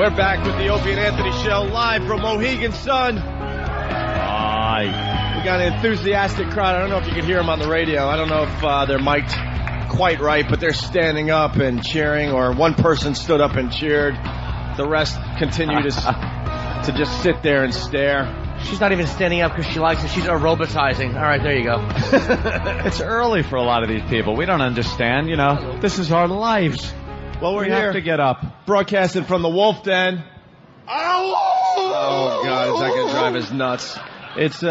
We're back with the Opie and Anthony Show live from Mohegan Sun. Hi. We got an enthusiastic crowd. I don't know if you can hear them on the radio. I don't know if they're mic'd quite right, but they're standing up and cheering, or one person stood up and cheered. The rest continue to just sit there and stare. She's not even standing up because she likes it. She's aerobicizing. All right, there you go. It's early for a lot of these people. We don't understand, This is our lives. Well, we have to get up. Broadcasting from the Wolf Den. Oh God, is that going to drive us nuts? It's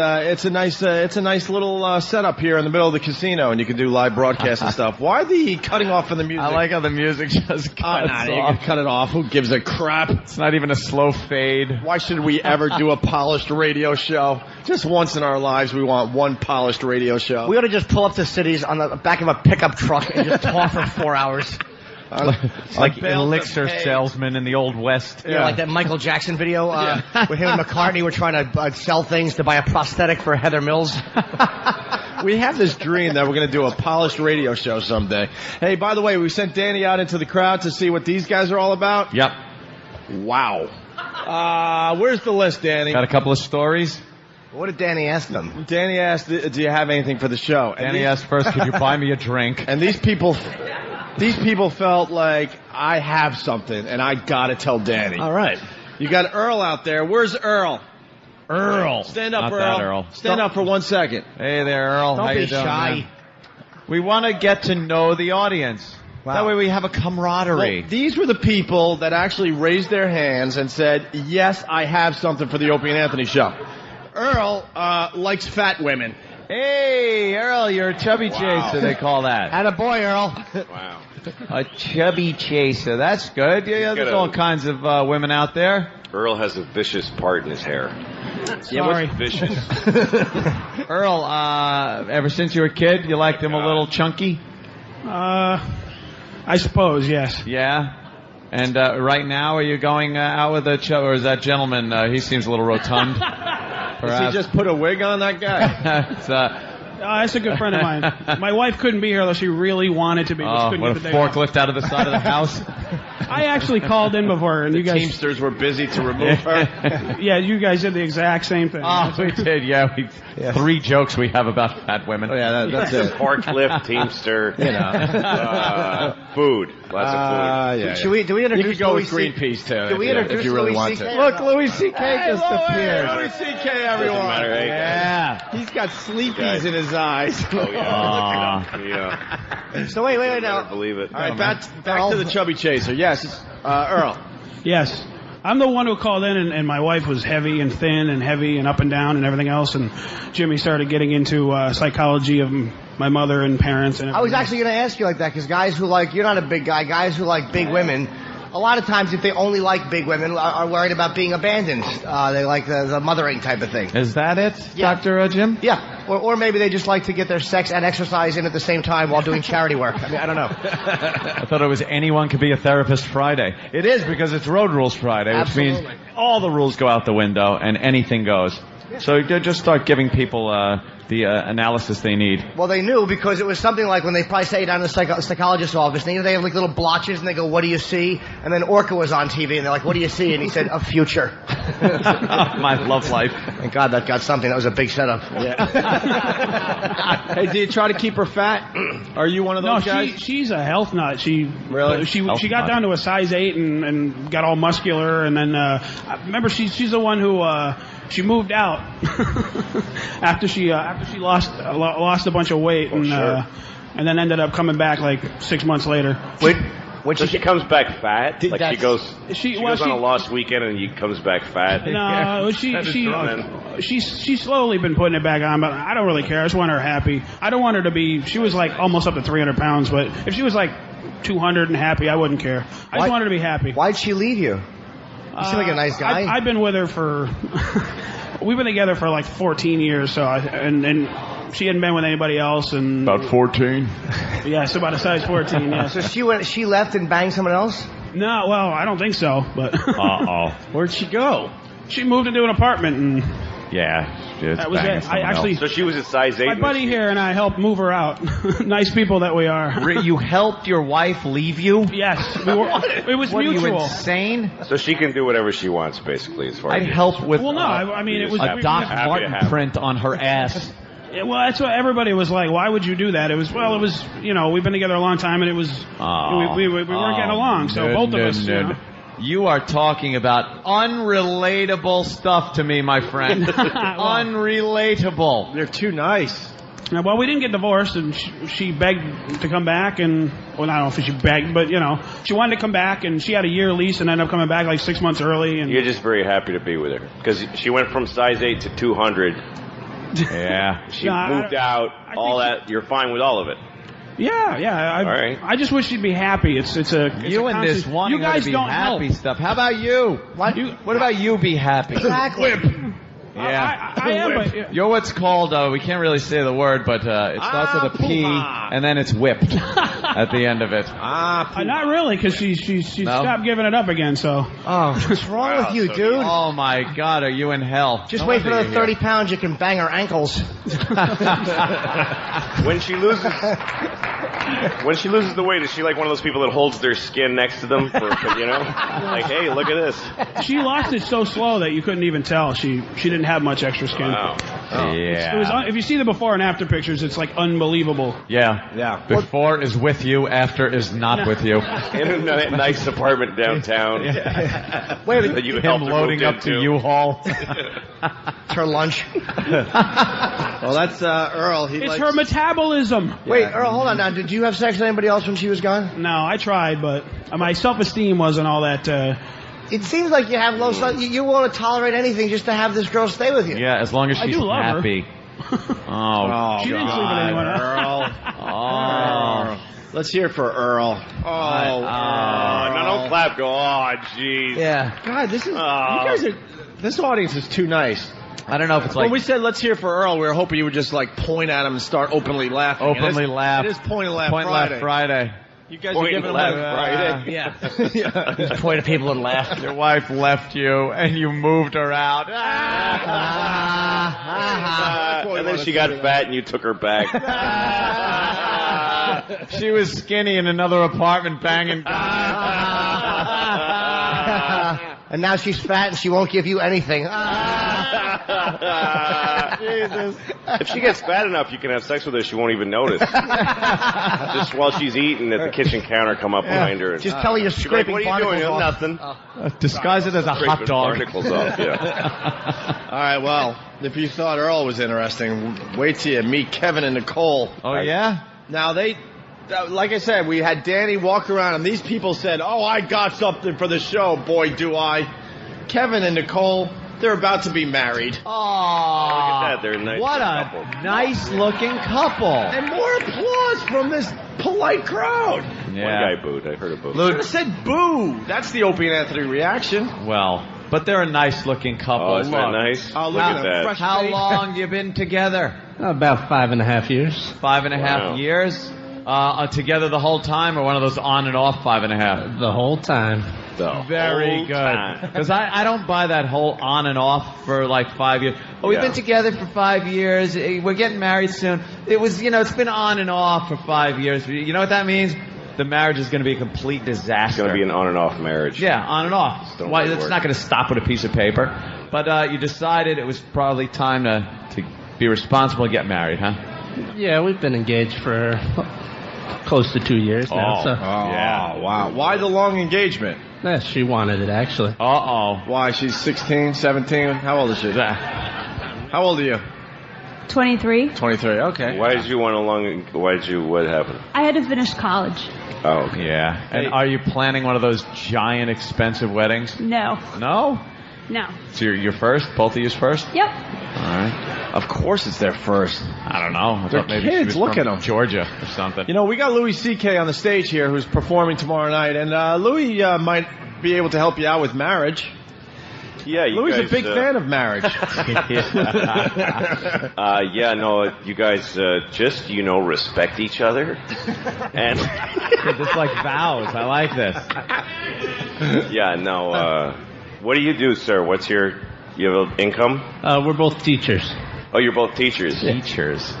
a nice little setup here in the middle of the casino, and you can do live broadcasts and stuff. Why the cutting off of the music? I like how the music just cuts off. You can cut it off. Who gives a crap? It's not even a slow fade. Why should we ever do a polished radio show? Just once in our lives, we want one polished radio show. We ought to just pull up to cities on the back of a pickup truck and just talk for 4 hours. Like elixir salesman in the Old West. Yeah, like that Michael Jackson video with him and McCartney were trying to sell things to buy a prosthetic for Heather Mills. We have this dream that we're going to do a polished radio show someday. Hey, by the way, we sent Danny out into the crowd to see what these guys are all about. Yep. Wow. Where's the list, Danny? Got a couple of stories. What did Danny ask them? Danny asked, do you have anything for the show? And Danny asked first, could you buy me a drink? And these people felt like, I have something, and I got to tell Danny. All right. You got Earl out there. Where's Earl? Earl. Stand up, Not Earl. that Earl. Stand up for 1 second. Hey there, Earl. Don't How be you doing, shy. man? We want to get to know the audience. Wow. That way we have a camaraderie. Well, these were the people that actually raised their hands and said, yes, I have something for the Opie and Anthony show. Earl likes fat women. Hey, Earl, you're a chubby chaser, they call that. Attaboy, Earl. Wow. A chubby chaser. That's good. Yeah, there's all kinds of women out there. Earl has a vicious part in his hair. Sorry. Vicious. Earl, ever since you were a kid, you liked him a little chunky? I suppose, yes. Yeah? And right now, are you going out with a or is that gentleman, he seems a little rotund? Does he just put a wig on, that guy? It's, That's a good friend of mine. My wife couldn't be here unless she really wanted to be. what a forklift out of the side of the house. I actually called in before, and you guys... Teamsters were busy to remove her. Yeah, you guys did the exact same thing. Oh, we did, yeah. 3 jokes we have about fat women. Oh, yeah, that's it. Forklift, Teamster, food. Lots of food. Yeah. Do we You introduce could go Louis with Greenpeace, too. Do we introduce if you really Louis want C.K.? to. Look, Louis C.K. just appeared. Louis C.K., everyone. Doesn't matter, right? Yeah. He's got sleepies in his eyes. Oh, yeah. Yeah. So wait Better now. believe it. All right, back to the chubby chaser. Yes, Earl. Yes. I'm the one who called in, and my wife was heavy and thin and heavy and up and down and everything else, and Jimmy started getting into psychology of my mother and parents and everything. I was actually going to ask you like that, because guys who like, you're not a big guy, guys who like big women, a lot of times if they only like big women are worried about being abandoned. They like the mothering type of thing. Is that it, Yeah. Dr. Jim? Yeah. Or maybe they just like to get their sex and exercise in at the same time while doing charity work. I mean, I don't know. I thought it was anyone could be a therapist Friday. It is, because it's Road Rules Friday, which means all the rules go out the window and anything goes. So you just start giving people the analysis they need. Well, they knew, because it was something like when they probably say down in the psychologist's office, they have like little blotches, and they go, what do you see? And then Orca was on TV, and they're like, what do you see? And he said, a future. My love life. Thank God that got something. That was a big setup. Hey, do you try to keep her fat? Are you one of those guys? she's a health nut. She Really? got down to a size 8 and got all muscular, and then I remember she's the one who she moved out after she lost a bunch of weight, and then ended up coming back like 6 months later. Wait. So she comes back fat? Like she goes on a lost weekend and he comes back fat? No, she's slowly been putting it back on, but I don't really care. I just want her happy. I don't want her to be, she was like almost up to 300 pounds, but if she was like 200 and happy, I wouldn't care. I just want her to be happy. Why'd she leave you? You seem like a nice guy. I've been with her for, we've been together for like 14 years, so and she hadn't been with anybody else, and About 14. yeah, so about a size 14. Yeah. So she left and banged someone else? No, well, I don't think so, but Uh-oh. Where'd she go? she moved into an apartment, and Yeah. That was it. I actually. So she was a size 8. My buddy here and I helped move her out. Nice people that we are. You helped your wife leave you? Yes. We were, it was what, mutual. Are you insane? So she can do whatever she wants, basically, as far as... I'd help with... Well, no, I mean, it was... A Doc Martin print on her ass. Well, that's what everybody was like. Why would you do that? It was, we've been together a long time, and it was... we weren't getting along, so both of us, You are talking about unrelatable stuff to me, my friend. Unrelatable. They're too nice. Well, we didn't get divorced, and she begged to come back, and, well, I don't know if she begged, but, she wanted to come back, and she had a year lease and ended up coming back like 6 months early. And you're just very happy to be with her, because she went from size 8 to 200. Yeah. She moved out, all that. You're fine with all of it. Yeah. All right. I just wish she'd be happy. It's a you and this wanting you guys her to be don't happy help. stuff. How about you? What about you be happy? Exactly. Yeah. I am, but... You're what's called, we can't really say the word, but it starts with a P, and then it's whipped at the end of it. Not really, because she No? stopped giving it up again, so... Oh, what's wrong with you, dude? Oh, my God, are you in hell? Just wait for another 30 pounds, you can bang her ankles. When she loses the weight, is she like one of those people that holds their skin next to them for like, hey, look at this? She lost it so slow that you couldn't even tell. She didn't have much extra skin. Wow. Yeah. It was, if you see the before and after pictures, it's like unbelievable. Yeah. Before is with you, after is not with you. In a nice apartment downtown. Wait a minute. That you Him helped her loading move up to into. U-Haul. It's her lunch. Well, that's Earl. It's her metabolism. Wait, Earl, hold on now. Did you have sex with anybody else when she was gone? No, I tried, but my self-esteem wasn't all that... It seems like you have low self. You want to tolerate anything just to have this girl stay with you. Yeah, as long as she's do love her. happy. Oh, She didn't sleep with anyone else. Earl. Oh. Let's hear it for Earl. No, don't clap. Go, oh, jeez. Yeah. God, this audience is too nice. I don't know if it's like... When we said let's hear for Earl, we were hoping you would just like point at him and start openly laughing. laugh. It is point and laugh Point Friday. Laugh Friday. You guys Point are giving and him laugh Friday. Yeah. Just point at people and laugh. Your wife left you, and you moved her out. And then she got fat and you took her back. She was skinny in another apartment banging. And now she's fat and she won't give you anything. Jesus. If she gets fat enough, you can have sex with her. She won't even notice. Just while she's eating at the kitchen counter, come up behind her. And, Just tell her you're she'll be like, scraping what are you doing? barnacles off. Nothing. Disguise it as a hot dog. Barnacles off, yeah. All right, well, if you thought Earl was interesting, wait till you meet Kevin and Nicole. Oh, yeah? Now, like I said, we had Danny walk around, and these people said, oh, I got something for the show, boy, do I. Kevin and Nicole, they're about to be married. Oh, look at that. They're a nice couple. nice-looking couple. And more applause from this polite crowd. Yeah. One guy booed. I heard a boo. Should have said boo. That's the Opie and Anthony reaction. Well, but they're a nice-looking couple. Oh, isn't that nice? Oh, look Look at at that. that. Fresh How face. long you been together? About 5.5 years. 5.5 years? Together the whole time, or one of those on and off 5.5? The whole time. Very good. Because I don't buy that whole on and off for like 5 years. Oh, we've been together for 5 years. We're getting married soon. It was, it's been on and off for 5 years. You know what that means? The marriage is going to be a complete disaster. It's going to be an on and off marriage. Yeah, on and off. Why? It's not going to stop with a piece of paper. But you decided it was probably time to be responsible and get married, huh? Yeah, we've been engaged for close to 2 years now. So. Yeah. Wow. Why the long engagement? Yeah, she wanted it, actually. Uh-oh. Why? She's 16, 17? How old is she? How old are you? 23. 23. Okay. Why did you want what happened? I had to finish college. Oh, okay. Yeah. And are you planning one of those giant expensive weddings? No. No? No. So your first? Both of you's first? Yep. All right. Of course it's their first. I don't know. I They're thought maybe kids. she was Look from at 'em. Georgia or something. We got Louis C.K. on the stage here who's performing tomorrow night. And Louis might be able to help you out with marriage. Yeah, Louis is a big fan of marriage. You guys just, respect each other. And It's like vows. I like this. what do you do, sir? What's you have an income? We're both teachers. Oh, you're both teachers. Teachers.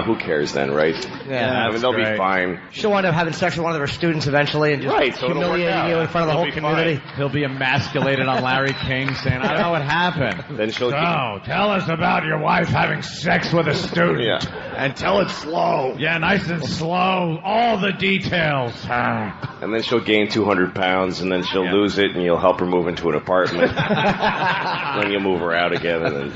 Who cares then, right? Yeah, I mean, they'll be fine. She'll wind up having sex with one of her students eventually and just Right, so it'll work humiliating out. you in front of the whole It'll be community. He'll be emasculated on Larry King saying, I don't know what happened. Then she'll Tell us about your wife having sex with a student. Yeah. And tell it slow. Yeah, nice and slow. All the details. And then she'll gain 200 pounds, and then she'll lose it, and you'll help her move into an apartment. Then you'll move her out again, and then...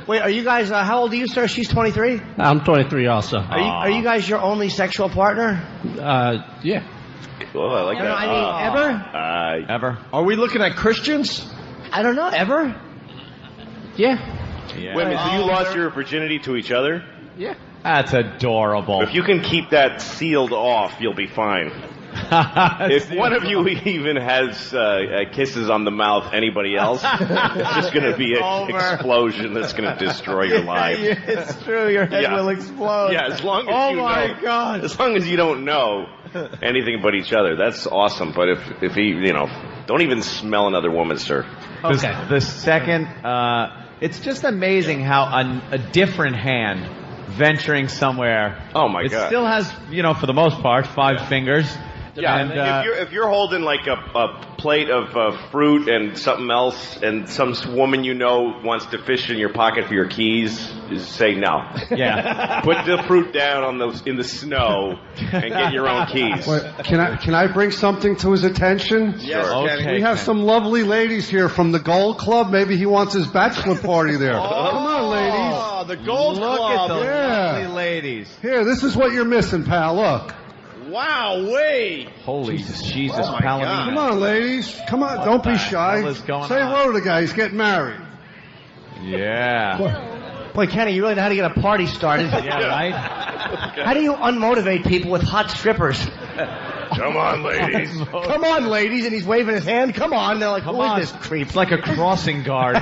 Wait, are you guys, how old are you, sir? She's 23? I'm 23 also. Are you guys your only sexual partner? Yeah. Oh, I like No, that. I mean, ever? Ever? Are we looking at Christians? I don't know, ever? Yeah. Yeah. Wait a minute, so you lost your virginity to each other? Yeah. That's adorable. If you can keep that sealed off, you'll be fine. If one of you even has kisses on the mouth, anybody else, it's just going to be an explosion that's going to destroy your life. It's true, your head will explode. Yeah, as long as you know. God. As long as you don't know anything but each other, that's awesome. But if he, don't even smell another woman, sir. Okay. The second, it's just amazing how a different hand venturing somewhere. Oh my it God. still has, for the most part, 5 fingers. Yeah, And, if you're holding like a plate of fruit and something else, and some woman wants to fish in your pocket for your keys, just say no. Yeah. Put the fruit down in the snow and get your own keys. Wait, can I bring something to his attention? Yes, Okay. Kenny. We have some lovely ladies here from the Gold Club. Maybe he wants his bachelor party there. Come on, ladies. Oh, the Gold Look Club. at those Yeah. lovely ladies. Here, this is what you're missing, pal. Look. Wow, way. Holy Jesus, Oh, my Palomino. God. Come on, ladies. Come on. Don't be shy. hell is going Say on? hello to the guy. He's getting married. Yeah. Boy, Kenny, you really know how to get a party started. Yeah, right? How do you unmotivate people with hot strippers? Come on, ladies. Come on, ladies, and he's waving his hand. Come on. They're like, Come who on. is this creep? It's like a crossing guard.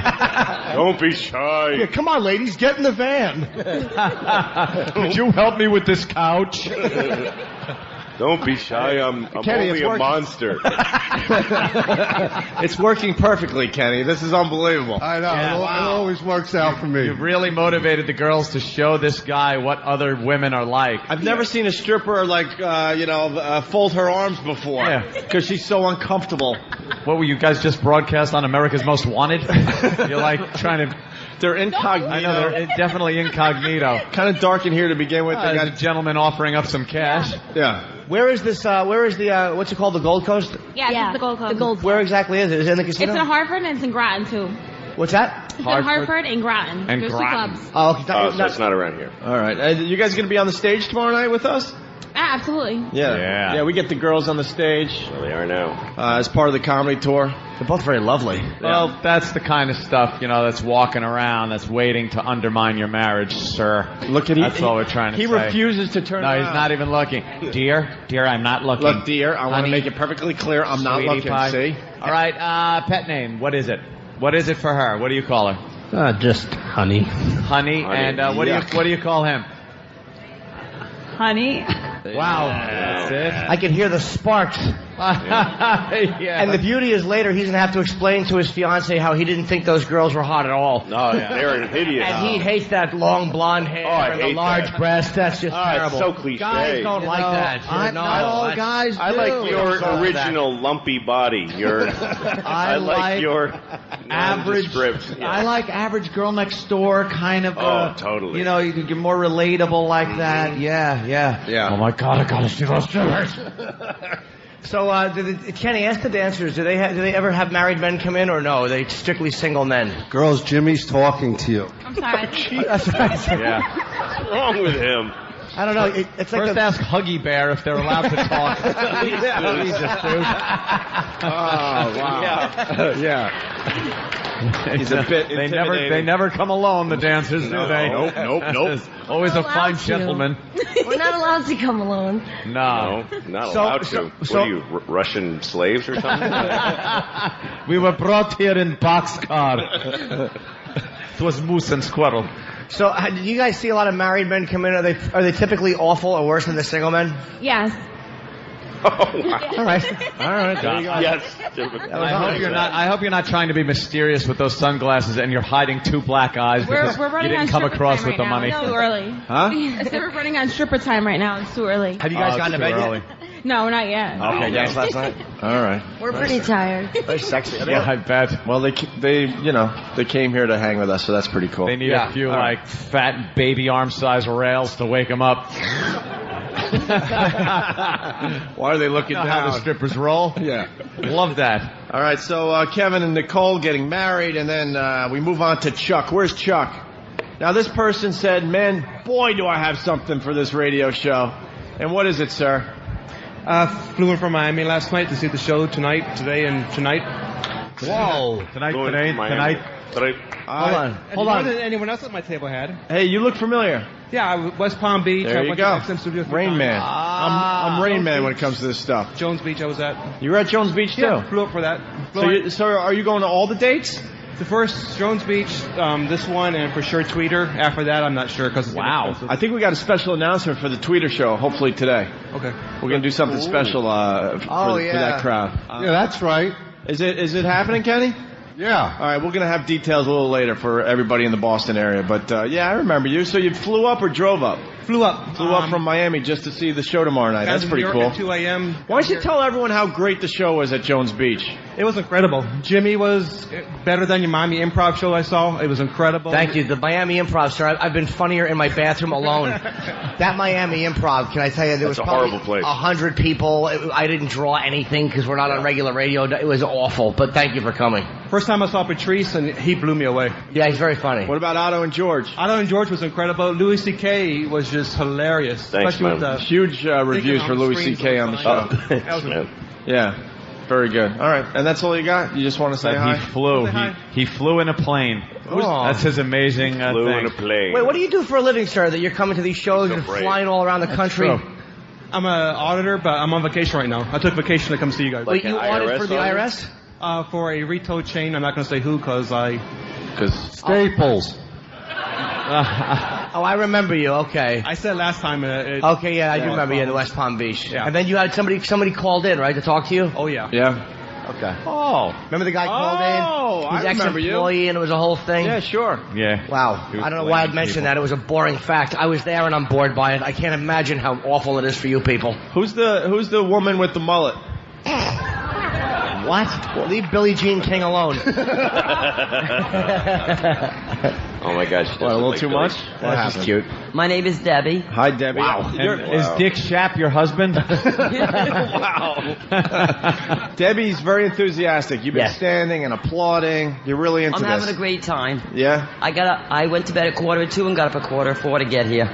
Don't be shy. Yeah, come on, ladies, get in the van. Could you help me with this couch? Don't be shy. I'm Kenny, only it's a working. monster. It's working perfectly, Kenny. This is unbelievable. I know. Yeah. It always works out for me. You've really motivated the girls to show this guy what other women are like. I've never seen a stripper fold her arms before. Yeah. Because she's so uncomfortable. What were you guys just broadcast on America's Most Wanted? You're like trying to... They're incognito. I know, they're definitely incognito. Kind of dark in here to begin with. They There's got a gentleman offering up some cash. yeah. Where is this, what's it called, the Gold Coast? Yeah, it's the Gold Coast. The Gold. Where exactly is it? Is it in the It's casino? in Hartford and it's in Groton too. What's that? It's in Hartford and Groton. And There's Groton. 2 clubs. Oh, okay. Oh, so it's not around here. All right. You guys going to be on the stage tomorrow night with us? Ah, absolutely. Yeah. Yeah, we get the girls on the stage Well, they are now. as part of the comedy tour. They're both very lovely. Well, that's the kind of stuff, that's walking around, that's waiting to undermine your marriage, sir. Look at That's all we're trying to say. He refuses to turn No, around. he's not even looking. Dear, I'm not looking. Look, dear, I want to Honey, make it perfectly clear. I'm not sweetie looking. pie. See? All right, pet name. What is it? What is it for her? What do you call her? Just honey. Honey. And what do you call him? Honey. Wow. That's it. I can hear the sparks. Yeah. And the beauty is later he's going to have to explain to his fiancée how he didn't think those girls were hot at all. No, they're hideous. And he hates that long blonde hair I and the hate large that. breasts. That's just It's terrible. so cliche. Guys don't like that. Not all guys do. I like your Don't original lumpy body. I like your average. nondescript. Yeah. I like average girl next door kind of. Oh, totally. You can get more relatable like that. Yeah. Oh my God! I gotta see those strippers. So, Kenny, ask the dancers, do they ever have married men come in or no? Are they strictly single men? Girls, Jimmy's talking to you. I'm sorry. That's right. Yeah. What's wrong with him? I don't know. It's like First, ask Huggy Bear if they're allowed to talk. Jesus, dude. Oh, wow. Yeah. He's a bit They intimidating. never come alone. The dancers, do they? Nope. Always a Not fine allowed to. gentleman. We're not allowed to come alone. No. No, not So- allowed to. so- What so- are you, Russian slaves or something? We were brought here in boxcar. It was moose and squirrel. So, do you guys see a lot of married men come in? Are they typically awful or worse than the single men? Yes. All right. There you go. Yes. I hope you're not trying to be mysterious with those sunglasses and you're hiding 2 black eyes because We're you running didn't on come stripper across time with the right money. now. It's too early. Huh? I said we're running on stripper time right now. It's too early. Have you guys gotten to bed early. yet? No, not yet. Okay, yes, last night. All right. We're pretty tired. Very sexy. Yeah, I bet. Well, they came here to hang with us, so that's pretty cool. They need a few fat baby arm size rails to wake them up. Why are they looking How down? the strippers roll? Yeah. Love that. All right, so Kevin and Nicole getting married, and then we move on to Chuck. Where's Chuck? Now, this person said, man, boy, do I have something for this radio show. And what is it, sir? Flew in from Miami last night to see the show today and tonight. Whoa. Tonight. Hold on. Hold on. More than anyone else at my table had. Hey, you look familiar. Yeah, West Palm Beach. There I you went go. to XM Studios. Rain Man. I'm Rain Man when it comes to this stuff. Jones Beach I was at. You were at Jones Beach, too? Yeah, flew up for that. So are you going to all the dates? The first Jones Beach, this one, and for sure Tweeter. After that, I'm not sure because I think we got a special announcement for the Tweeter show, hopefully today. Okay. We're going to do something special for that crowd. Yeah, that's right. Is it happening, Kenny? Yeah. All right, we're going to have details a little later for everybody in the Boston area. But, yeah, I remember you. So you flew up or drove up? Flew up. Flew up from Miami just to see the show tomorrow night. That's pretty cool. At 2 a.m. Why don't you tell everyone how great the show was at Jones Beach? It was incredible. Jimmy was better than your Miami Improv show I saw. It was incredible. Thank you. The Miami Improv, sir. I've been funnier in my bathroom alone. That Miami Improv, can I tell you, there was That's a probably horrible place. 100 people. I didn't draw anything because we're not on regular radio. It was awful, but thank you for coming. First time I saw Patrice, and he blew me away. Yeah, he's very funny. What about Otto and George? Otto and George was incredible. Louis C.K. was just hilarious. Thanks, especially man. with the Huge reviews for Louis C.K. on the show. Thanks, man. Yeah, very good. All right, and that's all you got? You just want to say hi? He flew. He flew in a plane. That's his amazing Flew thing. in a plane. Wait, what do you do for a living, sir, that you're coming to these shows and brave. flying all around the country? true. I'm an auditor, but I'm on vacation right now. I took vacation to come see you guys. Wait, you an audit IRS for the auditor? IRS? For a retail chain. I'm not going to say who because Staples. Oh, I remember you. Okay. I said last time. Okay, yeah, I do remember you in West Palm Beach. Yeah. And then you had somebody called in, right, to talk to you? Oh yeah. Yeah. Okay. Oh. Remember the guy called in? Oh, I He's remember you. ex-employee, and it was a whole thing? Yeah, sure. Yeah. Wow. He was I don't know why I'd blaming mention people. that. It was a boring fact. I was there and I'm bored by it. I can't imagine how awful it is for you people. Who's the woman with the mullet? What? Leave Billie Jean King alone. Oh my gosh. What, a little too much? What That's happened? cute. My name is Debbie. Hi, Debbie. Wow. Is Dick Shapp your husband? Wow. Debbie's very enthusiastic. You've been Yes. standing and applauding. You're really into I'm this. having a great time. Yeah? I went to bed at 1:45 and got up at 4:45 to get here.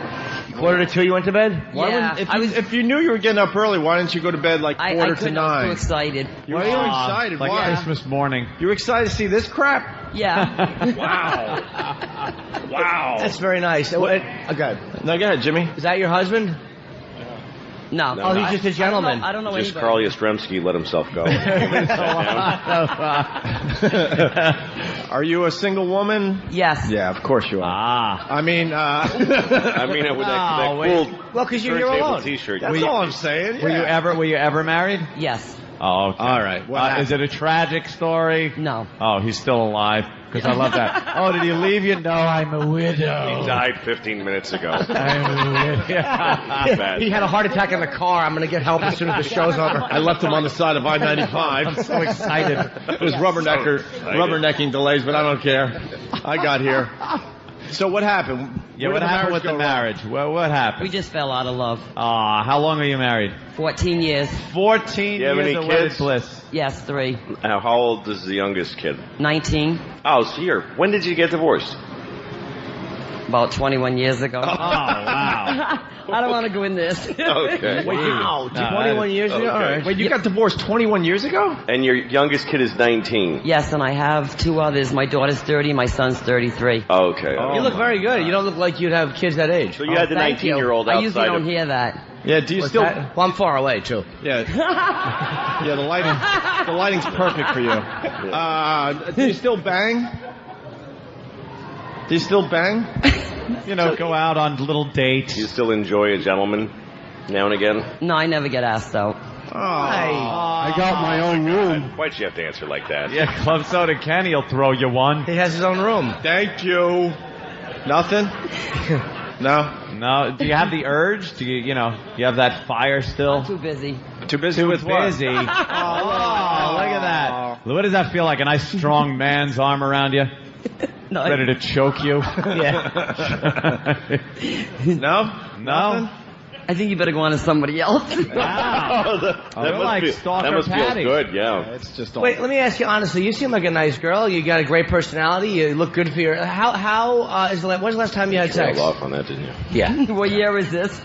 1:45 you went to bed? Yeah, If you knew you were getting up early, why didn't you go to bed like I quarter to couldn't. I was too 9? excited. You were so excited. Like Why? Christmas morning. You were excited to see this crap? Yeah. Wow. Wow. That's very nice. Okay. No, go ahead, Jimmy. Is that your husband? No. Oh, he's just a gentleman. I don't know Just anybody. Carl Yastrzemski let himself go. Are you a single woman? Yes. Yeah, of course you are. I mean, I mean, with that cool Well, because you're here turntable alone. T-shirt. that's all I'm saying. Were Yeah. you ever married? Yes. Oh, okay. All right. What Is it a tragic story? No. Oh, he's still alive. Because I love that. Oh, did he leave you? No, I'm a widow. He died 15 minutes ago. I'm a widow. Bad. He had a heart attack in the car. I'm going to get help as soon as the show's over. I left him on the side of I-95. I'm so excited. It was rubbernecking delays, but I don't care. I got here. So what happened? Yeah, Where what did happened with go the wrong? marriage? What happened? We just fell out of love. How long are you married? 14 years. 14 You have years any of wedded kids? bliss. Yes, 3. How old is the youngest kid? 19. Oh, so here. When did you get divorced? About 21 years ago. Oh, wow. I don't want to go in this. Okay. Wow. 21 years ago? Okay. All right. Wait, you got divorced 21 years ago? And your youngest kid is 19. Yes, and I have 2 others. My daughter's 30, my son's 33. Okay. You look very good. You don't look like you'd have kids that age. So you had the Thank you. 19-year-old I outside usually don't of... hear that. Yeah, do you What's still... that? Well, I'm far away, too. Yeah. Yeah, the lighting's perfect for you. Do you still bang? Do you still bang? You know, go out on little dates. Do you still enjoy a gentleman now and again? No, I never get asked out. I got my own room. Why'd you have to answer like that? Yeah, Club Soda Kenny will throw you one. He has his own room. Thank you. Nothing? No? No. Do you have the urge? Do you have that fire still? I'm too busy. Too busy with what? Busy. Oh, look at that. What does that feel like? A nice strong man's arm around you? No, Ready to choke you? Yeah. No? No? I think you better go on to somebody else. Wow. That must feel good, yeah. It's just all... Wait, let me ask you honestly. You seem like a nice girl. You got a great personality. You look good for your... when's the last time you had sex? You off on that, didn't you? Yeah. What year is this?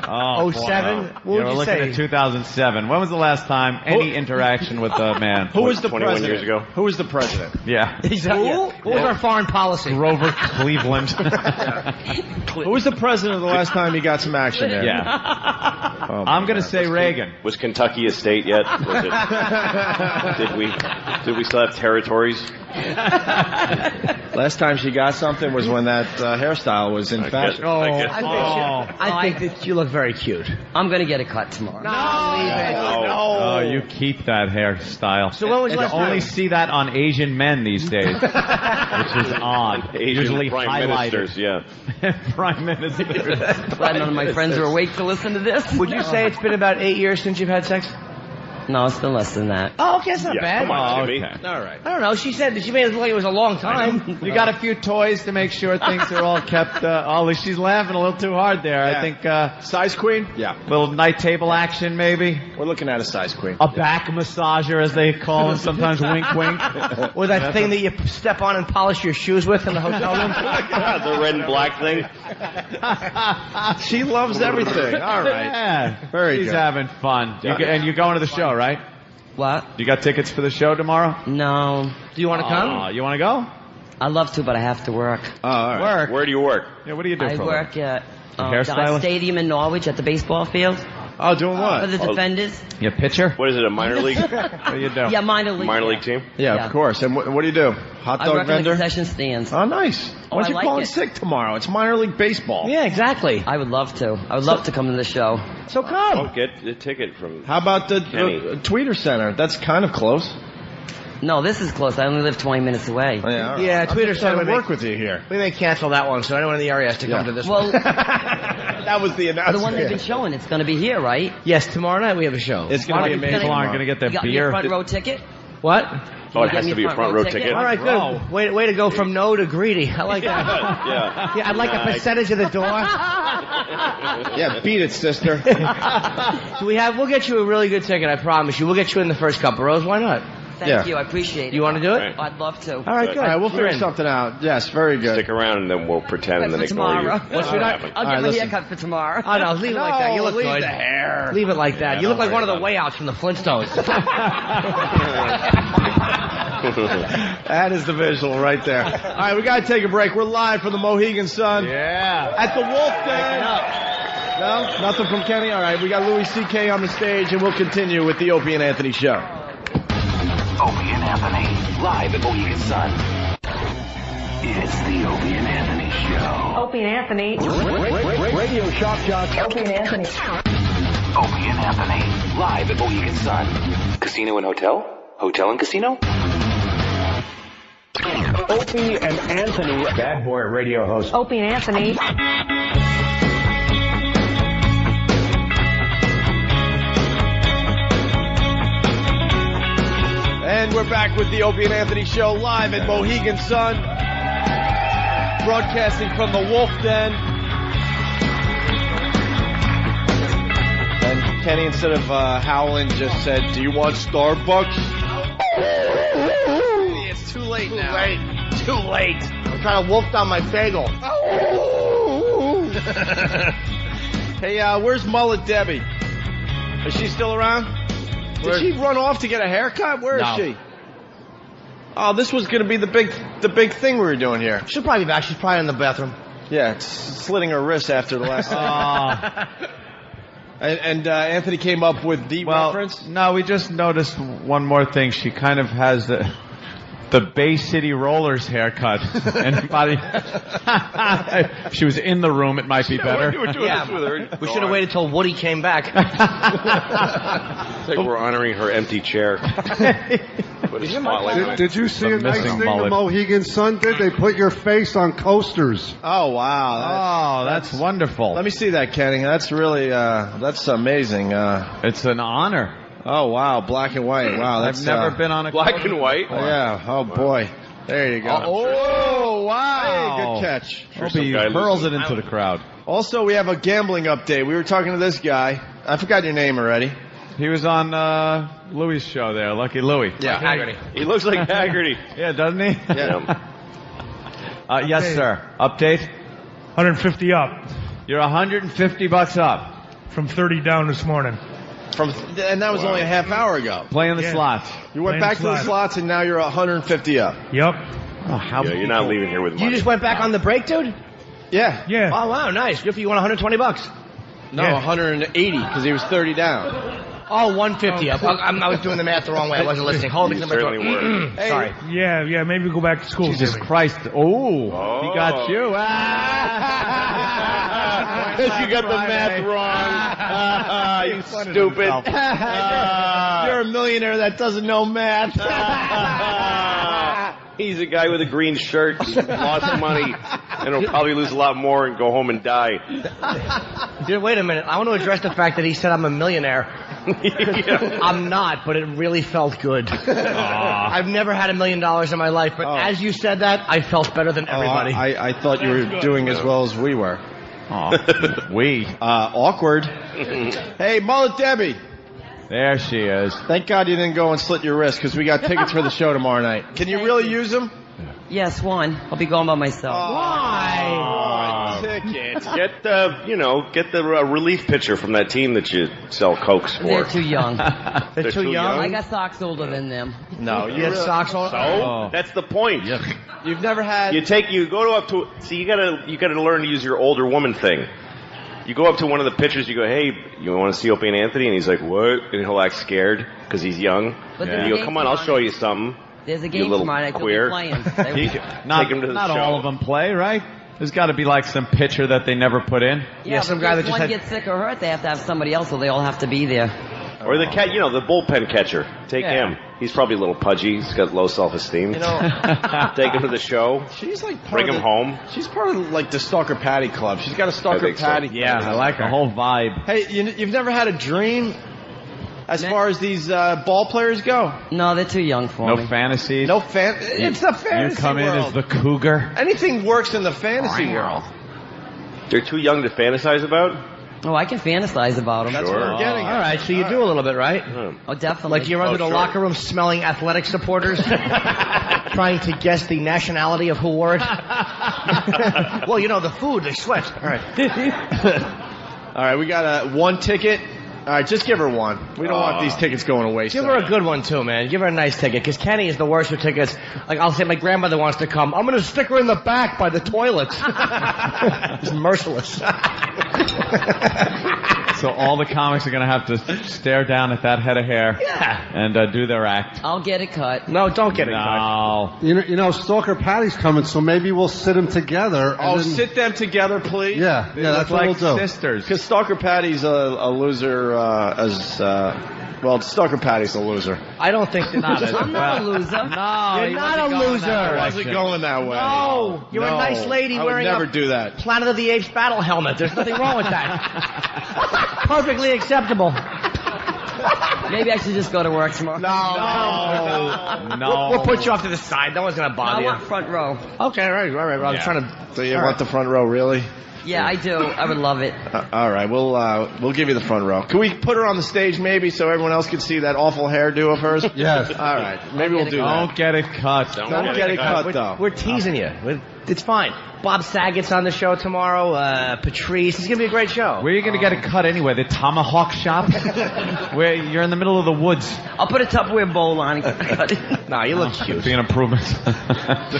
Oh, 07? What would we're you looking say? at 2007. When was the last time any interaction with a man? Who was the 21 president? years ago? Who was the president? Yeah. Exactly. What was our foreign policy? Grover Cleveland. Who was the president the last time you got some action there? Yeah. Oh, I'm going to say Reagan. Was Kentucky a state yet? Was it, did we still have territories? Last time she got something was when that hairstyle was in fashion. I think that you look very cute. I'm going to get a cut tomorrow. Oh, you keep that hairstyle. So when was you last only time? see that on Asian men these days, which is odd. Asian Usually prime highlighted. ministers, yeah. Prime ministers. Glad none of my friends are awake to listen to this. Would you say it's been about 8 years since you've had sex? No, it's been less than that. Oh, okay, that's not bad. Come on, Jimmy. Okay. All right. I don't know. She said she made it look like it was a long time. You got a few toys to make sure things are all kept. Ollie, she's laughing a little too hard there. Yeah. I think Size queen? Yeah. little night table action maybe. We're looking at a size queen. A back massager, as they call them sometimes. Wink, wink. Or that thing that you step on and polish your shoes with in the hotel room. The red and black thing. She loves everything. All right. Yeah, Very She's good. having fun. And you're going to the show, right? What? You got tickets for the show tomorrow? No. Do you want to come? You want to go? I'd love to, but I have to work. Oh, all right. Work. Where do you work? Yeah, what do you do I for work at hairstylist? Dodge Stadium in Norwich at the baseball field Oh, doing for what? the Defenders. You pitcher? What is it, a minor league? What do you do? Yeah, minor league. Minor league team? Yeah, Yeah. of course. And what do you do? Hot I dog work in the vendor? concession stands. Oh, nice. Oh, Why don't I you like call in it. sick tomorrow? It's minor league baseball. Yeah, exactly. I would love to. I would love to come to the show. So come. Oh, get a ticket from... How about the Kenny. Tweeter Center? That's kind of close. No, this is close. I only live 20 minutes away. Oh, yeah, all right. Yeah, I'm Tweeter just trying Center to work with you here. We may cancel that one, so anyone in the area has to come to this Well, one. That was the announcement. the one they've been showing, it's going to be here, right? Yes, tomorrow night we have a show. It's going to be amazing. People aren't going to get their You got me a beer. front row ticket? What? Oh, it Can has you to be get a me front row ticket? All right, good. Row. Way to go from no to greedy. I like that. Yeah. Yeah, I'd like a percentage of the door. Yeah, beat it, sister. So we'll get you a really good ticket, I promise you. We'll get you in the first couple rows. Why not? Thank you. I appreciate it. You want to do it? Right. I'd love to. All right, good. All right, we'll You're figure in. something out. Yes, very good. Stick around and then we'll pretend and then for ignore you. tomorrow. What's All right. happening? I'll All right, get my listen. haircut for tomorrow. Oh, no, leave it like that. You look leave good. the hair. Leave it like that. Yeah, You look don't like one of worry the way outs from the Flintstones. That is the visual right there. All right, we got to take a break. We're live from the Mohegan Sun. Yeah. At the Wolf Den. No? Nothing from Kenny? All right, we got Louis C.K. on the stage, and we'll continue with the Opie and Anthony show. Opie and Anthony, live at Mohegan Sun. It's the Opie and Anthony Show. Opie and Anthony. Radio Shock Jocks. Opie and Anthony. Opie and Anthony, live at Mohegan Sun. Casino and hotel? Hotel and casino? Opie and Anthony, bad boy radio host. Opie and Anthony. And we're back with the Opie and Anthony show live at Mohegan Sun, broadcasting from the Wolf Den. And Kenny, instead of howling, just said, "Do you want Starbucks?" It's too late now. Too late. I'm trying to wolf down my bagel. Hey, where's Mullet Debbie? Is she still around? Did she run off to get a haircut? Where is she? Oh, this was going to be the big thing we were doing here. She'll probably be back. She's probably in the bathroom. Yeah, it's slitting her wrist after the last. And Anthony came up with the reference. No, we just noticed one more thing. She kind of has the Bay City Rollers haircut. Anybody? If she was in the room, it might be better. We're doing this with her. We should have waited till Woody came back. It's like we're honoring her empty chair. Did you see a nice thing the Mohegan Sun did? They put your face on coasters. Oh, wow. That's wonderful. Let me see that, Kenny. That's really, that's amazing. It's an honor. Oh, wow. Black and white. Wow. That's, I've never been on a black and white. Yeah. Oh, boy. There you go. Oh, wow. Hey, good catch. Opie hurls it into the crowd. Also, we have a gambling update. We were talking to this guy. I forgot your name already. He was on Louis' show there, Lucky Louie. Yeah. Haggerty. He looks like Haggerty. Yeah, doesn't he? Yeah. Yes, sir. Update? 150 up. You're $150 up. From 30 down this morning. And that was only a half hour ago. Playing the slots. You went back to the slots, and now you're 150 up. Yep. Oh, you're not leaving here with money. You just went back on the break, dude? Yeah. Yeah. Oh, wow, nice. Good for you. You won $120. No, 180, because he was 30 down. Oh, 150 up. I was doing the math the wrong way. I wasn't listening. Hold it. Hey. Sorry. Yeah, maybe go back to school. Jesus Christ. Oh, he got you. Because you got the math wrong. You stupid. You're a millionaire that doesn't know math. He's a guy with a green shirt. He's lost money. And he'll probably lose a lot more and go home and die. Dude, wait a minute. I want to address the fact that he said I'm a millionaire. Yeah. I'm not, but it really felt good. I've never had $1 million in my life, but as you said that, I felt better than everybody. I thought you were doing as well as we were. Awkward. Hey, Mullet Debbie. There she is. Thank God you didn't go and slit your wrist, because we got tickets for the show tomorrow night. Can you really use them? Yes, one. I'll be going by myself. Why? Tickets. Get the relief pitcher from that team that you sell Cokes for. They're too young. They're too young? I got socks older than them. No, you had socks older? So that's the point. You've never had. You go up to. See, you gotta learn to use your older woman thing. You go up to one of the pitchers, you go, hey, you want to see Opie and Anthony? And he's like, what? And he'll act scared because he's young. But And you go, come on, I'll show you something. There's a You game little tomorrow night. queer. Not Take him to the not show. all of them play, right? There's got to be like some pitcher that they never put in. Yeah, some but guy that if just one had... gets sick or hurt, they have to have somebody else, so they all have to be there. Or the the bullpen catcher. Take him. He's probably a little pudgy. He's got low self-esteem. Take him to the show. She's like bring him home. She's part of like the Stalker Patty Club. She's got a Stalker Patty. Yeah, I like the whole vibe. Hey, you've never had a dream as far as these ball players go? No, they're too young for me. No fantasies. No It's the fantasy You come in world. as the cougar. Anything works in the fantasy world. They're too young to fantasize about? Oh, I can fantasize about them. That's what we're getting. All right, so you do a little bit, right? Oh, definitely. Like you're under the locker room smelling athletic supporters, trying to guess the nationality of who wore it. Well, the food, they sweat. All right. All right, we got one ticket. All right, just give her one. We don't want these tickets going to waste. Give her a good one, too, man. Give her a nice ticket, because Kenny is the worst with tickets. Like, I'll say my grandmother wants to come. I'm going to stick her in the back by the toilets. It's merciless. So all the comics are going to have to stare down at that head of hair and do their act. I'll get it cut. No, don't get it cut. You know, Stalker Patty's coming, so maybe we'll sit them together. Oh, sit them together, please. Yeah, that's what we'll do. Sisters. Because Stalker Patty's a loser well, Stalker Patty's a loser. I don't think that I'm not a loser. No, you're not a loser. I wasn't going that way. No, you're a nice lady wearing I would never do that. Planet of the Apes battle helmet. There's nothing wrong with that. Perfectly acceptable. Maybe I should just go to work tomorrow. No. We'll put you off to the side. No one's going to bother you. I want front row. Okay, all right. I'm trying to... So you want the front row, really? Yeah, I do. I would love it. All right, we'll give you the front row. Can we put her on the stage maybe so everyone else can see that awful hairdo of hers? Yes. All right, maybe we'll do that. Don't get it cut. Don't get it cut, though. We're teasing you. It's fine. Bob Saget's on the show tomorrow. Patrice. It's going to be a great show. Where are you going to get it cut anyway? The Tomahawk Shop? Where you're in the middle of the woods. I'll put a Tupperware bowl on and cut it. Nah, you look cute. Be an improvement.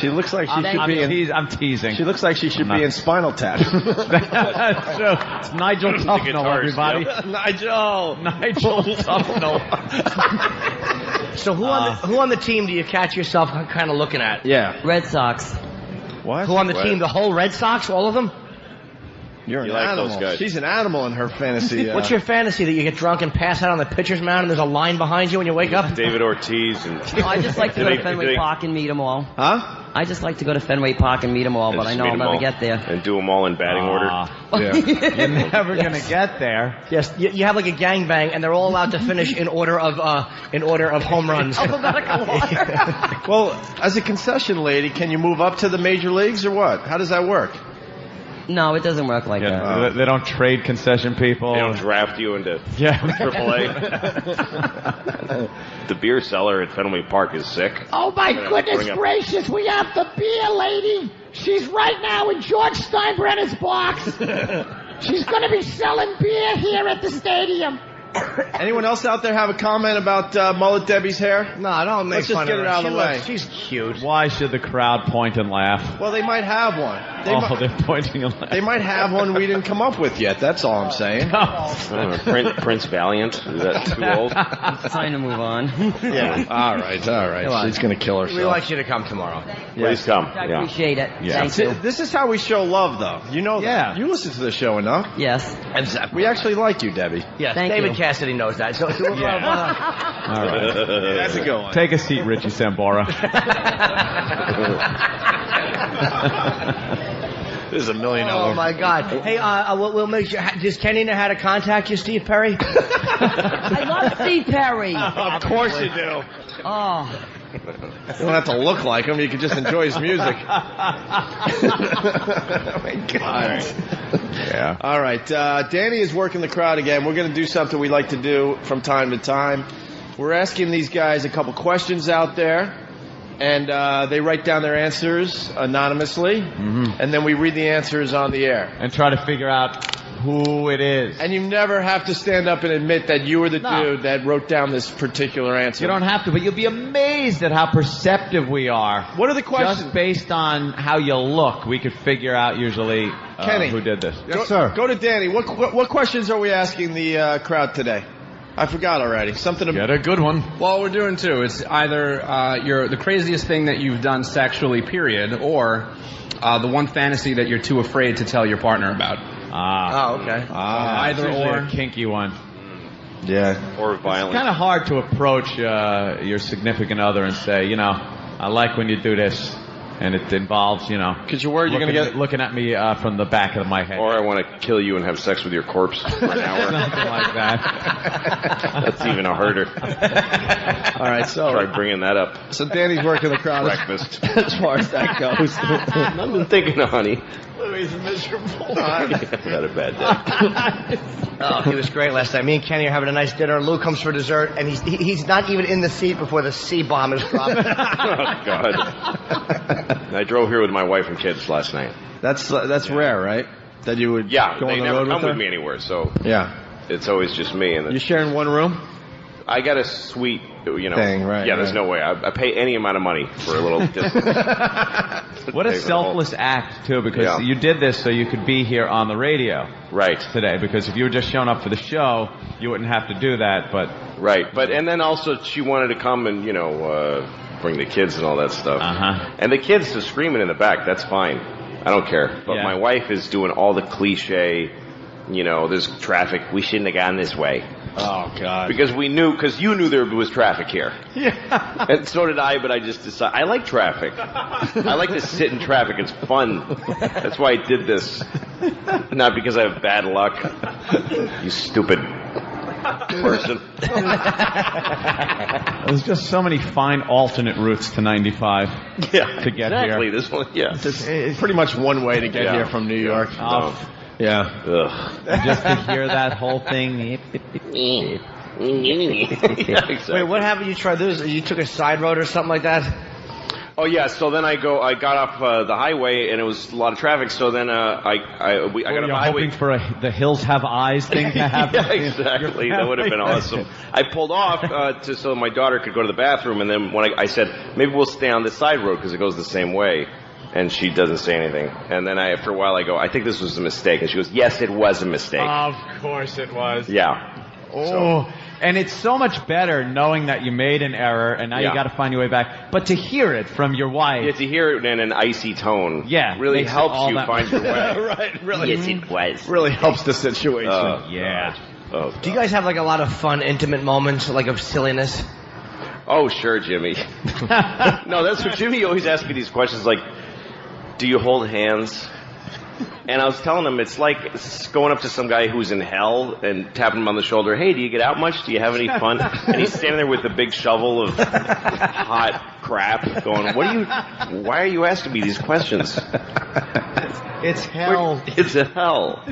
She looks like she should be in... I'm teasing. She looks like she should be in Spinal Tap. That's true. It's Nigel Tufnell, everybody. Nigel Tufnell. So who on the team do you catch yourself kind of looking at? Yeah. Red Sox. What? Who on the team? The whole Red Sox? All of them? You're an You like animal. those guys. She's an animal in her fantasy. What's your fantasy? That you get drunk and pass out on the pitcher's mound and there's a line behind you when you wake up? David Ortiz and. I just like to go to Fenway Park and meet them all. Huh? I just like to go to Fenway Park and meet them all, but I know I'll never get there. And do them all in batting order. Yeah. You're never going to get there. Yes, you have like a gangbang, and they're all allowed to finish in order of home runs. Alphabetical order. Well, as a concession lady, can you move up to the major leagues or what? How does that work? No, it doesn't work like that. They don't trade concession people. They don't draft you into AAA. The beer cellar at Fenway Park is sick. Oh, my goodness gracious, we have the beer lady. She's right now in George Steinbrenner's box. She's going to be selling beer here at the stadium. Anyone else out there have a comment about Mullet Debbie's hair? No, don't make Let's just fun get of it her. out of the way. She's cute. Why should the crowd point and laugh? Well, they might have one. They're pointing and laughing. They might have one we didn't come up with yet. That's all I'm saying. Prince Valiant. Is that too old? It's time to move on. Yeah. All right. She's going to kill herself. We'd like you to come tomorrow. Please come. I appreciate it. Yeah. Thank you. This is how we show love, though. You know that. Yeah. You listen to the show enough. Yes. We actually like you, Debbie. Yes, Thank David you. Cassidy knows that. So All right. That's a good one. Take a seat, Richie Sambora. There's $1 million. Oh my God! Hey, we'll make sure. Does Kenny know how to contact you, Steve Perry? I love Steve Perry. Of course you do. Oh. You don't have to look like him. You can just enjoy his music. Oh my God. Yeah. All right. Danny is working the crowd again. We're going to do something we like to do from time to time. We're asking these guys a couple questions out there, and they write down their answers anonymously, and then we read the answers on the air. And try to figure out who it is. And you never have to stand up and admit that you were the dude that wrote down this particular answer. You don't have to, but you'll be amazed at how perceptive we are. What are the questions? Just based on how you look, we could figure out usually Kenny, who did this. Yes, sir. Go to Danny. What questions are we asking the crowd today? I forgot already. Something about... Get a good one. Well, we're doing two. It's either the craziest thing that you've done sexually, period, or the one fantasy that you're too afraid to tell your partner about. Oh, okay. Either or. A kinky one. Yeah. Or violent. It's kind of hard to approach your significant other and say, I like when you do this. And it involves, because you're worried you're going to get looking at me from the back of my head. Or I want to kill you and have sex with your corpse for an hour. Something like that. That's even a herder. All right, so try bringing that up. So Danny's working the crowd Breakfast. as far as that goes. I've been thinking of honey. Louis is miserable. Had a bad day. Oh, he was great last night. Me and Kenny are having a nice dinner. Lou comes for dessert, and he's not even in the seat before the C-bomb is dropped. Oh, God. I drove here with my wife and kids last night. That's rare, right? That you would go on they the never road come with with me anywhere, so yeah, it's always just me. And you sharing one room? I got a suite, thing, right? Yeah, there's no way. I pay any amount of money for a little distance. What a selfless act, too, because you did this so you could be here on the radio today, because if you were just showing up for the show, you wouldn't have to do that, but... Right, and then also she wanted to come and, bring the kids and all that stuff. And the kids are screaming in the back, that's fine. I don't care. But my wife is doing all the cliche, there's traffic, we shouldn't have gone this way. Oh, God. Because you knew there was traffic here. Yeah. And so did I, but I just decided, I like traffic. I like to sit in traffic, it's fun. That's why I did this. Not because I have bad luck. You stupid person. There's just so many fine alternate routes to 95 to get here. Exactly, this one, It's pretty much one way to get here from New York. Yeah. Just to hear that whole thing. Exactly. Wait, what happened? You tried this? You took a side road or something like that? Oh yeah. So then I got off the highway and it was a lot of traffic. So then I got off the highway. Hoping for the hills have eyes thing to happen. Yeah, exactly. That would have been awesome. I pulled off so my daughter could go to the bathroom, and then when I said maybe we'll stay on this side road because it goes the same way. And she doesn't say anything. And then after a while I go, I think this was a mistake. And she goes, yes, it was a mistake. Of course it was. Yeah. Oh, And it's so much better knowing that you made an error and now you got to find your way back. But to hear it from your wife. Yeah, to hear it in an icy tone. Yeah. Really helps you find your way. Right, really. Yes, it was. Really helps the situation. Yeah. Do you guys have like a lot of fun, intimate moments, like of silliness? Oh, sure, Jimmy. No, that's what Jimmy always asks me these questions, like, do you hold hands? And I was telling him it's like going up to some guy who's in hell and tapping him on the shoulder. Hey, do you get out much? Do you have any fun? And he's standing there with a big shovel of hot crap going, why are you asking me these questions? It's hell. It's a hell.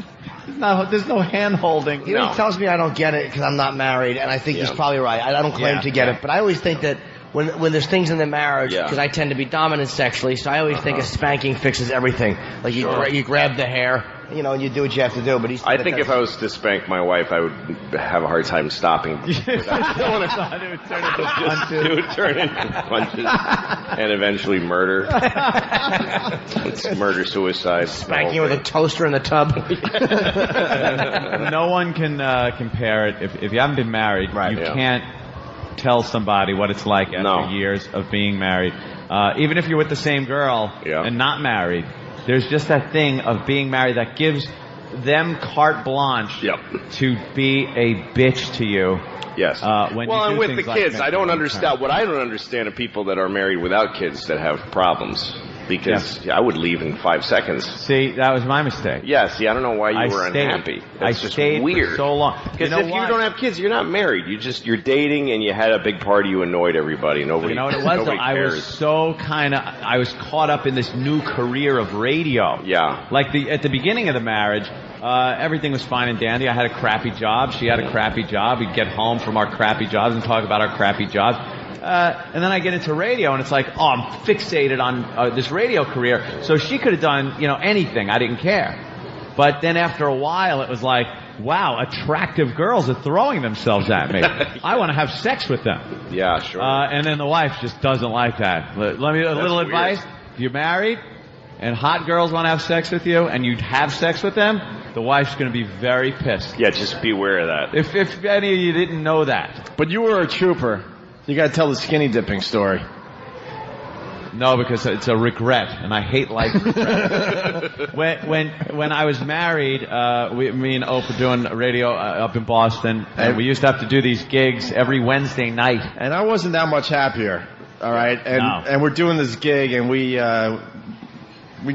There's no hand holding. He always tells me I don't get it because I'm not married, and I think he's probably right. I don't claim to get it, but I always think that when there's things in the marriage, because I tend to be dominant sexually, so I always think a spanking fixes everything. Like you grab the hair, and you do what you have to do. But I think if I was to spank my wife, I would have a hard time stopping. It would turn into punches and eventually murder. It's murder-suicide. Spanking with a toaster in the tub. No one can compare it. If you haven't been married, you can't tell somebody what it's like after years of being married. Even if you're with the same girl and not married, there's just that thing of being married that gives them carte blanche to be a bitch to you. Yes. And with the kids, I don't understand. What I don't understand are people that are married without kids that have problems. Because I would leave in 5 seconds. See, that was my mistake. Yeah, see, I don't know why you were unhappy. That's just weird. For so long. Because if you don't have kids, you're not married. You're dating and you had a big party, you annoyed everybody. Nobody. You know what it was? Though? I was so I was caught up in this new career of radio. Yeah. Like at the beginning of the marriage, everything was fine and dandy. I had a crappy job. She had a crappy job. We'd get home from our crappy jobs and talk about our crappy jobs. And then I get into radio, and it's like, I'm fixated on this radio career. So she could have done, anything. I didn't care. But then after a while, it was like, wow, attractive girls are throwing themselves at me. I want to have sex with them. Yeah, sure. And then the wife just doesn't like that. Let me a little advice. If you're married and hot girls want to have sex with you, and you have sex with them, the wife's going to be very pissed. Yeah, just beware of that. If any of you didn't know that. But you were a trooper. You got to tell the skinny dipping story. No, because it's a regret, and I hate life regret. when I was married, me and Opie were doing radio up in Boston, and we used to have to do these gigs every Wednesday night. And I wasn't that much happier. All right, and we're doing this gig, and we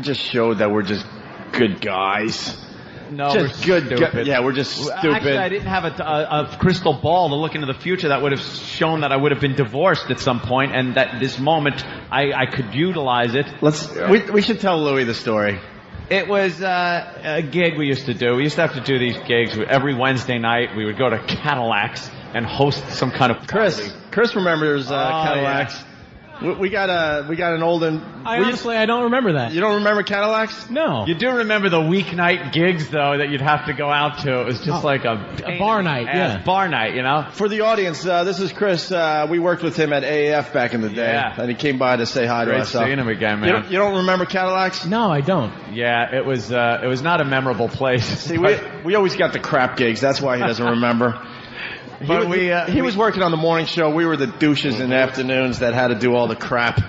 just showed that we're just good guys. No, just we're good. stupid. Yeah, we're just stupid. Actually, I didn't have a crystal ball to look into the future that would have shown that I would have been divorced at some point, and that this moment I could utilize it. We should tell Louie the story. It was a gig we used to do. We used to have to do these gigs every Wednesday night. We would go to Cadillacs and host some kind of party. Chris remembers Cadillacs. Yeah. We got an old and I don't remember that. You don't remember Cadillacs? No. You do remember the weeknight gigs though that you'd have to go out to. It was just like a bar night, bar night, For the audience, this is Chris. We worked with him at AAF back in the day, and he came by to say hi to us. Great seeing him again, man. You don't remember Cadillacs? No, I don't. Yeah, it was not a memorable place. See, we always got the crap gigs. That's why he doesn't remember. But he was working on the morning show. We were the douches in the afternoons that had to do all the crap.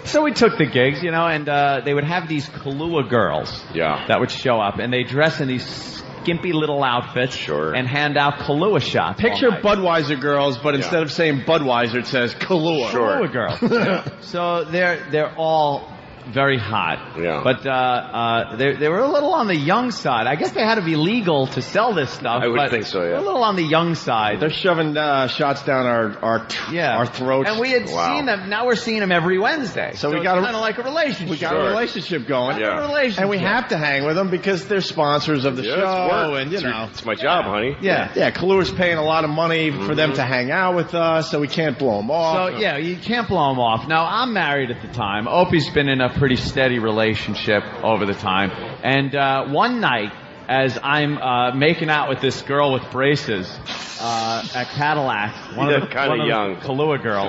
So we took the gigs, and they would have these Kahlua girls that would show up, and they dress in these skimpy little outfits and hand out Kahlua shots. Picture Budweiser girls, but instead of saying Budweiser, it says Kahlua. Kahlua girls. So they're all very hot. Yeah. But they were a little on the young side. I guess they had to be legal to sell this stuff. I would think so, yeah. A little on the young side. They're shoving shots down our throats. And we had seen them. Now we're seeing them every Wednesday. So we it's got kind of like a relationship. We got a relationship going. And we have to hang with them because they're sponsors of the show. And it's my job, honey. Yeah. Kalua's paying a lot of money for them to hang out with us, so we can't blow them off. So you can't blow them off. Now I'm married at the time. Opie's been in a pretty steady relationship over the time. And one night, as I'm making out with this girl with braces at Cadillac, one of the young Kahlua girls.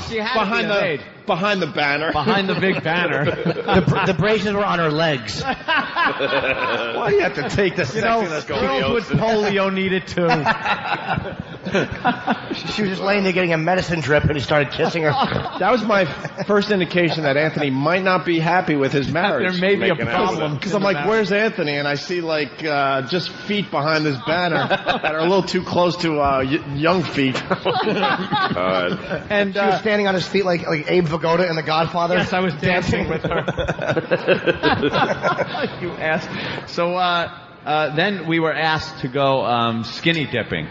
Behind behind the banner. Behind the big banner. The braces were on her legs. Why do you have to take the sexiness? Girls with polio needed too. She was just laying there getting a medicine drip, and he started kissing her. That was my first indication that Anthony might not be happy with his marriage. There may be a problem. Because I'm like, where's Anthony? And I see like just feet behind this banner that are a little too close to young feet. And she was standing on his feet like Abe Vigoda in The Godfather. Yes, I was dancing with her. You asked. So then we were asked to go skinny dipping.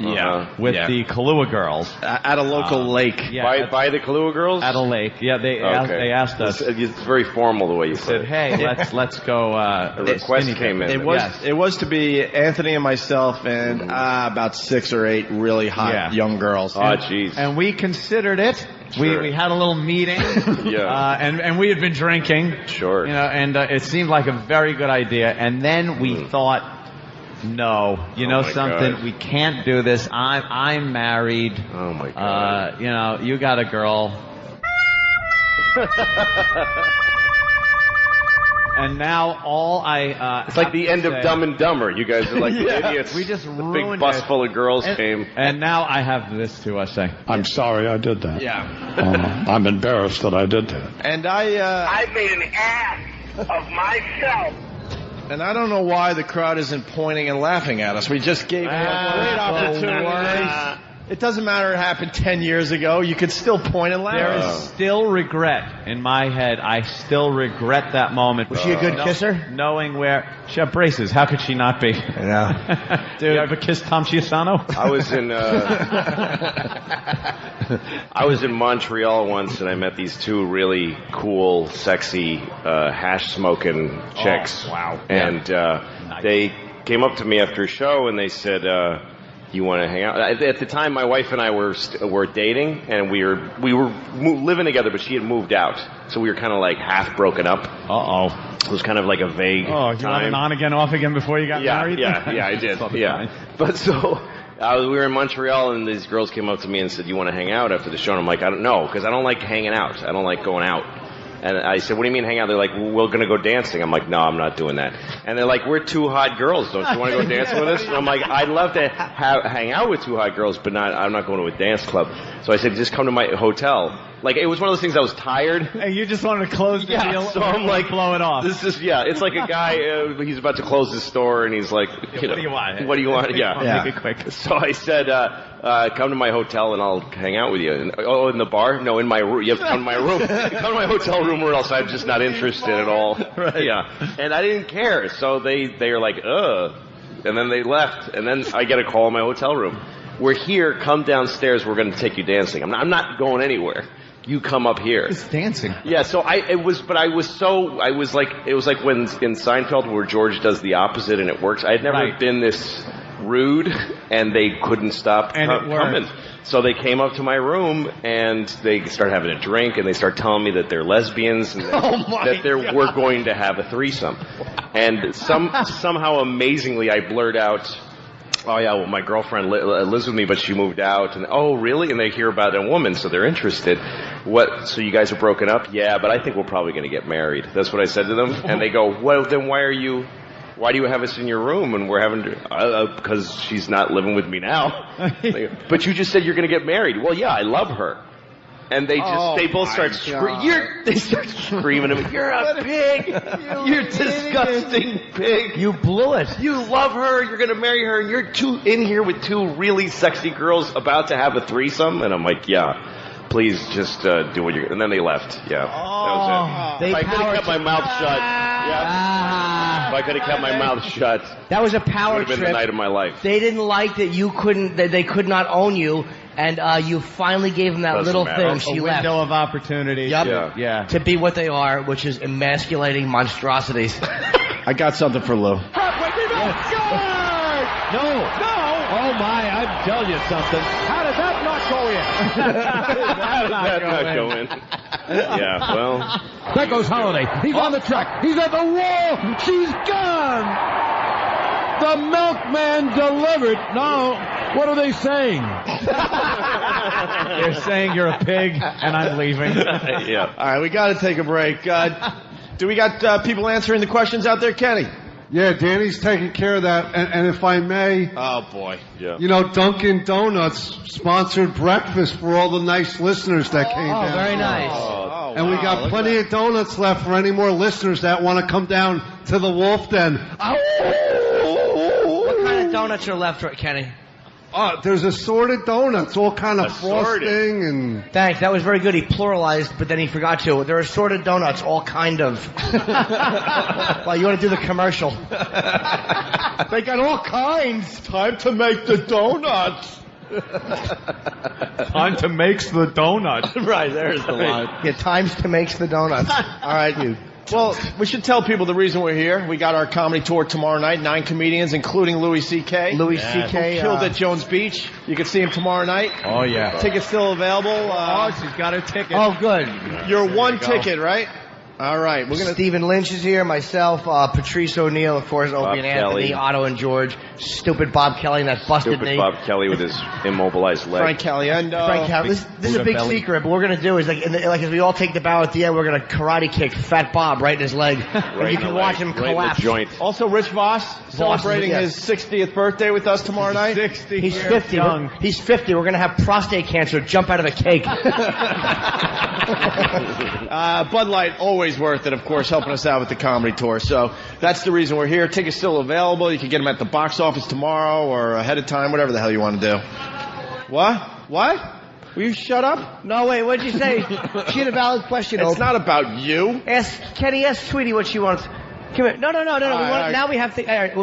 With the Kahlua girls at a local lake. Yeah, by the Kahlua girls? At a lake. Yeah, they asked us. It's very formal the way you said, "Hey, let's go." The request came in. It was to be Anthony and myself and about 6 or 8 really hot young girls. Oh, jeez. And we considered it. Sure. We had a little meeting. And we had been drinking. Sure. And it seemed like a very good idea. And then we thought, no, something, God. we can't do this. I'm married. Oh my God. You got a girl. And now it's like the end of Dumb and Dumber. You guys are like the idiots. We just the ruined big bus it. full of girls came. And now I have this to say. I'm sorry I did that. Yeah. I'm embarrassed that I did that. And I made an ass of myself. And I don't know why the crowd isn't pointing and laughing at us. We just gave them a great opportunity. It doesn't matter it happened 10 years ago. You could still point and laugh. There is still regret in my head. I still regret that moment. Was she a good kisser? Knowing where... She had braces. How could she not be? Yeah. Dude, you ever kissed Tom Chiusano? I was in Montreal once, and I met these 2 really cool, sexy, hash-smoking chicks. Oh, wow. And they came up to me after a show, and they said... you want to hang out? At the time, my wife and I were dating, and we were living together, but she had moved out, so we were kind of like half broken up. It was kind of like a vague. You went on again, off again before you got married. Yeah, I did. But so we were in Montreal, and these girls came up to me and said, "You want to hang out after the show?" And I'm like, "I don't know, because I don't like hanging out. I don't like going out." And I said, "What do you mean hang out?" They're like, "We're going to go dancing." I'm like, "No, I'm not doing that." And they're like, "We're 2 hot girls. Don't you want to go dancing with us?" And I'm like, "I'd love to hang out with 2 hot girls, but I'm not going to a dance club." So I said, "Just come to my hotel." Like, it was one of those things I was tired. And you just wanted to close the deal? So I'm like, blow it off. It's like a guy, he's about to close his store, and he's like, what do you want? What do you want? Make it quick. So I said, come to my hotel and I'll hang out with you. And, in the bar? No, in my room. You have to come to my room. Come to my hotel room, or else I'm just not interested at all. Right. Yeah. And I didn't care. So they are like, ugh. And then they left. And then I get a call in my hotel room. We're here. Come downstairs. We're going to take you dancing. I'm not going anywhere. You come up here. It's dancing. Yeah, so it was like when in Seinfeld where George does the opposite and it works. I had never been this rude, and they couldn't stop coming. So they came up to my room, and they started having a drink, and they started telling me that they're lesbians, and we're going to have a threesome. And somehow amazingly I blurt out, "Oh yeah, well my girlfriend lives with me, but she moved out." And oh really? And they hear about a woman, so they're interested. What? So you guys are broken up? Yeah, but I think we're probably going to get married. That's what I said to them. And they go, "Well, then why do you have us in your room?" And we're having because she's not living with me now. But you just said you're going to get married. Well, yeah, I love her. And they both start screaming. They start screaming at me. "You're a pig! You're disgusting pig! You blew it! You love her! You're gonna marry her! And you're in here with 2 really sexy girls about to have a threesome!" And I'm like, "Yeah, please just do what you're." And then they left. Yeah, that was it. If I could have kept my mouth shut. Yeah. If I could have kept my mouth shut. That was a power trip. Would have been the night of my life. They didn't like that they could not own you. And you finally gave them that little thing. She left. A window of opportunity. Yep. Yeah. To be what they are, which is emasculating monstrosities. I got something for Lou. Halfway No. Oh my, I'm telling you something. How did that not go in? How did that not go in? Yeah, well. There goes Holiday. He's on the track. He's at the wall. She's gone. The milkman delivered. No, what are they saying? They're saying you're a pig, and I'm leaving. Yeah. All right, we got to take a break. Do we got people answering the questions out there, Kenny? Yeah, Danny's taking care of that. And if I may... Oh, boy. Yeah. You know, Dunkin' Donuts sponsored breakfast for all the nice listeners that came down. Oh, very nice. And we got plenty of donuts left for any more listeners that want to come down to the Wolf Den. What kind of donuts are left, Kenny? There's assorted donuts, all kind of frosting and... Thanks, that was very good. He pluralized, but then he forgot to. There are assorted donuts, all kind of. Well, you want to do the commercial. They got all kinds. Time to make the donuts. Time to makes the donut. Right, there's the line. Yeah, times to makes the donuts. All right, you. Well, we should tell people the reason we're here. We got our comedy tour tomorrow night. 9 comedians, including Louis C.K. Louis C.K. Killed at Jones Beach. You can see him tomorrow night. Oh, yeah. Tickets still available. She's got her ticket. Oh, good. You're one ticket, right? All right. We're gonna. Stephen Lynch is here, myself, Patrice O'Neill, of course, Opie and Anthony, Kelly. Otto and George, stupid Bob Kelly, and that busted knee. Bob Kelly with his immobilized leg. Frank Caliendo. Frank Kelly. This is a big secret, but what we're going to do is, as we all take the bow at the end, we're going to karate kick Fat Bob right in his leg. And you can watch him collapse. Joint. Also, Rich Voss celebrating his 60th birthday with us tomorrow night. 60 He's 50. He's 50. We're going to have prostate cancer jump out of a cake. Bud Light, always worth it, of course, helping us out with the comedy tour. So that's the reason we're here. Tickets still available. You can get them at the box office tomorrow or ahead of time, whatever the hell you want to do. What? Will you shut up? No, wait, what'd you say? She had a valid question. It's not about you. Kenny, ask Tweety what she wants. Come here. No. Now we have to... All right,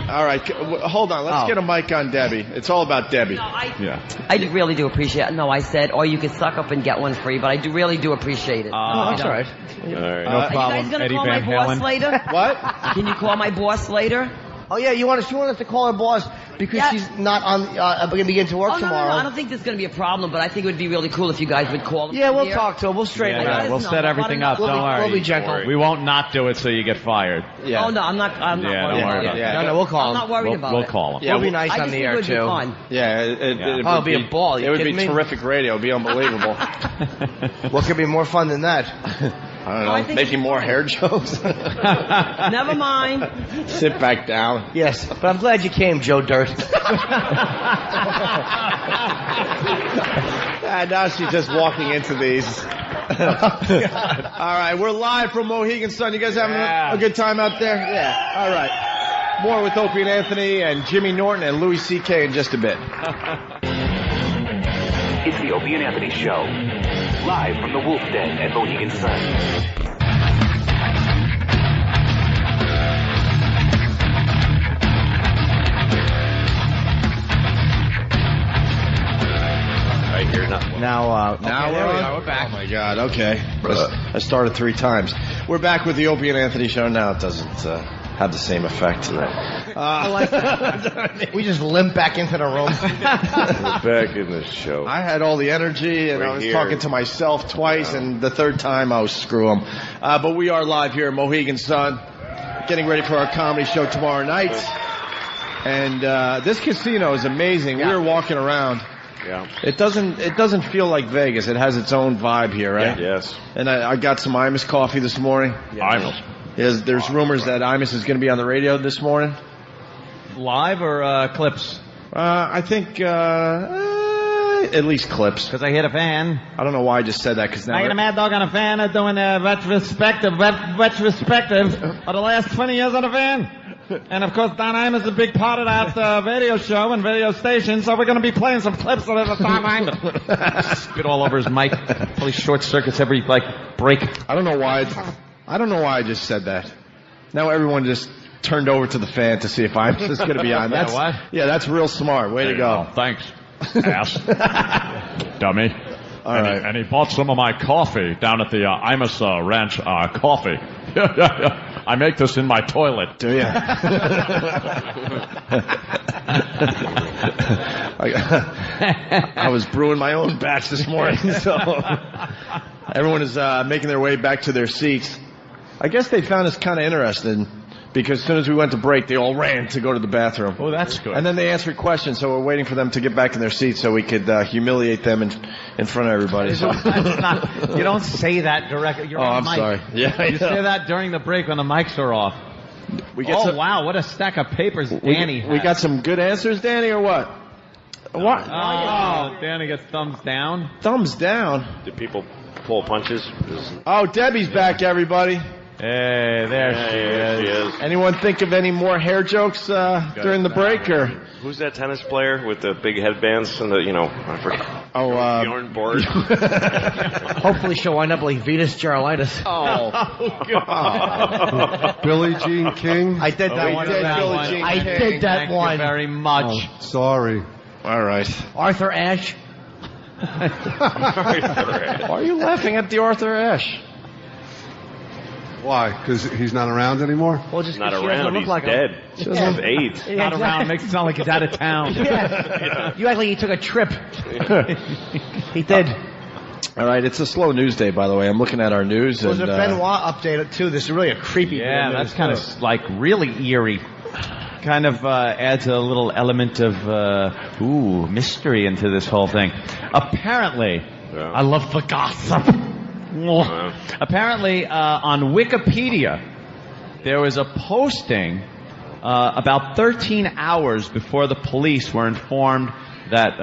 All right, hold on. Let's get a mic on Debbie. It's all about Debbie. I really do appreciate it. No, I said, or you could suck up and get one free, but I really do appreciate it. that's all right. No problem. Are you guys going to Eddie call Van my boss Halen. later? What? Can you call my boss later? Oh, yeah, she wanted us to call her boss because she's not going to begin to work tomorrow. No, I don't think there's going to be a problem, but I think it would be really cool if you guys would call him. Yeah, we'll talk to her. We'll straighten it out. We'll set everything up. Don't worry. We'll be gentle. We won't not do it so you get fired. Yeah. Oh, no, I'm not Don't worried worry about about it. No, we'll call him. I'm not worried about it. We'll call him. Yeah, we'll be nice on the air, too. It would be fun. Yeah, it'd be a ball. It would be terrific radio. It would be unbelievable. What could be more fun than that? I don't know. Making more hair jokes. Never mind. Sit back down. Yes, but I'm glad you came, Joe Dirt. Now she's just walking into these. All right, we're live from Mohegan Sun. You guys having a good time out there? Yeah. All right. More with Opie and Anthony and Jimmy Norton and Louis C.K. in just a bit. It's the Opie and Anthony Show. Live from the Wolf Den at Mohegan Sun. Now we're back. Oh my God! Okay, I started 3 times. We're back with the Opie and Anthony Show. Now it doesn't have the same effect. I like that. We just limp back into the room. We're back in the show. I had all the energy, and I was talking to myself twice, and the 3rd time, oh, screw them. But we are live here at Mohegan Sun, getting ready for our comedy show tomorrow night. And this casino is amazing. Yeah. We were walking around. Yeah. It doesn't feel like Vegas. It has its own vibe here, right? Yeah. Yes. And I got some Imus coffee this morning. Imus. There's rumors that Imus is going to be on the radio this morning. Live or clips? I think at least clips. Because I hit a fan. I don't know why I just said that. Because now I get a mad dog on a fan doing a retrospective of the last 20 years on a fan. And, of course, Don Imus is a big part of that radio show and radio station, so we're going to be playing some clips of Don Imus. Spit all over his mic. Probably short circuits every, break. I don't know why I just said that. Now everyone just turned over to the fan to see if Imus is going to be on. That's what? Yeah, that's real smart. Way to go. Thanks, ass. Dummy. All right. And he bought some of my coffee down at the Imus Ranch Coffee. I make this in my toilet. Do you? I was brewing my own batch this morning, so everyone is making their way back to their seats. I guess they found us kind of interesting Because as soon as we went to break, they all ran to go to the bathroom. Oh, that's good. And then they answered questions, so we're waiting for them to get back in their seats so we could humiliate them in front of everybody. So. You don't say that directly. You're on I'm mic. sorry. Yeah, you say that during the break when the mics are off. Wow, what a stack of papers Danny has. We got some good answers, Danny, or what? What? Oh, Danny gets thumbs down. Thumbs down? Did people pull punches? Oh, Debbie's back, everybody. Hey, there she is. Anyone think of any more hair jokes during the break, or who's that tennis player with the big headbands and the I forgot. Bjorn Borg. Hopefully she'll wind up like Venus Gerolitis. Oh God. Billie Jean King. I did that one. I did that one. Thank you very much. Oh, sorry. All right. Arthur Ashe. Why are you laughing at the Arthur Ashe? Why? Because he's not around anymore? Well, just not around. He's dead. He doesn't have AIDS. Not around makes it sound like he's out of town. Yeah. You act like he took a trip. He did. All right, it's a slow news day, by the way. I'm looking at our news. There's a Benoit update, too. This is really a creepy bit of news. That's kind of like really eerie. Kind of adds a little element of mystery into this whole thing. Apparently, I love the gossip. Apparently, on Wikipedia, there was a posting about 13 hours before the police were informed that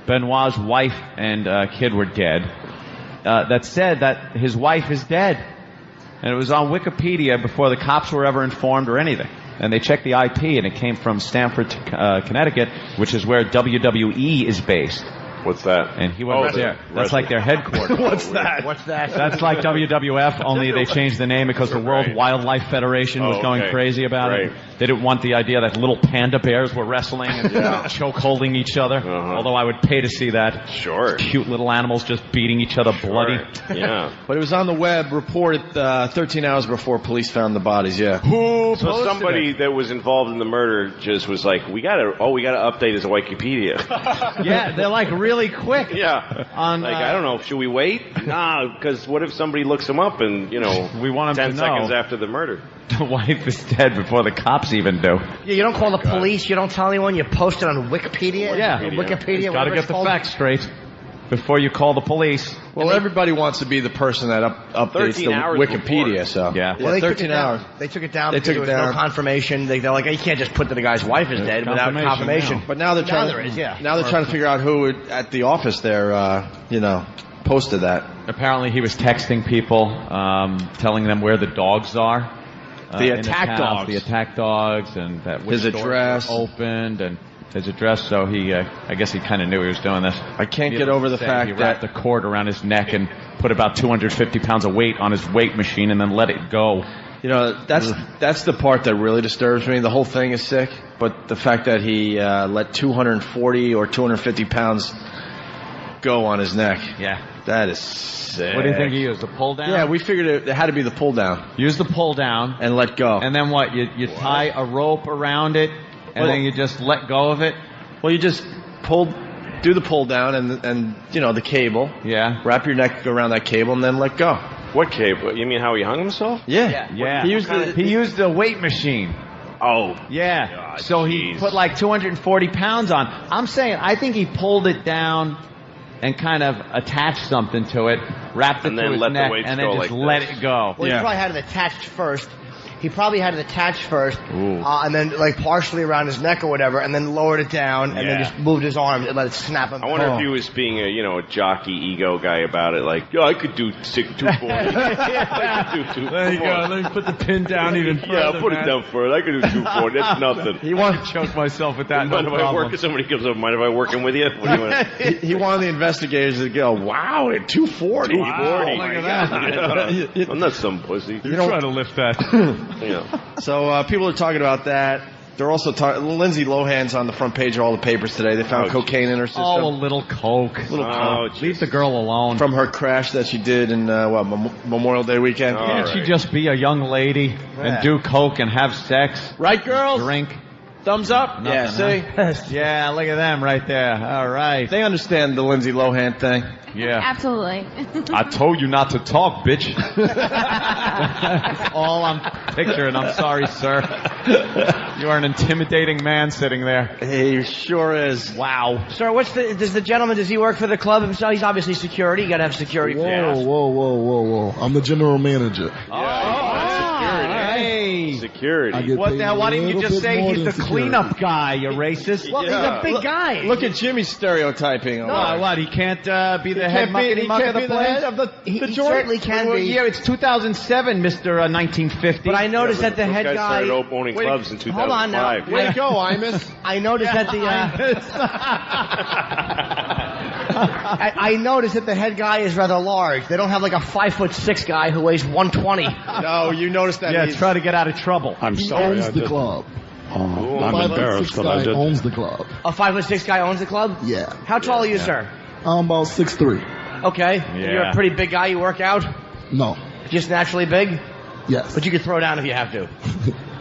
Benoit's wife and kid were dead, that said that his wife is dead. And it was on Wikipedia before the cops were ever informed or anything. And they checked the IP, and it came from Stamford, Connecticut, which is where WWE is based. What's that? And he went there. That's like their headquarters. What's that? That's like WWF, only they changed the name because the World Wildlife Federation was going crazy about it. They didn't want the idea that little panda bears were wrestling and choke holding each other. Although I would pay to see that. Sure. Cute little animals just beating each other bloody. Yeah. But it was on the web, reported 13 hours before police found the bodies, So somebody that was involved in the murder just was like, we gotta update his Wikipedia. Yeah, they're like really quick. Yeah. I don't know, should we wait? Nah, because what if somebody looks him up and, we want him 10 to seconds know after the murder? the wife is dead before the cops even do. Yeah, you don't call the police, you don't tell anyone, you post it on Wikipedia? Yeah. Wikipedia, Got to get the facts straight before you call the police. Well, everybody wants to be the person that updates the Wikipedia, so. Yeah. Well, they 13 hours. They took it down because there was no confirmation. They're like, you can't just put that the guy's wife is dead without confirmation. No. But now they're trying to figure out who at the office there, posted that. Apparently he was texting people, telling them where the dogs are. The attack dogs. The attack dogs, and that his address opened, and his address. So he, I guess he kind of knew he was doing this. I can't get over the fact he wrapped the cord around his neck and put about 250 pounds of weight on his weight machine, and then let it go. That's the part that really disturbs me. The whole thing is sick, but the fact that he let 240 or 250 pounds go on his neck. Yeah. That is sick. What do you think he used? The pull down? Yeah, we figured it had to be the pull down. Use the pull down. And let go. And then what? You tie a rope around it, and then you just let go of it? Well, you just do the pull down and the cable. Yeah. Wrap your neck around that cable and then let go. What cable? You mean how he hung himself? Yeah. He used the weight machine. Oh. Yeah. God, so he put like 240 pounds on. I'm saying, I think he pulled it down and kind of attached something to it, wrapped it to his neck, and then just let it go. Well, he probably had it attached first. And then like partially around his neck or whatever, and then lowered it down, and then just moved his arms and let it snap him. I wonder if he was being a jockey ego guy about it, like, I could do 240. There you go. Let me put the pin down even further. Yeah, I'll put it down further. I could do 240. That's nothing. He wanted to choke myself with that. Mind if I work? Somebody comes up. Mind if I work with you? What do you want? He wanted the investigators to go, wow, at 240. 240. Look at that. I'm not some pussy. You're trying to lift that. So people are talking about that. They're also talking. Lindsay Lohan's on the front page of all the papers today. They found cocaine in her system. Oh, a little coke. Leave the girl alone. From her crash that she did in Memorial Day weekend. Can't she just be a young lady and do coke and have sex? Right, girls? Drink. Thumbs up? Nothing, yeah, see? Huh? Yeah, look at them right there. All right. They understand the Lindsay Lohan thing. Yeah. Absolutely. I told you not to talk, bitch. That's all I'm picturing. I'm sorry, sir. You are an intimidating man sitting there. He sure is. Wow. Sir, does the gentleman, does he work for the club himself? He's obviously security. You gotta have security. Whoa. I'm the general manager. Security. What the hell? Why didn't you just say he's the cleanup guy, you racist? Well, he's a big guy. Look at Jimmy stereotyping. What? He can't be the head muckety muck of the place? He certainly can be. Yeah, it's 2007, Mr. 1950. But I noticed that the head guy guy started owning clubs in 2005. Hold on now. Way to go, Imus. I noticed that I noticed that the head guy is rather large. They don't have like a 5'6" guy who weighs 120. No, you noticed that. Yeah, try to get out of trouble. I'm He sorry. owns the club. I'm embarrassed that I did. Owns the club. A 5'6" guy owns the club? Yeah. How tall are you, sir? I'm about 6'3". Okay. Yeah. You're a pretty big guy. You work out? No. Just naturally big? Yes. But you could throw down if you have to.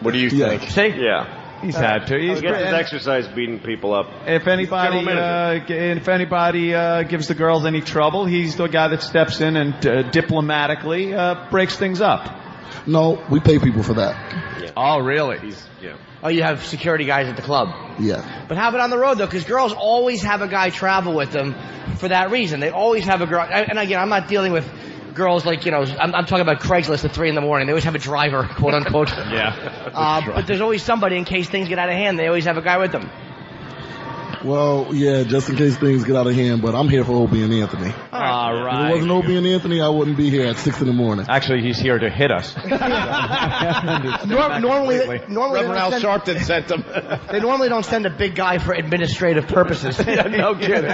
What do you think? See? Yeah. He's had to. He gets his exercise beating people up. If anybody gives the girls any trouble, he's the guy that steps in and diplomatically breaks things up. No, we pay people for that. Yeah. Oh, really? Oh, you have security guys at the club? Yeah. But how about on the road, though? Because girls always have a guy travel with them for that reason. They always have a girl. And again, I'm not dealing with girls like, I'm talking about Craigslist at 3 in the morning. They always have a driver, quote unquote. Yeah. But there's always somebody in case things get out of hand. They always have a guy with them. Well, yeah, just in case things get out of hand, but I'm here for Opie and Anthony. All If it right. wasn't Opie and Anthony, I wouldn't be here at 6 in the morning. Actually, he's here to hit us. Normally Reverend Al Sharpton sent them. They normally don't send a big guy for administrative purposes. No kidding.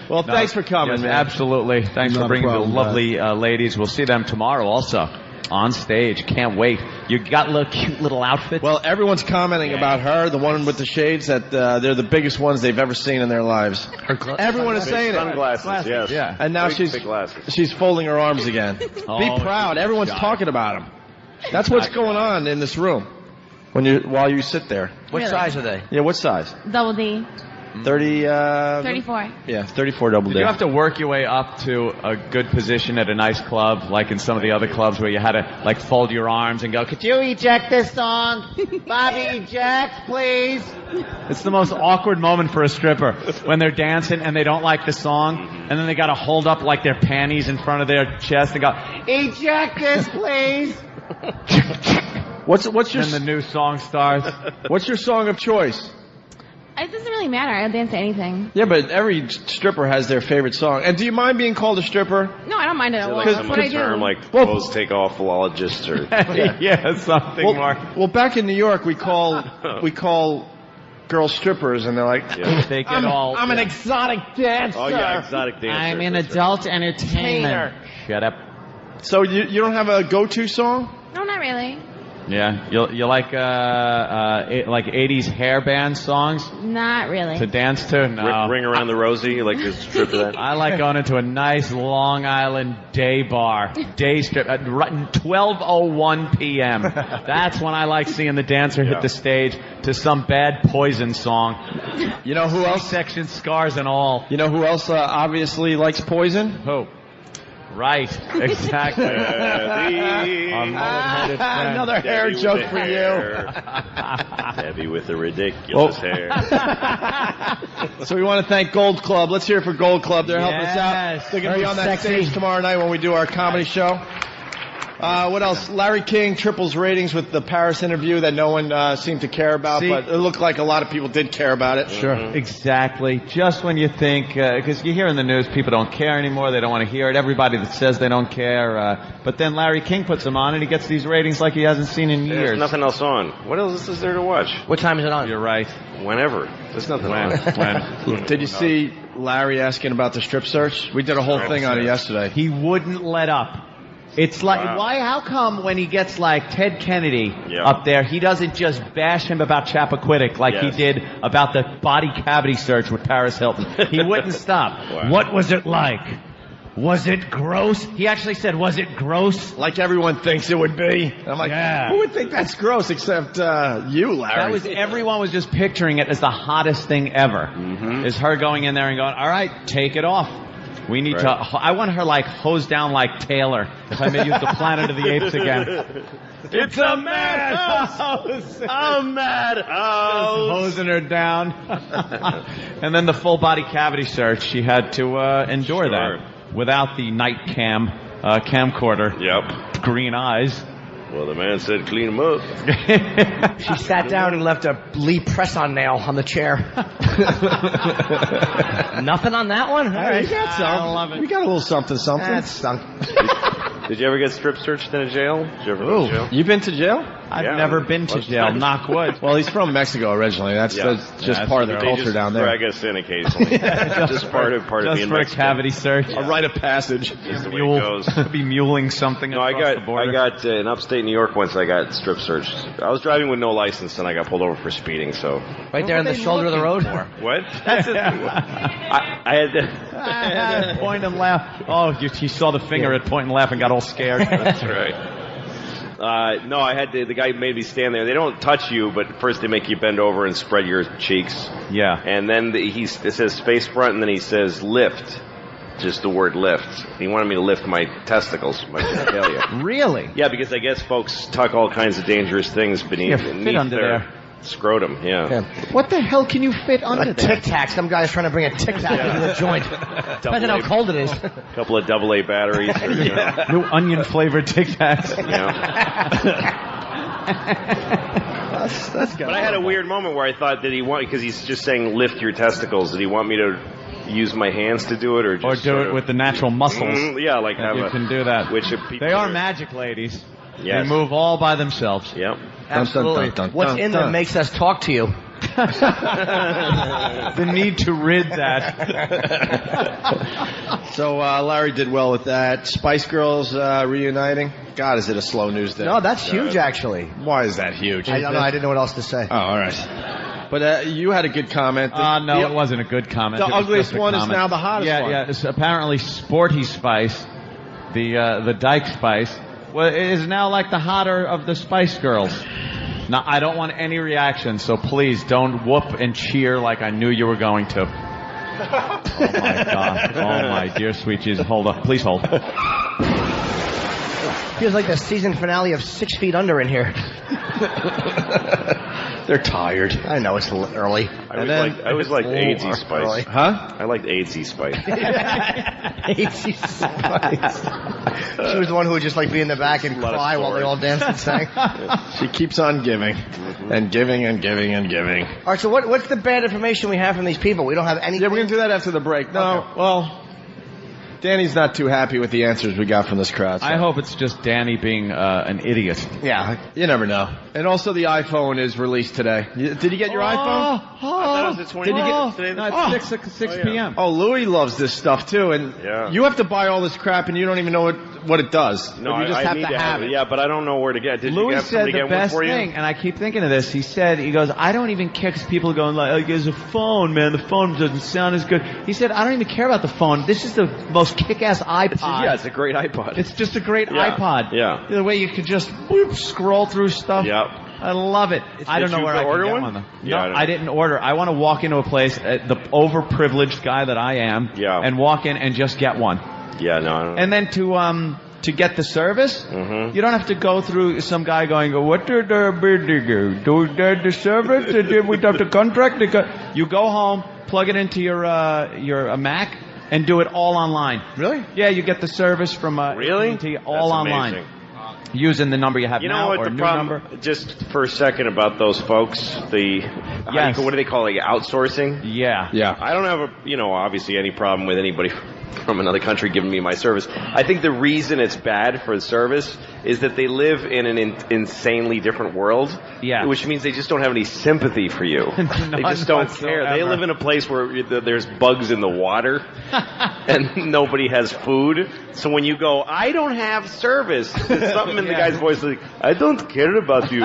Well, thanks for coming, Yes, man. absolutely. Thanks Not for a bringing problem, the lovely ladies. We'll see them tomorrow also on stage. Can't wait. You got cute little outfits? Well, everyone's commenting about her, the one with the shades, that they're the biggest ones they've ever seen in their lives. Everyone is saying Sunglasses, yes. Yeah. And now Big glasses. she's folding her arms again. Be Oh, proud. Everyone's talking about them. That's what's going on in this room while you sit there. What Really? size are they? Yeah, what size? Double D. 30, 34. Yeah, 34 double Did D. you have to work your way up to a good position at a nice club, like in some of the other clubs where you had to fold your arms and go, could you eject this song? Bobby, eject, please. It's the most awkward moment for a stripper when they're dancing and they don't like the song, and then they got to hold up their panties in front of their chest and go, eject this, please. What's your And the new song starts. What's your song of choice? It doesn't really matter. I'll dance to anything. Yeah, but every stripper has their favorite song. And do you mind being called a stripper? No, I don't mind it at all. Like That's some what I do. term like clothes take offologist or Yeah, something, Mark. Well, back in New York, we call girls strippers, and they're like, They get I'm an exotic dancer. Oh yeah, exotic dancer. I'm an adult entertainer. Shut up. So you don't have a go-to song? No, not really. Yeah, you like 80s hair band songs Not really. to dance to? No. Ring around the rosy, you like to strip to that? I like going into a nice Long Island day bar, day strip at 12:01 p.m. That's when I like seeing the dancer hit the stage to some bad Poison song. You know who else? Section scars and all. You know who else obviously likes Poison? Who? Right, exactly. Another hair joke for you. Debbie with the ridiculous hair. So we want to thank Gold Club. Let's hear it for Gold Club. They're helping us out. Yes. They're going to be Very on that sexy. stage tomorrow night when we do our comedy show. What else? Larry King triples ratings with the Paris interview that no one seemed to care about, See? but it looked like a lot of people did care about it. Sure. Exactly. Just when you think, because you hear in the news people don't care anymore, they don't want to hear it. Everybody that says they don't care. But then Larry King puts them on and he gets these ratings like he hasn't seen in years. There's nothing else on. What else is there to watch? What time is it on? You're right. Whenever. There's nothing on. When? Did you see Larry asking about the strip search? We did a whole thing on it yesterday. He wouldn't let up. It's like, why, how come when he gets like Ted Kennedy up there, he doesn't just bash him about Chappaquiddick like he did about the body cavity search with Paris Hilton? He wouldn't stop. What was it like? was it gross? He actually said, was it gross? Like everyone thinks it would be. I'm like, who would think that's gross except you, Larry? Everyone was just picturing it as the hottest thing ever. Is her going in there and going, all right, take it off. We need to. I want her like hosed down like Taylor. If I may use the Planet of the Apes again. It's a madhouse. A madhouse. Hosing her down. And then the full body cavity search. She had to endure that without the night camcorder. Yep. Green eyes. Well, the man said clean them up. She sat down and left a Lee press-on nail on the chair. Nothing on that one? All right. We got some. I love it. We got a little something. That stunk. Did you ever get strip searched in a jail? Did you ever go to jail? You been to jail? I've never been to jail. Knock wood. Well, he's from Mexico originally. That's just part of the culture down there. Drag us in occasionally. just part of being for a Mexican. cavity search. A rite of passage. Just the way it goes. Could be muling something across the border. I got in upstate New York once. I got strip searched. I was driving with no license and I got pulled over for speeding. So right there in the shoulder of the road. What? That's it. I had to point and laugh. Oh, he saw the finger at point and laugh and got all scared. That's right. No, I had to. The guy made me stand there. They don't touch you, but first they make you bend over and spread your cheeks. Yeah. And then it says face front, and then he says lift. Just the word lift. He wanted me to lift my testicles, my genitalia. Really? Yeah, because I guess folks tuck all kinds of dangerous things beneath under their there. scrotum. Yeah. What the hell can you fit under there? Tic Tac. Some guy's trying to bring a Tic Tac into the joint. Depends on how cold it is. A couple of AA batteries. Or, New onion flavored Tic Tacs. But I had a weird moment where I thought that because he's just saying lift your testicles. Did he want me to use my hands to do it, or do it with the natural muscles? Yeah, like you can do that. Which they are magic, ladies. Yes. They move all by themselves. Yep. Absolutely. What's in them makes us talk to you. The need to rid that. So Larry did well with that. Spice Girls reuniting. God, is it a slow news day? No, that's huge, actually. Why is that huge? I don't know. I didn't know what else to say. Oh, all right. But you had a good comment. No, it wasn't a good comment. The ugliest one is now the hottest one. Yeah. It's apparently Sporty Spice, the Dyke Spice, is now like the hotter of the Spice Girls. Now, I don't want any reaction, so please don't whoop and cheer like I knew you were going to. Oh, my God. Oh, my dear sweet Jesus. Hold up. Please hold. Feels like the season finale of 6 Feet Under in here. They're tired. I know, it's early. I always liked AIDS-y Spice. Early. Huh? I liked AIDS-y Spice. AIDS-y Spice. She was the one who would just like be in the back and cry while they all danced and sang. She keeps on giving and giving and giving and giving. All right, so what's the bad information we have from these people? We don't have anything? Yeah, we're going to do that after the break. No, well, Danny's not too happy with the answers we got from this crowd. So. I hope it's just Danny being an idiot. Yeah, you never know. And also the iPhone is released today. Did you get your iPhone? I thought it was the 20th. Did you get Today? No, it's 6 p.m. Oh, Louis loves this stuff too, and you have to buy all this crap, and you don't even know what it does. No, you just I have need to have it. Yeah, but I don't know where to get it. Did Louis you have said somebody the get best one for you? thing, and I keep thinking of this. He goes, I don't even care because people are going like, there's a phone, man. The phone doesn't sound as good. He said, I don't even care about the phone. This is the most kick-ass iPod. It's a great iPod. It's just a great iPod. Yeah. The way you could just scroll through stuff. Yeah. I love it. I don't know where I can get one though. Yeah, no, I didn't order. I want to walk into a place, the overprivileged guy that I am, and walk in and just get one. Yeah, no. I don't know. And then to get the service, you don't have to go through some guy going, what did the service? Did we have to contract? You go home, plug it into your Mac, and do it all online. Really? Yeah, you get the service from AT&T all online. Amazing. Using the number you have You know now what or the new problem? number. Just for a second about those folks, what do they call it? Outsourcing? Yeah. I don't have obviously any problem with anybody from another country giving me my service. I think the reason it's bad for the service is that they live in an insanely different world. Yeah. Which means they just don't have any sympathy for you. They just don't care. They live in a place where there's bugs in the water and nobody has food. So when you go, I don't have service, there's something in the guy's voice like, I don't care about you.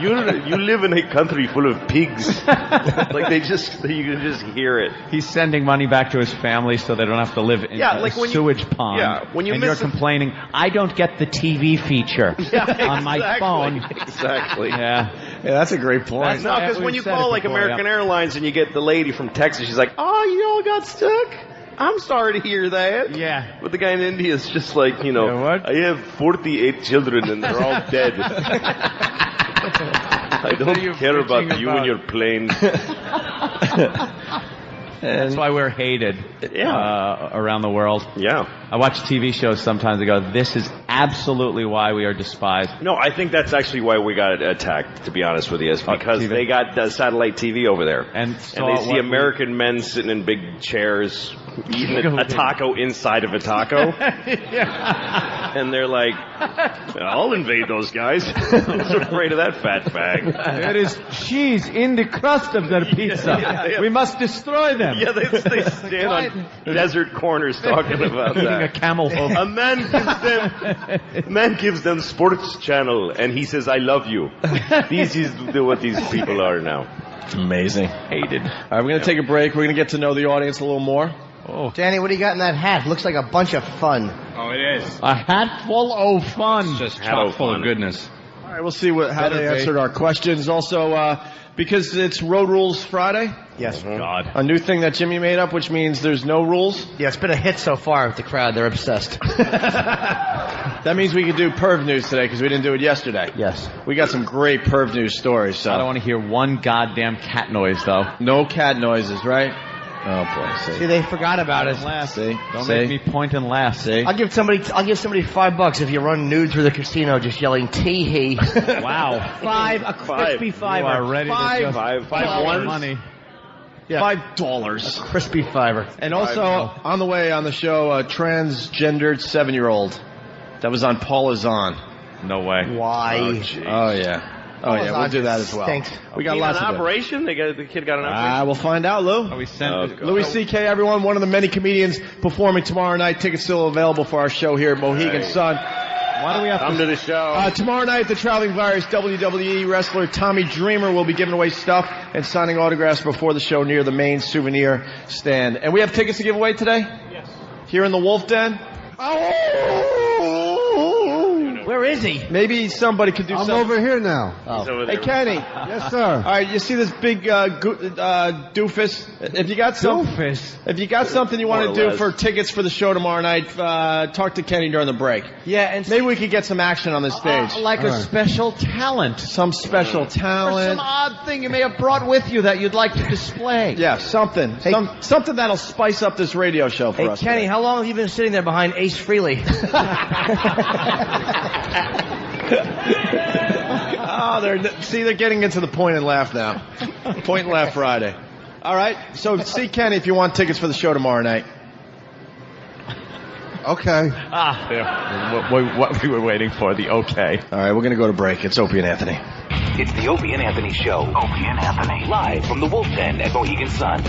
You live in a country full of pigs. Like you can just hear it. He's sending money back to his family so they don't have to live in a sewage pond. Yeah, when you and miss you're complaining, I don't get the TV feature on my phone. Exactly. Yeah, that's a great point. No, because when you call like American Airlines and you get the lady from Texas, she's like, oh, you all got stuck? I'm sorry to hear that. Yeah. But the guy in India is just like, I have 48 children and they're all dead. I don't care about you and your plane. That's why we're hated around the world. Yeah. I watch TV shows sometimes and go, this is absolutely why we are despised. No, I think that's actually why we got attacked, to be honest with you, is because they got satellite TV over there. And they see American men sitting in big chairs eating a taco inside of a taco. And they're like, I'll invade those guys. I'm afraid of that fat bag. There is cheese in the crust of their pizza. We must destroy them. Yeah, they stand on desert corners talking about that. A camel hook. A man gives them Sports Channel, and he says, I love you. This is what these people are now. Amazing. Hated. All right, we're going to take a break. We're going to get to know the audience a little more. Oh. Danny, what do you got in that hat? Looks like a bunch of fun. Oh, it is. A hat full of fun. It's just chock full of goodness. All right, we'll see how they answered our questions. Also, because it's Road Rules Friday. Yes. God. A new thing that Jimmy made up, which means there's no rules. Yeah, it's been a hit so far with the crowd. They're obsessed. That means we could do perv news today because we didn't do it yesterday. Yes. We got some great perv news stories. So I don't want to hear one goddamn cat noise, though. No cat noises, right? Oh boy! See, they forgot about it. See, don't make me point and laugh. See, I'll give somebody $5 if you run nude through the casino, just yelling "tee hee." Wow! A crispy $5. You are ready to just $5 money. Yeah. $5. A crispy $5. And also on the way on the show, a transgendered 7-year-old that was on Paul Is On. No way. Why? Oh yeah. Oh yeah, we'll do that as well. Stinks. We got lots of operation. The kid got an operation. We'll find out, Lou. Louis C.K. Everyone, one of the many comedians performing tomorrow night. Tickets still available for our show here at Mohegan Sun. Why do we have come to the show? Tomorrow night, the Traveling Virus WWE wrestler Tommy Dreamer will be giving away stuff and signing autographs before the show near the main souvenir stand. And we have tickets to give away today. Yes. Here in the Wolf Den. Where is he? Maybe somebody could do something. I'm over here now. He's over there. Hey, Kenny. Yes, sir. All right, you see this big doofus? If you got something you want to do for tickets for the show tomorrow night, talk to Kenny during the break. Yeah, and maybe we could get some action on this stage. Like a special talent. Some special talent. Or some odd thing you may have brought with you that you'd like to display. Yeah, something. Hey, something that'll spice up this radio show for us. Hey, Kenny, how long have you been sitting there behind Ace Frehley? They're getting into the point and laugh now. Point and laugh Friday. All right, so see Kenny if you want tickets for the show tomorrow night. Okay. What we were waiting for, the okay. All right, we're going to go to break. It's Opie and Anthony. It's the Opie and Anthony Show. Opie and Anthony. Live from the Wolf Den at Mohegan Sun.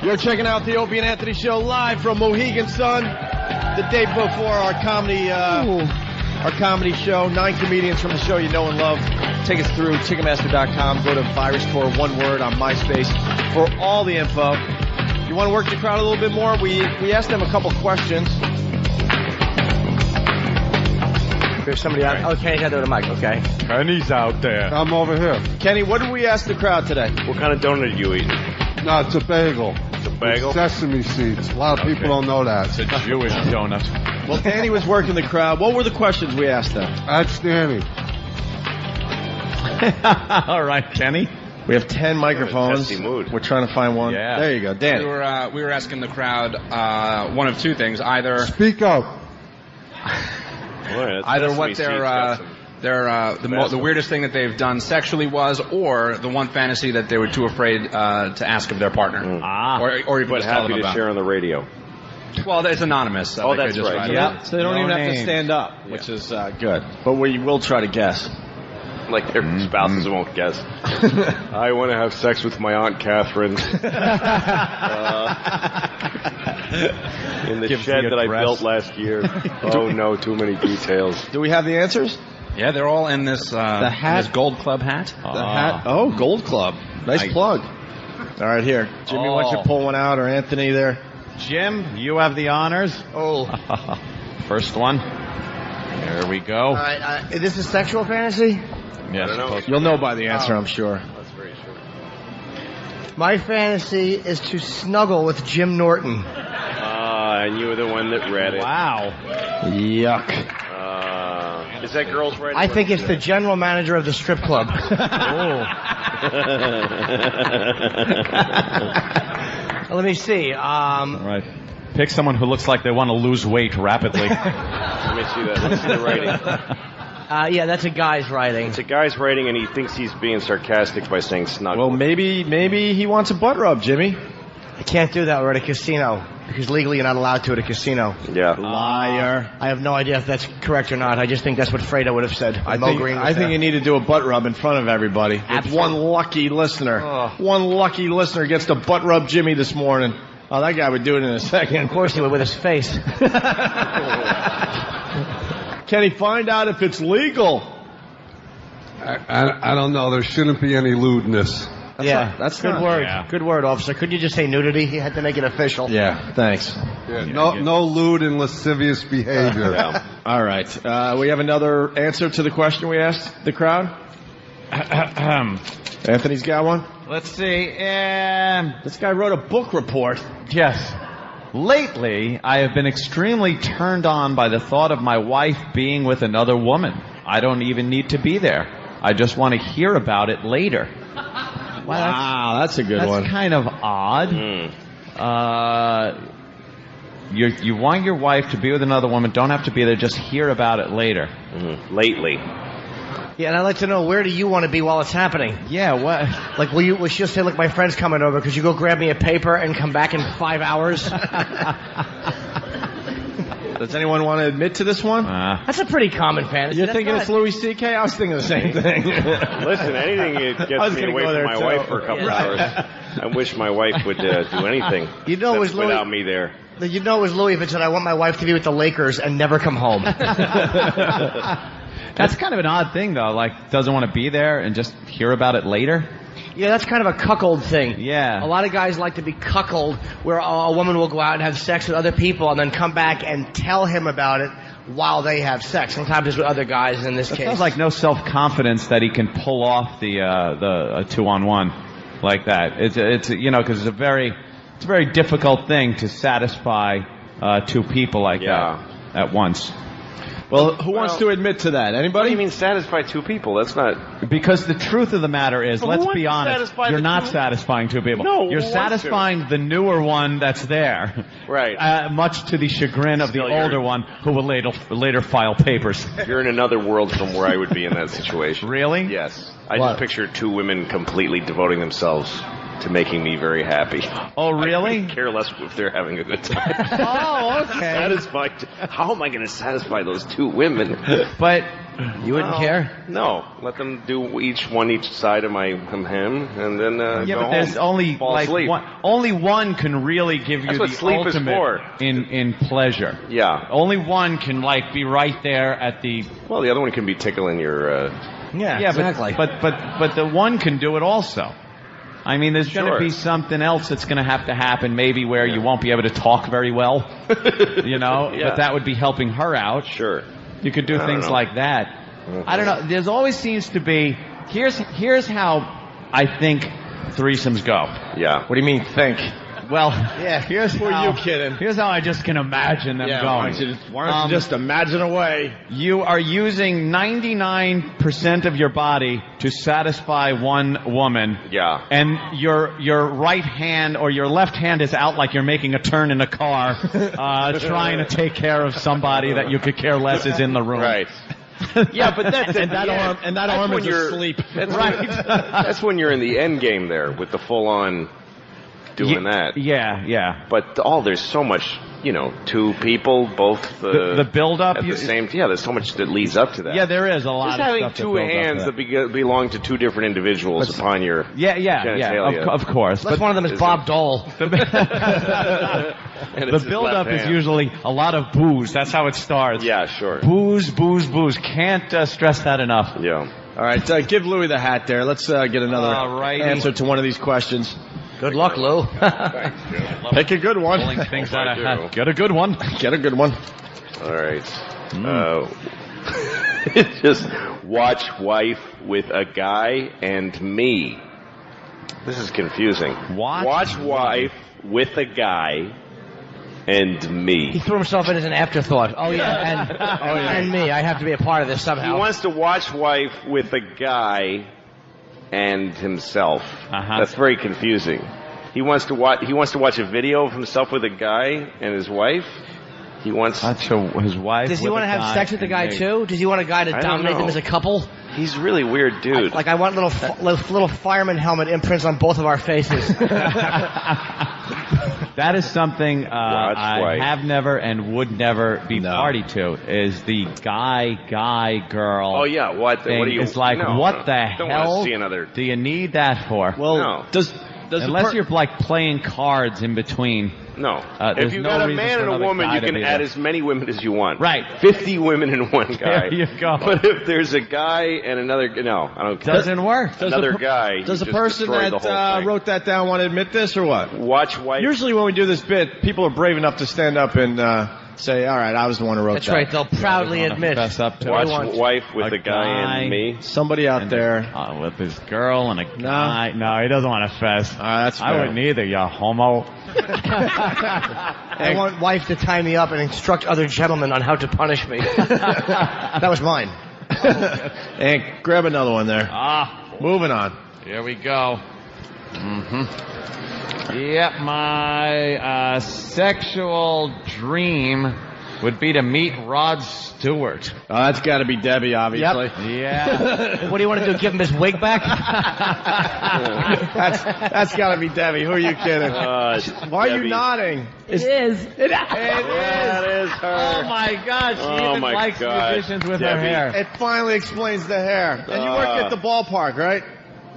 You're checking out the Opie and Anthony Show live from Mohegan Sun. The day before our comedy show. 9 comedians from the show you know and love. Take us through Ticketmaster.com. Go to Virus Tour, one word, on MySpace for all the info. You want to work the crowd a little bit more? We asked them a couple questions. There's somebody out. Oh, Kenny got to the mic. Okay. Kenny's out there. I'm over here. Kenny, what did we ask the crowd today? What kind of donut are you eating? No, it's a bagel. It's a bagel? With sesame seeds. A lot of people don't know that. It's a Jewish donut. Well, Danny was working the crowd. What were the questions we asked them? That's Danny. All right, Kenny. We have 10 microphones. Testy mood. We're trying to find one. Yeah. There you go, Danny. We were asking the crowd one of two things. Either Speak up. what the weirdest thing that they've done sexually was, or the one fantasy that they were too afraid to ask of their partner. But Or even just tell happy them to about. share on the radio. Well, there's anonymous. So Oh, they that's could just right. write it. Yeah, so they don't No even have to names. stand up, which is good. But we will try to guess. Like their spouses won't guess. I want to have sex with my Aunt Catherine. In the Gives shed the that I address. built last year. Oh no, too many details. Do we have the answers? Yeah, they're all in this hat? this Gold Club hat. The hat. Oh, Gold Club. Nice plug. All right, here. Jimmy, why don't you pull one out, or Anthony there? Jim, you have the honors. Oh. First one. There we go. All right, is this a sexual fantasy? Yes. You'll know by the answer, I'm sure. That's very true. My fantasy is to snuggle with Jim Norton. And you were the one that read it. Wow. Yuck. Is that girl's writing? I think it's the general manager of the strip club. Let me see. All right. Pick someone who looks like they want to lose weight rapidly. Let me see that. Let me see the writing. Yeah, that's a guy's writing. It's a guy's writing, and he thinks he's being sarcastic by saying snuggle. Well, maybe he wants a butt rub, Jimmy. I can't do that. We're at a casino. Because legally you're not allowed to at a casino. Yeah. Liar. I have no idea if that's correct or not. I just think that's what Fredo would have said. I think you need to do a butt rub in front of everybody. It's one lucky listener. One lucky listener gets to butt rub Jimmy this morning. Oh, that guy would do it in a second. Of course he would with his face. Can he find out if it's legal? I don't know. There shouldn't be any lewdness. That's good not- word. yeah. Good word, officer. Couldn't you just say nudity? He had to make it official. Yeah, thanks. No lewd and lascivious behavior. All right. We have another answer to the question we asked the crowd. Anthony's got one. Let's see. This guy wrote a book report. Yes. Lately, I have been extremely turned on by the thought of my wife being with another woman. I don't even need to be there. I just want to hear about it later. Wow, that's a good one. That's kind of odd. You want your wife to be with another woman, don't have to be there, just hear about it later. Lately. Yeah, and I'd like to know, where do you want to be while it's happening? Yeah, what? Like, will she say, look, my friend's coming over, could you go grab me a paper and come back in 5 hours? Does anyone want to admit to this one? That's a pretty common fantasy. You're That's thinking not- it's Louis C.K.? I was thinking the same thing. Listen, anything that I gets was me gonna away go from there, my too. wife for a couple hours. I wish my wife would do anything. You know it was Louis- without me there. You know it was Louis if it said, I want my wife to be with the Lakers and never come home. That's kind of an odd thing, though. Like, doesn't want to be there and just hear about it later? Yeah, that's kind of a cuckold thing. Yeah. A lot of guys like to be cuckold, where a woman will go out and have sex with other people and then come back and tell him about it while they have sex. Sometimes it's with other guys in this It case. sounds like no self-confidence that he can pull off the 2-on-1 like that. It's you know, because it's a very difficult thing to satisfy two people like that at once. Well, who wants to admit to that? Anybody? What do you mean satisfy two people? That's not... Because the truth of the matter is, Well, let's who be wants to honest, satisfy you're the not two- satisfying two people. No, you're who wants satisfying the newer one that's there. Right. Much to the chagrin of the Still, you're- older one who will later file papers. You're in another world from where I would be in that situation. Really? Yes. I What? just picture two women completely devoting themselves to making me very happy. Oh, really? I couldn't care less if they're having a good time. Oh, okay. Satisfied. How am I going to satisfy those two women? But you wouldn't care? No. Let them do each side of my him, and then yeah, go but there's home, only fall like asleep. only one can really give you That's what the sleep is ultimate for. in pleasure. Yeah. Only one can like be right there at the. Well, the other one can be tickling your... Yeah, exactly. But the one can do it also. I mean, there's going to Sure. be something else that's going to have to happen, maybe where you won't be able to talk very well, you know, Yeah. but that would be helping her out. Sure. You could do I don't things know. like that. I don't know. There's always seems to be, here's how I think threesomes go. Yeah. What do you mean, think? Well, Yeah. here's Who are how, you kidding? Here's how I just can imagine them Yeah, going. why don't you just imagine away? You are using 99% of your body to satisfy one woman. Yeah. And your right hand or your left hand is out like you're making a turn in a car, trying to take care of somebody that you could care less is in the room. Right. Yeah, but that's And that arm when is you're asleep. That's Right. That's when you're in the end game there with the full-on doing that. Yeah. But there's so much, two people, both the build-up. At the same, there's so much that leads up to that. Yeah, there is a lot Just of having stuff two hands that belong to two different individuals upon your genitalia. Of course. Unless one of them is Bob Dole. The build-up is usually a lot of booze. That's how it starts. Yeah, sure. Booze. Can't stress that enough. Yeah. All right, give Louis the hat there. Let's get another answer to one of these questions. Good luck, Lou. Pick a good one. Pulling things out of hat. Get a good one. Get a good one. All right. Just watch wife with a guy and me. This is confusing. Watch wife with a guy and me. He threw himself in as an afterthought. Oh, yeah, and me. I have to be a part of this somehow. He wants to watch wife with a guy and himself. That's very confusing. He wants to watch a video of himself with a guy and his wife. He wants his wife. Does he want to have sex with the guy too? Does he want a guy to dominate them as a couple? He's a really weird dude. I want little fireman helmet imprints on both of our faces. That is something I have never and would never be party to. Is the guy girl? Oh yeah, what are you? It's like what the don't hell want to see another. Do you need that for? Well, does unless you're like playing cards in between. No. If you've got a man and a woman, you can add as many women as you want. Right. 50 women in one guy. There you go. But if there's a guy and another, no, I don't care. Doesn't work. Another guy. Does the person that wrote that down want to admit this or what? Watch wife. Usually when we do this bit, people are brave enough to stand up and say, all right, I was the one who wrote that. That's right. They'll proudly admit. Watch wife with a guy and me. Somebody out there. With this girl and a guy. No, he doesn't want to fess. That's fair. I wouldn't either, you homo. I want wife to tie me up and instruct other gentlemen on how to punish me. That was mine. And grab another one there. Moving on. Here we go. Yep, my sexual dream would be to meet Rod Stewart. Oh, that's got to be Debbie, obviously. Yep. Yeah. What do you want to do? Give him his wig back? That's got to be Debbie. Who are you kidding? Why are you nodding? It is. It is her. Oh my God! She even likes musicians with her hair. It finally explains the hair. And you work at the ballpark, right?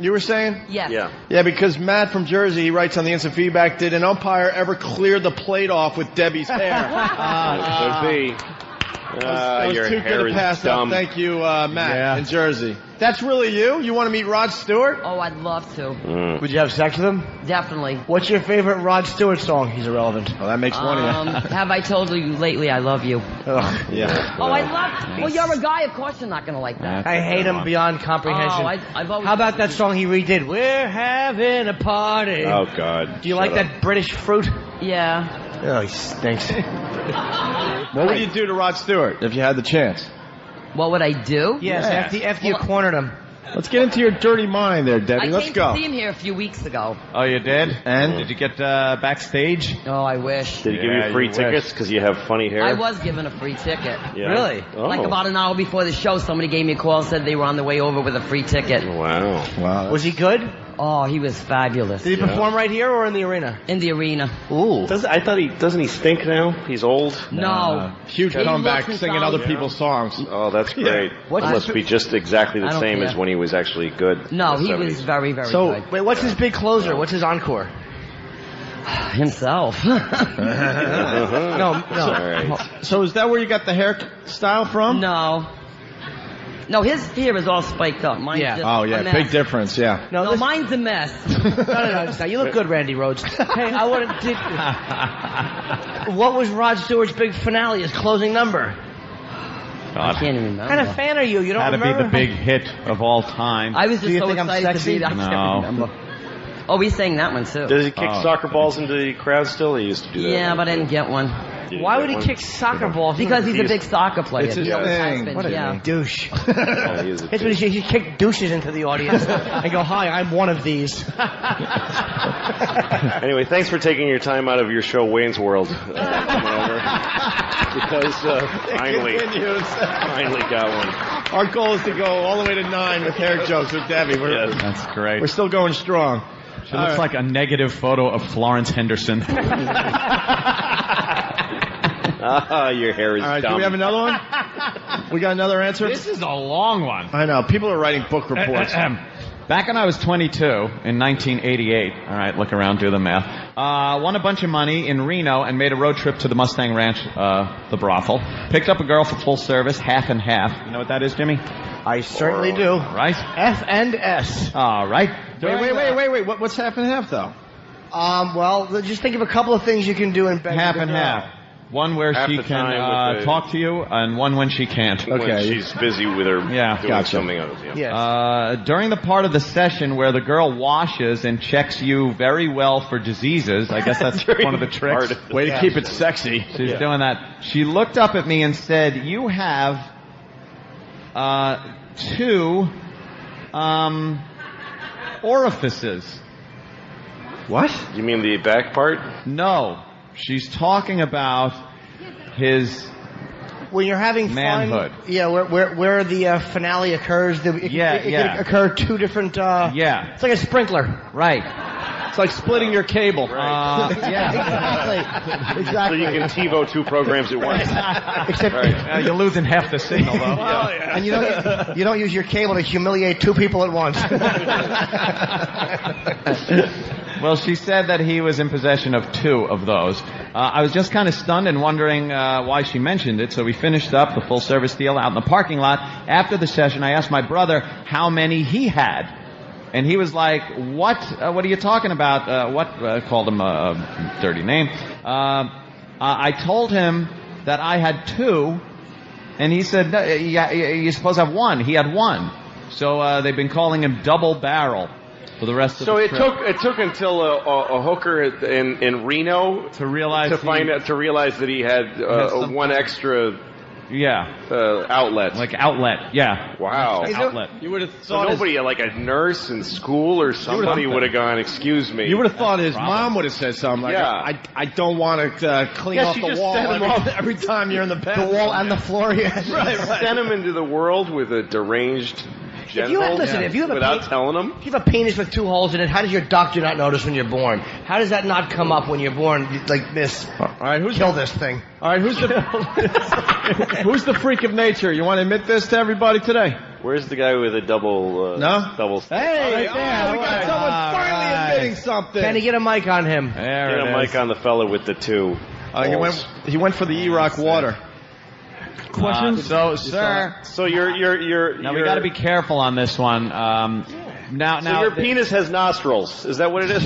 You were saying? Yes. Yeah, because Matt from Jersey, he writes on the instant feedback, did an umpire ever clear the plate off with Debbie's hair? Could be. Your too hair good to is pass dumb. up. Thank you, Matt in Jersey. That's really you? You want to meet Rod Stewart? Oh, I'd love to. Would you have sex with him? Definitely. What's your favorite Rod Stewart song? He's irrelevant. Well, that makes one of you. Have I told you lately I love you? Yeah. Oh, I love. Well, you're a guy. Of course, you're not going to like that. I hate him beyond comprehension. I've always. How about that song he redid? We're having a party. Oh God. Do you like that British fruit? Yeah. Oh, he stinks. What would you do to Rod Stewart if you had the chance? What would I do? Yes, after you cornered him. Let's get into your dirty mind there, Debbie. Let's go. I came to see him here a few weeks ago. Oh, you did? And? Did you get backstage? Oh, I wish. Did he give you free tickets because you have funny hair? I was given a free ticket. Yeah. Really? Oh. Like about an hour before the show, somebody gave me a call and said they were on the way over with a free ticket. Wow. Was he good? Oh, he was fabulous. Did he perform right here or in the arena? In the arena. Ooh. Doesn't he stink now? He's old? No. Huge comeback singing other people's songs. Oh, that's great. What must be just exactly the same as when he was actually good. No, in the he 70s. was very, very So, good. wait, what's his big closer? What's his encore? Himself. No. All right. So is that where you got the hairstyle from? No. No, his hair is all spiked up. Mine's just Oh, a yeah. mess. Big difference, yeah. No, mine's a mess. No. You look good, Randy Rhoads. Hey, I want to... What was Rod Stewart's big finale, his closing number? I can't even remember. What kind of fan are you? You don't Had to remember? be the big hit of all time. I was Do just you so think I'm excited to sexy? be there. I No. can't remember. Oh, we sang that one too. Does he kick soccer balls into the crowd still? He used to do that. Yeah, but I didn't get one. Why would he kick soccer balls? Because he's a big soccer player. It's his He always has thing. been, What a yeah. douche. Yeah, he is a That's what he kick douches into the audience and go, hi, I'm one of these. Anyway, thanks for taking your time out of your show, Wayne's World, coming over. Because finally got one. Our goal is to go all the way to 9 with hair jokes with Debbie. That's great. We're still going strong. She looks like a negative photo of Florence Henderson. Your hair is All right, dumb. do we have another one? We got another answer? This is a long one. I know. People are writing book reports. Back when I was 22, in 1988, all right, look around, do the math, won a bunch of money in Reno and made a road trip to the Mustang Ranch, the brothel. Picked up a girl for full service, half and half. You know what that is, Jimmy? I certainly do. Right? F and S. All right. Wait. What's half and half, though? Well, just think of a couple of things you can do in bed. Half and half. One where Half she the can time with the- talk to you, and one when she can't. When she's busy with her doing something else. Yeah. Yes. During the part of the session where the girl washes and checks you very well for diseases, I guess that's one of the tricks. Way to keep it sexy. She's doing that. She looked up at me and said, "You have 2 orifices." What? You mean the back part? No. She's talking about his when you're having manhood. fun, where the finale occurs, it can occur 2 different. It's like a sprinkler, right? It's like splitting your cable. Exactly. So you can TiVo 2 programs at once. Except you're losing half the signal, though. And you don't use your cable to humiliate 2 people at once. Well, she said that he was in possession of 2 of those. I was just kind of stunned and wondering why she mentioned it, so we finished up the full-service deal out in the parking lot. After the session, I asked my brother how many he had. And he was like, what are you talking about? Called him a dirty name. I told him that I had 2, and he said, no, you're supposed to have 1. He had 1. So they've been calling him Double Barrel for the rest of the trip. So it took until a hooker in Reno to realize that he had one extra outlet. Like outlet, yeah. Wow. Outlet. You would have So thought nobody, like a nurse in school or somebody would have gone, excuse me. You would have thought his mom would have said something like, I don't want to clean off the wall every time you're in the bathroom. The wall and the floor, yes. Right. Send him into the world with a deranged genital if you have without telling him. If you have a penis with 2 holes in it, how does your doctor not notice when you're born? How does that not come up when you're born like this? All right, Kill this thing. All right, who's the freak of nature? You want to admit this to everybody today? Where's the guy with a double? Double. Hey, we got someone finally admitting something. Can you get a mic on him? Get a mic on the fella with the 2. He went for the E-Rock water. Questions? So, sir. So you're Now we got to be careful on this one. Now, your penis has nostrils. Is that what it is?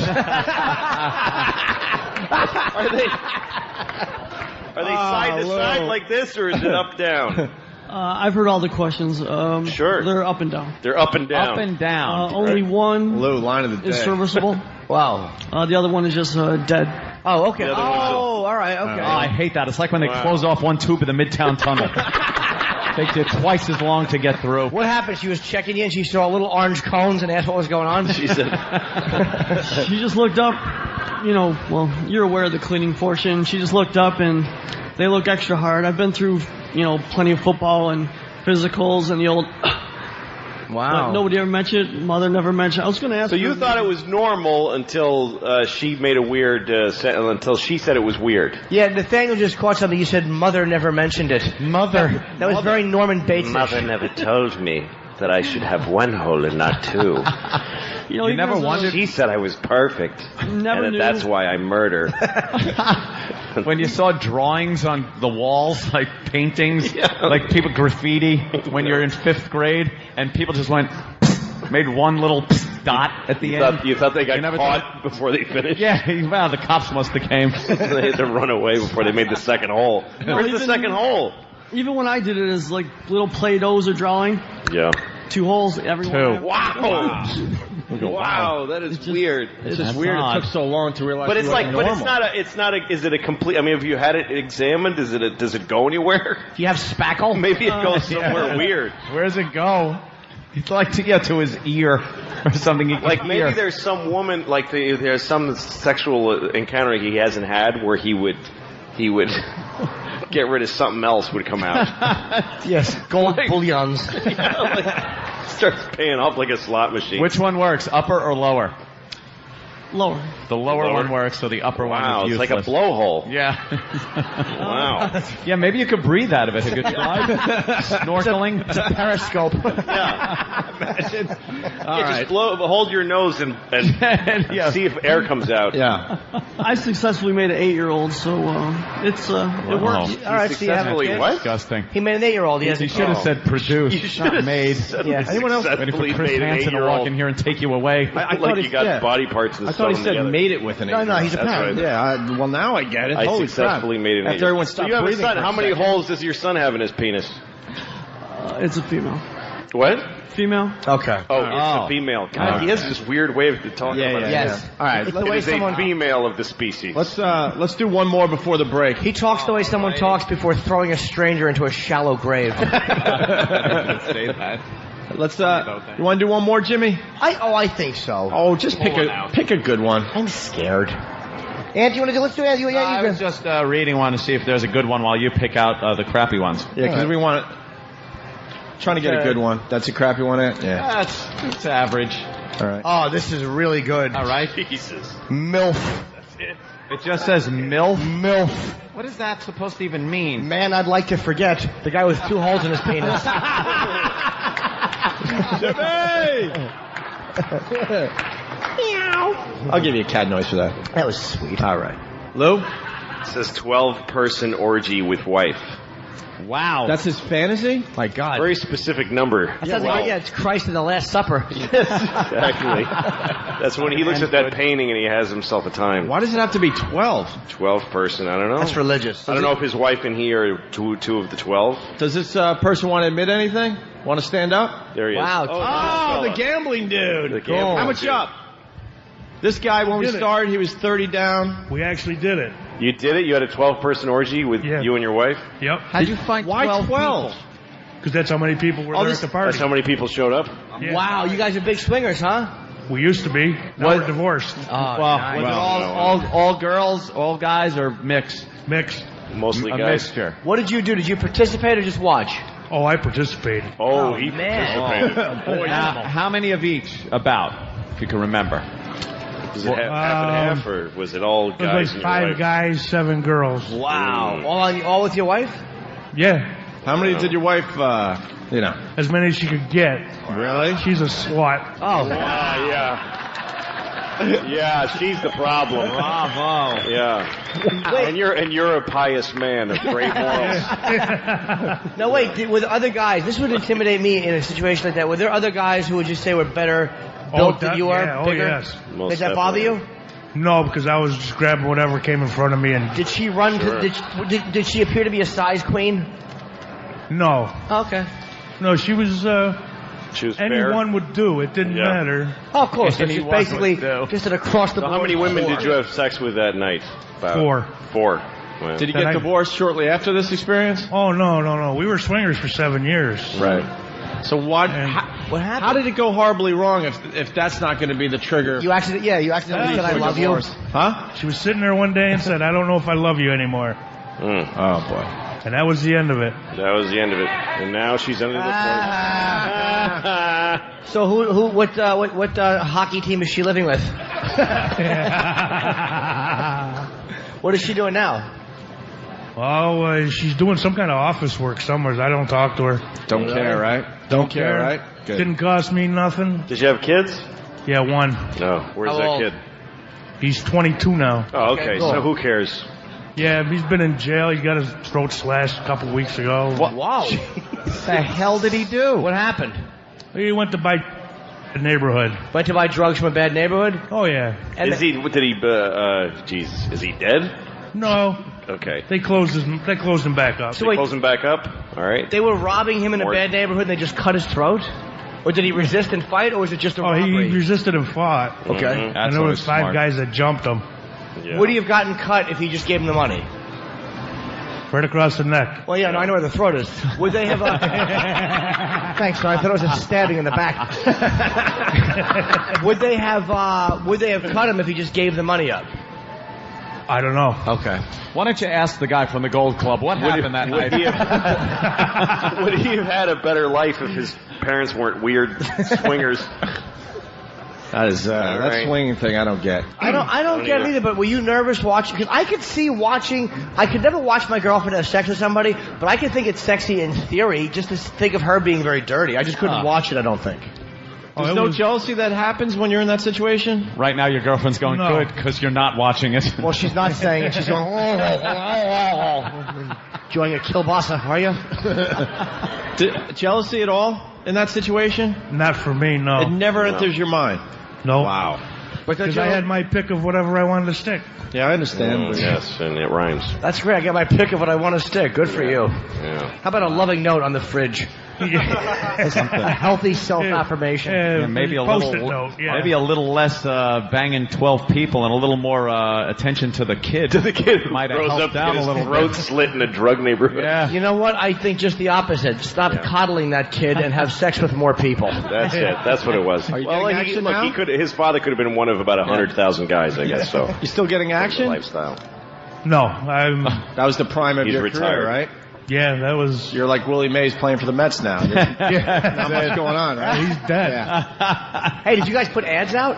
Are they side to side like this, or is it up down? I've heard all the questions. Sure. They're up and down. They're up and down. Up and down. Only one line of the is day. serviceable. Wow. The other one is just dead. Oh, okay. The other one's all right, okay. I hate that. It's like when they close off one tube of the Midtown Tunnel. Takes you twice as long to get through. What happened? She was checking in. She saw little orange cones and asked what was going on. She said. She just looked up. You're aware of the cleaning portion. She just looked up and they look extra hard. I've been through, plenty of football and physicals and the old. Wow. Nobody ever mentioned it. Mother never mentioned it. I was going to ask. So you thought it was normal until she made a weird. Until she said it was weird. Yeah, Nathaniel just caught something. You said mother never mentioned it. Mother. That was very Norman Bates. Mother never told me that I should have 1 hole and not 2. You never wondered. She said I was perfect, Never and knew. that's why I murder. When you saw drawings on the walls, like paintings, like people graffiti when you're in 5th grade, and people just made one little dot at the end. You thought they got caught before they finished? Yeah, well, the cops must have came. They had to run away before they made the second hole. Where's the second hole? Even when I did it as like little Play-Dohs or drawing. Yeah. 2 holes, everyone. 2. Wow. Wow, that is weird. It's just weird. Odd. It took so long to realize. But it's like, normal. it's not a. Is it a complete? I mean, have you had it examined? Does it go anywhere? Do you have spackle? Maybe it goes somewhere weird. Where does it go? It's like to get to his ear or something. Like maybe there's some woman, like there's some sexual encounter he hasn't had where he would get rid of something else would come out. Yes, gold bullions. Starts paying off like a slot machine. Which one works, upper or lower? Lower. The lower one works, so the upper one Wow, is it's like useless. a blowhole. Yeah. Wow. Yeah, maybe you could breathe out of it. A good try. Snorkeling. It's a periscope. Imagine. Just hold your nose and see if air comes out. Yeah. I successfully made an 8-year-old, so it works. All right, so you have a Successfully kid. what? Disgusting. He made an 8-year-old. He has a should have said produced, not made. Yeah. Anyone else? Waiting for Successfully Chris made an Hansen to 8-year-old. walk in here and take you away. I Like thought you got body parts and I stuff thought he said together. made it with an 8-year-old. No, he's a That's parent. right. Yeah, well, now I get it. I Holy successfully crap. made an 8-year-old. After everyone So stopped you have a breathing son. for a How many second. holes does your son have in his penis? It's a female. What? Female. Okay. Oh, it's a female. God, he has this weird way of talking about it. Yes. All right. It's the way It is a someone. female of the species. Let's do one more before the break. He talks the way someone talks before throwing a stranger into a shallow grave. Say that. Let's you want to do one more, Jimmy? I think so. Oh, just pick a good one. I'm scared. Ant, you want to do? Let's do it. Yeah, I was just reading one to see if there's a good one while you pick out the crappy ones. Yeah, because we want trying to get a good one. That's a crappy one, Ant? Yeah. It's average. All right. Oh, this is really good. All right. Jesus. MILF. That's it. It just says MILF. MILF. What is that supposed to even mean? Man, I'd like to forget the guy with 2 holes in his penis. I'll give you a cat noise for that. That was sweet. All right. Lou? It says 12-person orgy with wife. Wow. That's his fantasy? My God. Very specific number. That sounds like, it's Christ in the Last Supper. Exactly. That's when he looks at that painting and he has himself a time. Why does it have to be 12? 12-person, I don't know. That's religious. I don't know if his wife and he are two of the 12. Does this person want to admit anything? Want to stand up? There he Wow. is. Oh, the gambling dude. The gambling How much dude. up? This guy, when we Did it. started, he was 30 down. We actually did it. You did it? You had a 12-person orgy with you and your wife? Yep. How'd you find Why 12? Because that's how many people were there at the party. That's how many people showed up? Yeah. Wow, you guys are big swingers, huh? We used to be. Now we're divorced. Oh, Well, nice. was it all girls, all guys, or mixed? Mixed. Mostly A guys. mixture. What did you do? Did you participate or just watch? Oh, I participated. Oh, he man. participated. Now, how many of each, about, if you can remember? Was it half and half, or was it all It was guys like and your 5 wife? guys, 7 girls. Wow. All with your wife? Yeah. How many did your wife, As many as she could get. Really? She's a slut. Oh. Yeah. Yeah, she's the problem. Bravo. Yeah. And you're a pious man of great morals. No, wait. Were there other guys? This would intimidate me in a situation like that. Were there other guys who would just say were better built than you are? Yeah, Bigger? Oh, yes. Most Did that bother you? No, because I was just grabbing whatever came in front of me and... Did she run? Sure. Did she appear to be a size queen? No. Okay. No, she was... She was anyone fair. would do. It didn't matter. Oh, of course. It's Anyone just basically would do. just an across the So board. how many women whore. did you have sex with that night? About 4. 4. Wow. Did he get divorced shortly after this experience? Oh, no. We were swingers for 7 years. Right. So what happened? How did it go horribly wrong if that's not going to be the trigger? You accidentally said I love you. Huh? She was sitting there one day and said, I don't know if I love you anymore. Oh, boy. And that was the end of it. That was the end of it. And now she's under the So what hockey team is she living with? What is she doing now? Oh, she's doing some kind of office work somewhere. I don't talk to her. Don't care, right? Don't care, right? Good. Didn't cost me nothing. Did you have kids? Yeah, 1. No. Where's How that old? kid? He's 22 now. Oh, okay. cool. So who cares? Yeah, he's been in jail. He got his throat slashed a couple weeks ago. Wow. What the hell did he do? What happened? He went to buy a neighborhood. Went to buy drugs from a bad neighborhood? Oh, yeah. And Jesus, is he dead? No. Okay. They closed him back up. So wait, Close him back up? All right. they were robbing him in a Or- bad neighborhood and they just cut his throat? Or did he resist and fight, or was it just a Oh, he robbery? resisted and fought. Okay. Mhm. And there was 5 guys that jumped him Yeah. Would he have gotten cut if he just gave him the money? right across the neck. Well, yeah, no, I know where the throat is. Would they have... Thanks, sir. I thought it was a stabbing in the back. Would they have cut him if he just gave the money up? I don't know. Okay. Why don't you ask the guy from the Gold Club what happened that night? Would he have had a better life if his parents weren't weird swingers? That is that swinging thing. I don't get. I don't get it either. But were you nervous watching? Because I could see watching. I could never watch my girlfriend have sex with somebody, but I could think it's sexy in theory. Just to think of her being very dirty. I just couldn't watch it. I don't think. There's no jealousy that happens when you're in that situation? Right now, your girlfriend's going good because you're not watching it. Well, she's not saying it. She's going, enjoying a kielbasa, are you? Jealousy at all in that situation? Not for me, no. It never enters your mind? No. Wow. Because I had my pick of whatever I wanted to stick. Yeah, I understand. Yes, and it rhymes. That's great. I got my pick of what I want to stick. Good for you. Yeah. How about a loving note on the fridge? A healthy self-affirmation. Maybe a little less banging 12 people and a little more attention to the kid. To the kid might have grows helped up out to a little throat bit. slit in a drug neighborhood. Yeah. You know what? I think just the opposite. Stop coddling that kid and have sex with more people. That's it. That's what it was. Are you getting action now? His father could have been one of about 100,000 guys, I guess. So you still getting action? Lifestyle. No, that was the prime of your retired. career, right? Yeah, that was... You're like Willie Mays playing for the Mets now. Not much going on, right? He's dead. Yeah. Hey, did you guys put ads out?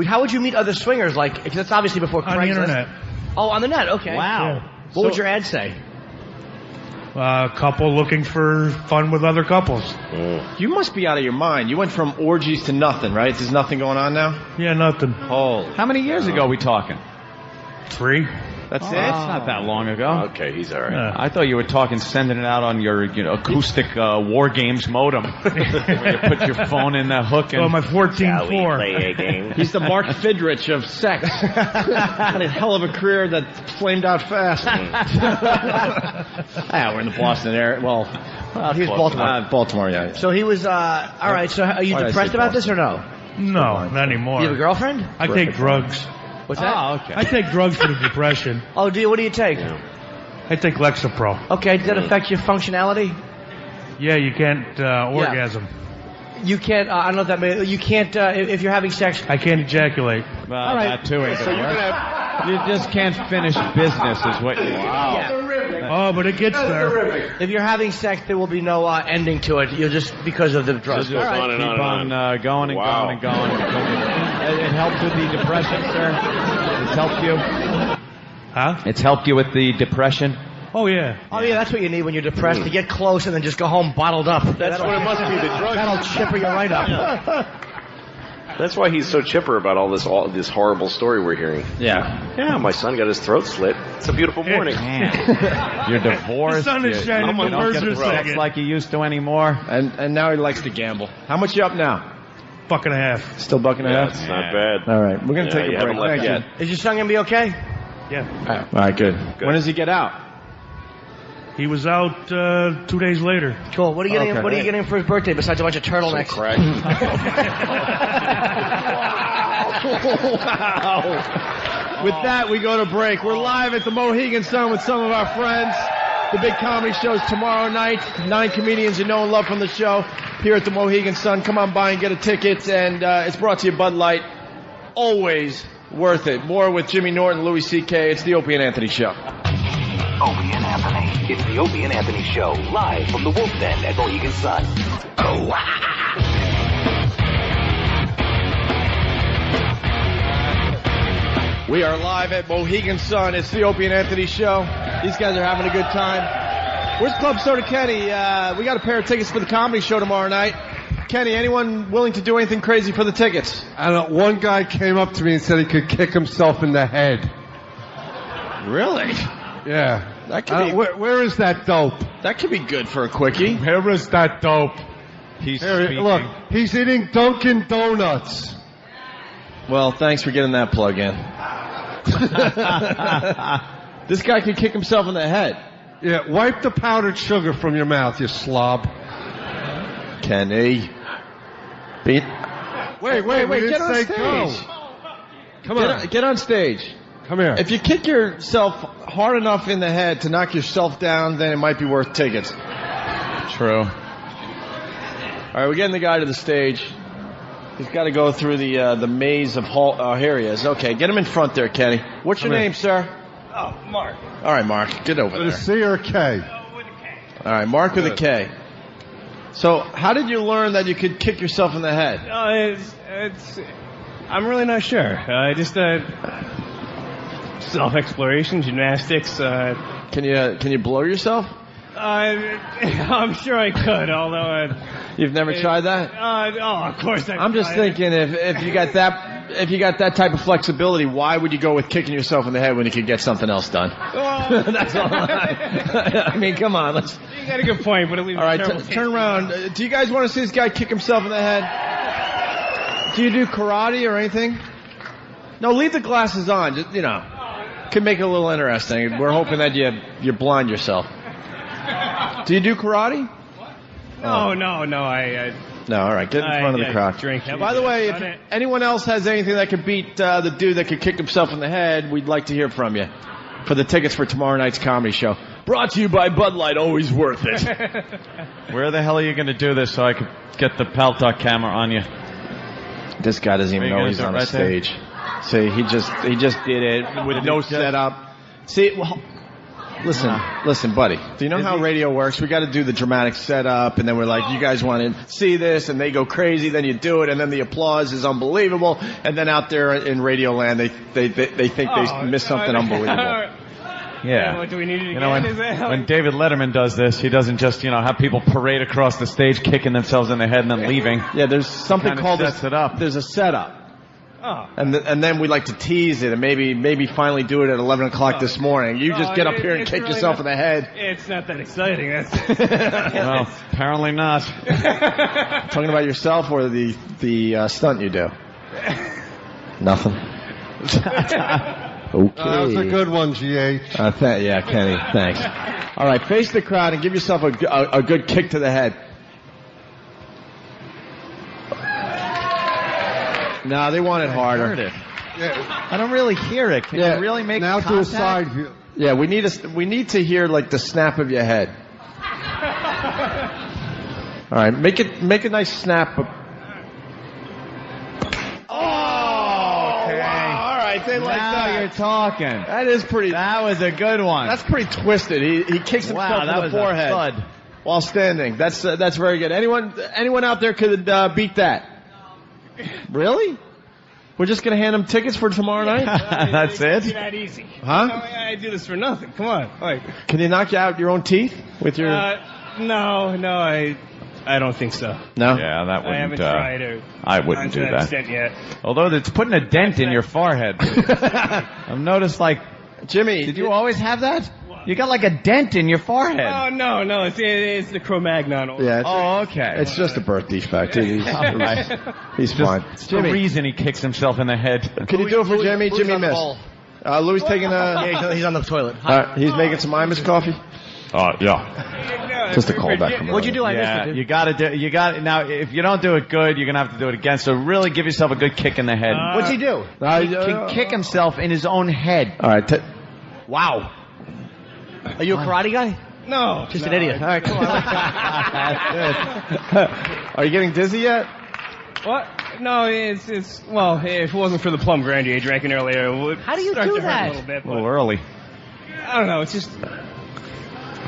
How would you meet other swingers? Like, if that's obviously before Craigslist. On the internet. Oh, on the net, okay. Wow. Yeah. What would your ad say? Couple looking for fun with other couples. You must be out of your mind. You went from orgies to nothing, right? There's nothing going on now? Yeah, nothing. Oh. How many years ago are we talking? 3. That's it? It's not that long ago. Okay, he's all right. I thought you were talking sending it out on your acoustic War Games modem. Where you put your phone in the hook and... Oh, my 14.4. Play a game. He's the Mark Fidrich of sex. Had a hell of a career that flamed out fast. We're in the Boston area. Well, he's Baltimore. Baltimore, yeah. So he was, all right, so are you depressed about this or no? No, not anymore. You have a girlfriend? I take drugs. What's that? Oh, okay. I take drugs for the depression. Oh, do you? What do you take? I take Lexapro. Okay, does that affect your functionality? Yeah, you can't orgasm. You can't, I don't know if that means, you can't, if you're having sex. I can't ejaculate. All right. That too ain't gonna work. You just can't finish business is what you... Wow. Oh, but it gets there. If you're having sex, there will be no ending to it. You'll just, because of the drugs. Just on and on going and going and going. It helped with the depression, sir? It's helped you? Huh? It's helped you with the depression? Oh, yeah. Oh, yeah, that's what you need when you're depressed, to get close and then just go home bottled up. That's what it must be, the drugs. That'll chipper you right up. That's why he's so chipper about all this horrible story we're hearing. Yeah. My son got his throat slit. It's a beautiful morning. You're divorced. The sun is shining. You don't get the sex like you used to anymore. And now he likes to gamble. How much you up now? $1.50. Still $1.50? It's not bad. All right, we're going to take a break. Haven't left yet. Is your son going to be okay? Yeah. All right, good. When does he get out? He was out 2 days later. Cool. What are you getting? What are you getting for his birthday besides a bunch of turtlenecks? Wow. With that, we go to break. We're live at the Mohegan Sun with some of our friends. The big comedy show's tomorrow night. 9 comedians you know and love from the show here at the Mohegan Sun. Come on by and get a ticket. And it's brought to you Bud Light. Always worth it. More with Jimmy Norton, Louis C.K. It's the Opie and Anthony Show. Opie and Anthony. It's the Opie and Anthony Show, live from the Wolf Den at Mohegan Sun. Oh, wow. We are live at Mohegan Sun. It's the Opie and Anthony Show. These guys are having a good time. Where's Club Soda Kenny? We got a pair of tickets for the comedy show tomorrow night. Kenny, anyone willing to do anything crazy for the tickets? I don't know. One guy came up to me and said he could kick himself in the head. Really? Yeah. That could be. Where is that dope? That could be good for a quickie. Where is that dope? He's speaking. Look, he's eating Dunkin' Donuts. Well, thanks for getting that plug in. This guy could kick himself in the head. Yeah, wipe the powdered sugar from your mouth, you slob. Kenny. Wait, get on stage. Go. Come on. Get on stage. Come here. If you kick yourself hard enough in the head to knock yourself down, then it might be worth tickets. True. All right, we're getting the guy to the stage. He's got to go through the maze of here he is. Okay, get him in front there, Kenny. What's your name, sir? Oh, Mark. All right, Mark, get over there. With a C or a K? With a K. All right, Mark with a K. So, how did you learn that you could kick yourself in the head? I'm really not sure. Just self-exploration, gymnastics. Can you blow yourself? I'm sure I could, although you've never tried that. Of course I'm just thinking if you got that type of flexibility, why would you go with kicking yourself in the head when you could get something else done? That's all. I mean, come on. You got a good point, but at least. All right, turn around. Do you guys want to see this guy kick himself in the head? Do you do karate or anything? No, leave the glasses on. Just, could make it a little interesting. We're hoping that you blind yourself. Do you do karate? No, no, I No, all right. Get in front of the crowd. By the way, if anyone else has anything that could beat the dude that could kick himself in the head, we'd like to hear from you for the tickets for tomorrow night's comedy show. Brought to you by Bud Light. Always worth it. Where the hell are you going to do this so I could get the Paltalk camera on you? This guy doesn't even know he's on the stage. See, he just did it with no setup. See, well, listen, buddy. Do you know how radio works? We got to do the dramatic setup, and then we're like, you guys want to see this, and they go crazy. Then you do it, and then the applause is unbelievable. And then out there in Radio Land, they think they missed something unbelievable. Yeah. What do we need to when David Letterman does this, he doesn't just, have people parade across the stage kicking themselves in the head and then leaving. Yeah, there's something called sets it up. There's a setup. Oh. And then we like to tease it and maybe finally do it at 11 o'clock this morning. You just get up here and kick yourself in the head. It's not that exciting. That's Well, apparently not. Talking about yourself or the stunt you do? Nothing. Okay. That was a good one, GH. Yeah, Kenny, thanks. All right, face the crowd and give yourself a good kick to the head. No, they want it harder. I heard it. I don't really hear it. Can you really make now contact? to a side view. Yeah, we need to hear like the snap of your head. All right, make a nice snap. They like now that. You're talking. That is pretty. That was a good one. That's pretty twisted. He kicks himself in the forehead while standing. That's very good. Anyone out there could beat that? Really? We're just gonna hand him tickets for tomorrow night? That's it? It's that easy. Huh? I do this for nothing. Come on. Can you knock out your own teeth with your? No, I don't think so. No? Yeah, that wouldn't. I haven't tried to. I wouldn't do that. Extent yet. Although it's putting a dent in your forehead. I've noticed, Jimmy, did you always have that? You got like a dent in your forehead. Oh no, it's the Cro-Magnon. Yeah. Okay. It's just a birth defect. He's fine. It's the reason he kicks himself in the head. Can you do it for Jimmy? Jimmy missed. Louis taking he's on the toilet. He's making some Imus coffee. Yeah. Just a callback from What'd you do? I missed it. You got to now. If you don't do it good, you're gonna have to do it again. So really, give yourself a good kick in the head. What's he do? He can kick himself in his own head. All right. Wow. Are you a karate guy? No. Just an idiot. All right, come on. Are you getting dizzy yet? What? No, it's if it wasn't for the plum brandy I drank earlier, it would. How do you start do to hurt that? a little bit. A little early. I don't know. It's just.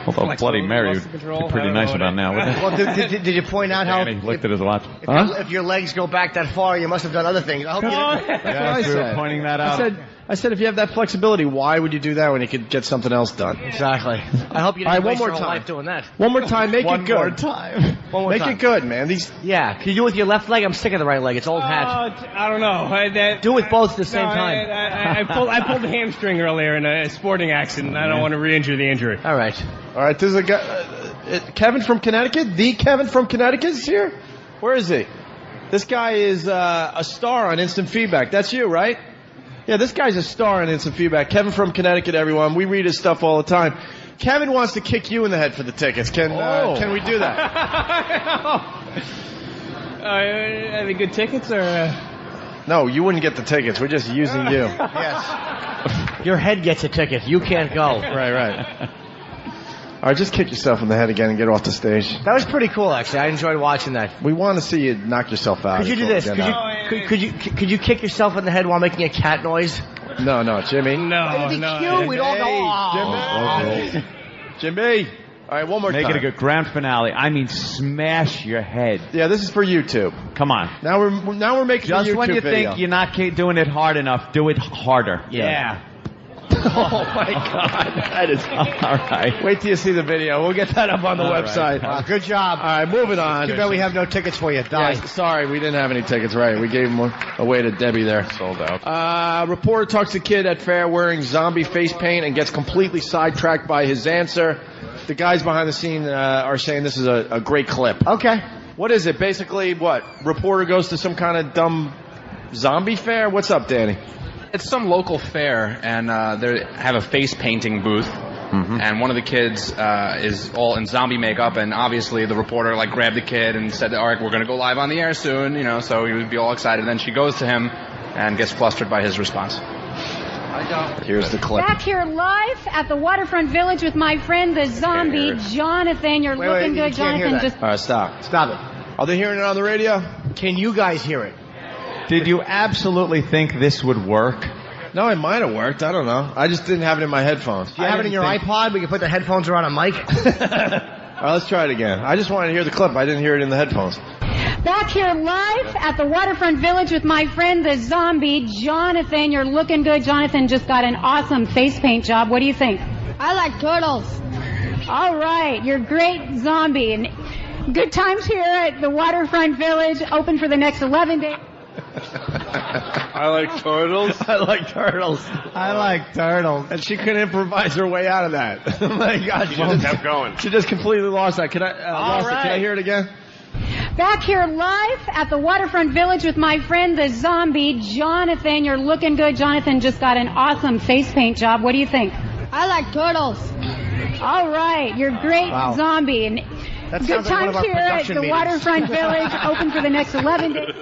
Although Bloody Mary would be pretty nice about now, wouldn't it? Well, did you point out how? Danny looked at his watch. If your legs go back that far, you must have done other things. I hope you didn't. That's what I said. Pointing that out. I said if you have that flexibility, why would you do that when you could get something else done? Exactly. I hope you didn't waste your whole life doing that. One more time, make it good. One more time. Make it good, man. Can you do it with your left leg? I'm sick of the right leg. It's old hat. I don't know. Do it with both at the same time. I pulled a hamstring earlier in a sporting accident. I don't want to re-injure the injury. All right. This is a guy, Kevin from Connecticut. The Kevin from Connecticut is here. Where is he? This guy is a star on Instant Feedback. That's you, right? Yeah, this guy's a star on Instant Feedback. Kevin from Connecticut, everyone. We read his stuff all the time. Kevin wants to kick you in the head for the tickets. Can we do that? Are they good tickets or? No, you wouldn't get the tickets. We're just using you. Yes. Your head gets a ticket. You can't go. Right. All right, just kick yourself in the head again and get off the stage. That was pretty cool, actually. I enjoyed watching that. We want to see you knock yourself out. Could you do this? Could you kick yourself in the head while making a cat noise? No, Jimmy. No. It'd be cute. We'd all go, Jimmy. All right, one more time. Make it a good grand finale. I mean, smash your head. Yeah, this is for YouTube. Come on. Now we're making Just a YouTube when you video. think you're not doing it hard enough, do it harder. Yeah. Oh my God, that is all right. Wait till you see the video. We'll get that up on the website. Right. Good job. All right, moving on. Too bad we have no tickets for you. Die. Yeah, sorry, we didn't have any tickets. Right, we gave them away to Debbie there. Sold out. Reporter talks to kid at fair wearing zombie face paint and gets completely sidetracked by his answer. The guys behind the scene are saying this is a great clip. Okay. What is it? Basically, what? Reporter goes to some kind of dumb zombie fair? What's up, Danny? It's some local fair, and they have a face painting booth. Mm-hmm. And one of the kids is all in zombie makeup, and obviously the reporter grabbed the kid and said, "All right, we're going to go live on the air soon," so he would be all excited. Then she goes to him and gets flustered by his response. Here's the clip. Back here live at the Waterfront Village with my friend the zombie Jonathan. You're looking good, Jonathan. All right, stop. Stop it. Are they hearing it on the radio? Can you guys hear it? Did you absolutely think this would work? No, it might have worked. I don't know. I just didn't have it in my headphones. Do you have it in your iPod? We can put the headphones around a mic. All right, let's try it again. I just wanted to hear the clip. I didn't hear it in the headphones. Back here live at the Waterfront Village with my friend the zombie Jonathan. You're looking good, Jonathan. Just got an awesome face paint job. What do you think? I like turtles. All right, you're great, zombie. And good times here at the Waterfront Village. Open for the next 11 days. I like turtles. I like turtles. I like turtles. And she couldn't improvise her way out of that. Oh my God, She just kept going. She just completely lost that. Can I All right. Can I hear it again? Back here live at the Waterfront Village with my friend the zombie Jonathan. You're looking good, Jonathan. Just got an awesome face paint job. What do you think? I like turtles. All right, you're great, Wow. zombie. And That good sounds like one of times our here at production the meetings. Waterfront Village. Open for the next 11 days.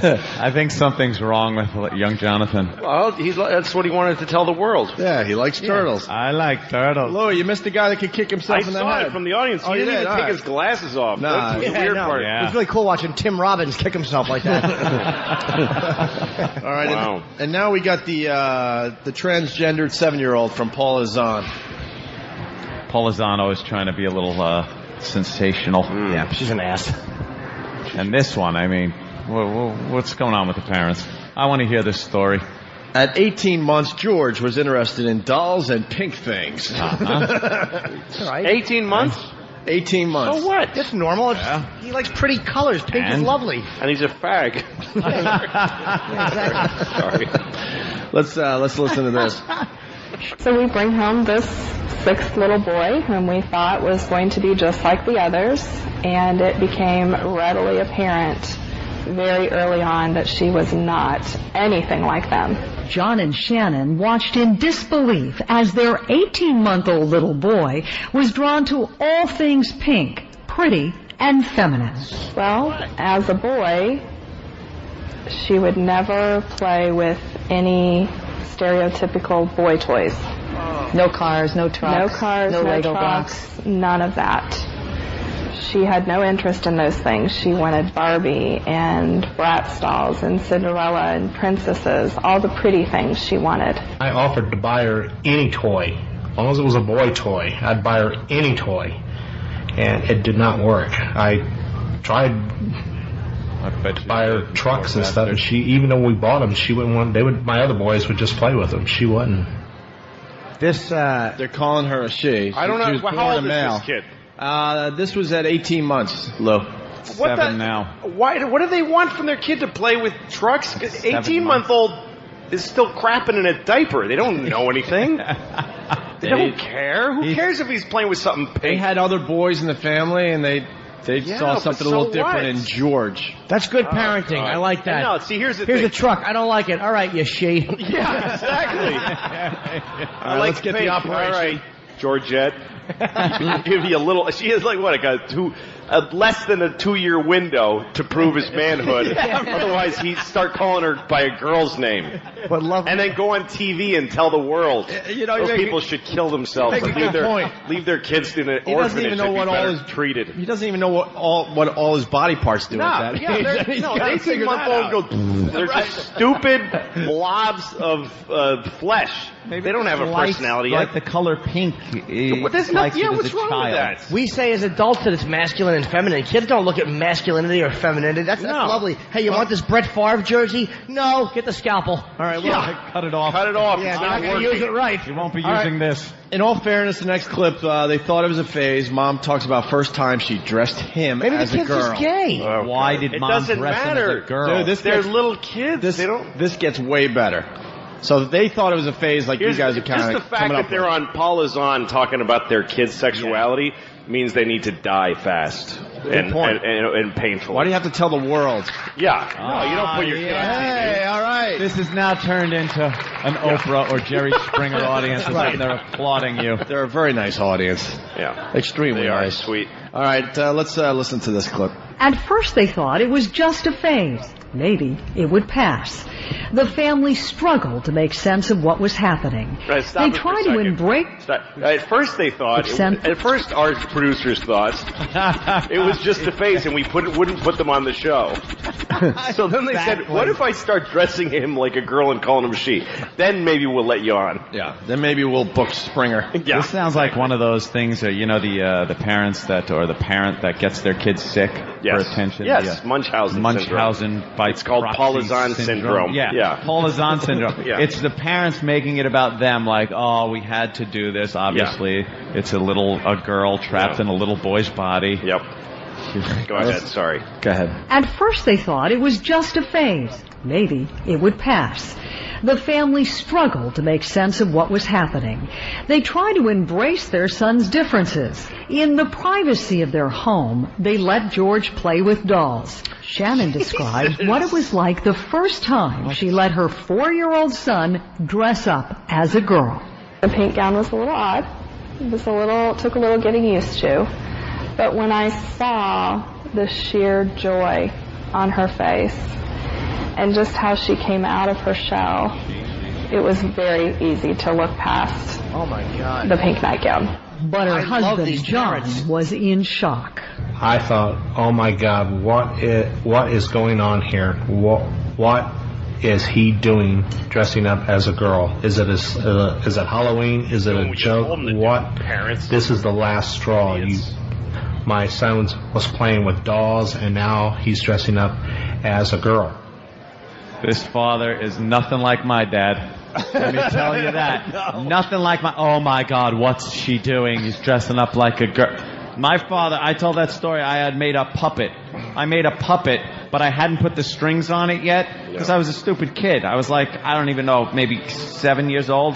I think something's wrong with young Jonathan. Well, that's what he wanted to tell the world. Yeah, he likes turtles. I like turtles. Louis, you missed the guy that could kick himself I in the saw head. it from the audience. He Oh, you didn't did? even All take right. his glasses off. Nah, That's the Yeah, weird no. part. Yeah. It was really cool watching Tim Robbins kick himself like that. All right, Wow. and now we got the transgendered 7-year-old from Paul Azan. Polizano is trying to be a little sensational. Yeah, she's an ass. And this one, I mean, what's going on with the parents? I want to hear this story. At 18 months, George was interested in dolls and pink things. All right. 18 months? 18 months. So what? It's normal. He likes pretty colors. Pink is And? lovely. And he's a fag. Sorry. Let's listen to this. So we bring home this 6th little boy whom we thought was going to be just like the others, and it became readily apparent very early on that she was not anything like them. John and Shannon watched in disbelief as their 18-month-old little boy was drawn to all things pink, pretty, and feminine. Well, as a boy, she would never play with any stereotypical boy toys. No cars, no trucks, No cars, no Lego trucks, blocks. none of that. She had no interest in those things. She wanted Barbie and Bratz dolls and Cinderella and princesses, all the pretty things she wanted. I offered to buy her any toy. As long as it was a boy toy, I'd buy her any toy. And it did not work. I tried to buy her trucks and stuff, and she, even though we bought them, she wouldn't want. My other boys would just play with them. She wouldn't. They're calling her a she. I don't know. She was How born old a is male. this kid? This was at 18 months, Lou. What 7 now. Why? What do they want from their kid to play with trucks? 18-month-old is still crapping in a diaper. They don't know anything. They don't care. Who cares if he's playing with something pink? They had other boys in the family, and they Yeah, saw but something so a little different what? in George. That's good parenting. I like that. No, see, here's the Here's thing. a truck. I don't like it. All right, you she. Yeah, exactly. All right, let's get the pink. operation. All right, Georgette. Give you a little. She is like what? Like a less than a 2-year window to prove his manhood. Otherwise, he'd start calling her by a girl's name. And then go on TV and tell the world those people should kill themselves and leave their kids in an orphanage and be better treated. He doesn't even know what all his body parts do at that age. He's got an 18-month-old goes. They're just stupid blobs of flesh. They don't have a personality yet. Like the color pink. What's wrong with that? We say as adults that it's masculine and feminine. Kids don't look at masculinity or femininity. That's lovely. Hey, you want this Brett Favre jersey? No, get the scalpel. All right, well, cut it off. Cut it off. Yeah, they're not going to use it right. You won't be using this. In all fairness, the next clip, they thought it was a phase. Mom talks about first time she dressed him as a girl. Maybe the kid's just gay. Why did Mom dress him as a girl? Dude, they're little kids. This gets way better. So they thought it was a phase like you guys are kind of just the fact that they're on Paul is on talking about their kids' sexuality means they need to die fast and painful. Why do you have to tell the world? Yeah. No, you don't put your kids. Hey, all right. This is now turned into an Oprah or Jerry Springer audience, and they're applauding you. They're a very nice audience. Yeah. Extremely nice. Sweet. All right, let's listen to this clip. At first they thought it was just a phase. Maybe it would pass. The family struggled to make sense of what was happening. Right, they tried to embrace... At first they thought, at first our producers thought it was just a phase and we wouldn't put them on the show. So then they said, what if I start dressing him like a girl and calling him she? Then maybe we'll let you on. Yeah, then maybe we'll book Springer. Yeah. This sounds like one of those things, the parents or the parent that gets their kids sick for attention. Yes, Munchausen syndrome. It's called Paul-Lezan syndrome. Yeah. Paul-Lezan syndrome. It's the parents making it about them, like, oh, we had to do this. Obviously, it's a girl trapped in a little boy's body. Yep. Go ahead. Sorry. Go ahead. At first they thought it was just a phase. Maybe it would pass. The family struggled to make sense of what was happening. They tried to embrace their son's differences. In the privacy of their home, they let George play with dolls. Shannon describes what it was like the first time she let her 4-year-old son dress up as a girl. The pink gown was a little odd. It was took a little getting used to. But when I saw the sheer joy on her face and just how she came out of her shell, it was very easy to look past the pink nightgown. But her husband, John, was in shock. I thought, oh my God, what is going on here? What is he doing dressing up as a girl? Is it Halloween? Is it a joke? What? This is the last straw. My son was playing with dolls, and now he's dressing up as a girl. This father is nothing like my dad. Let me tell you that. Nothing like oh my God, what's she doing? He's dressing up like a girl. My father, I told that story, I had made a puppet. I made a puppet, but I hadn't put the strings on it yet because I was a stupid kid. I was like, I don't even know, maybe 6 years old.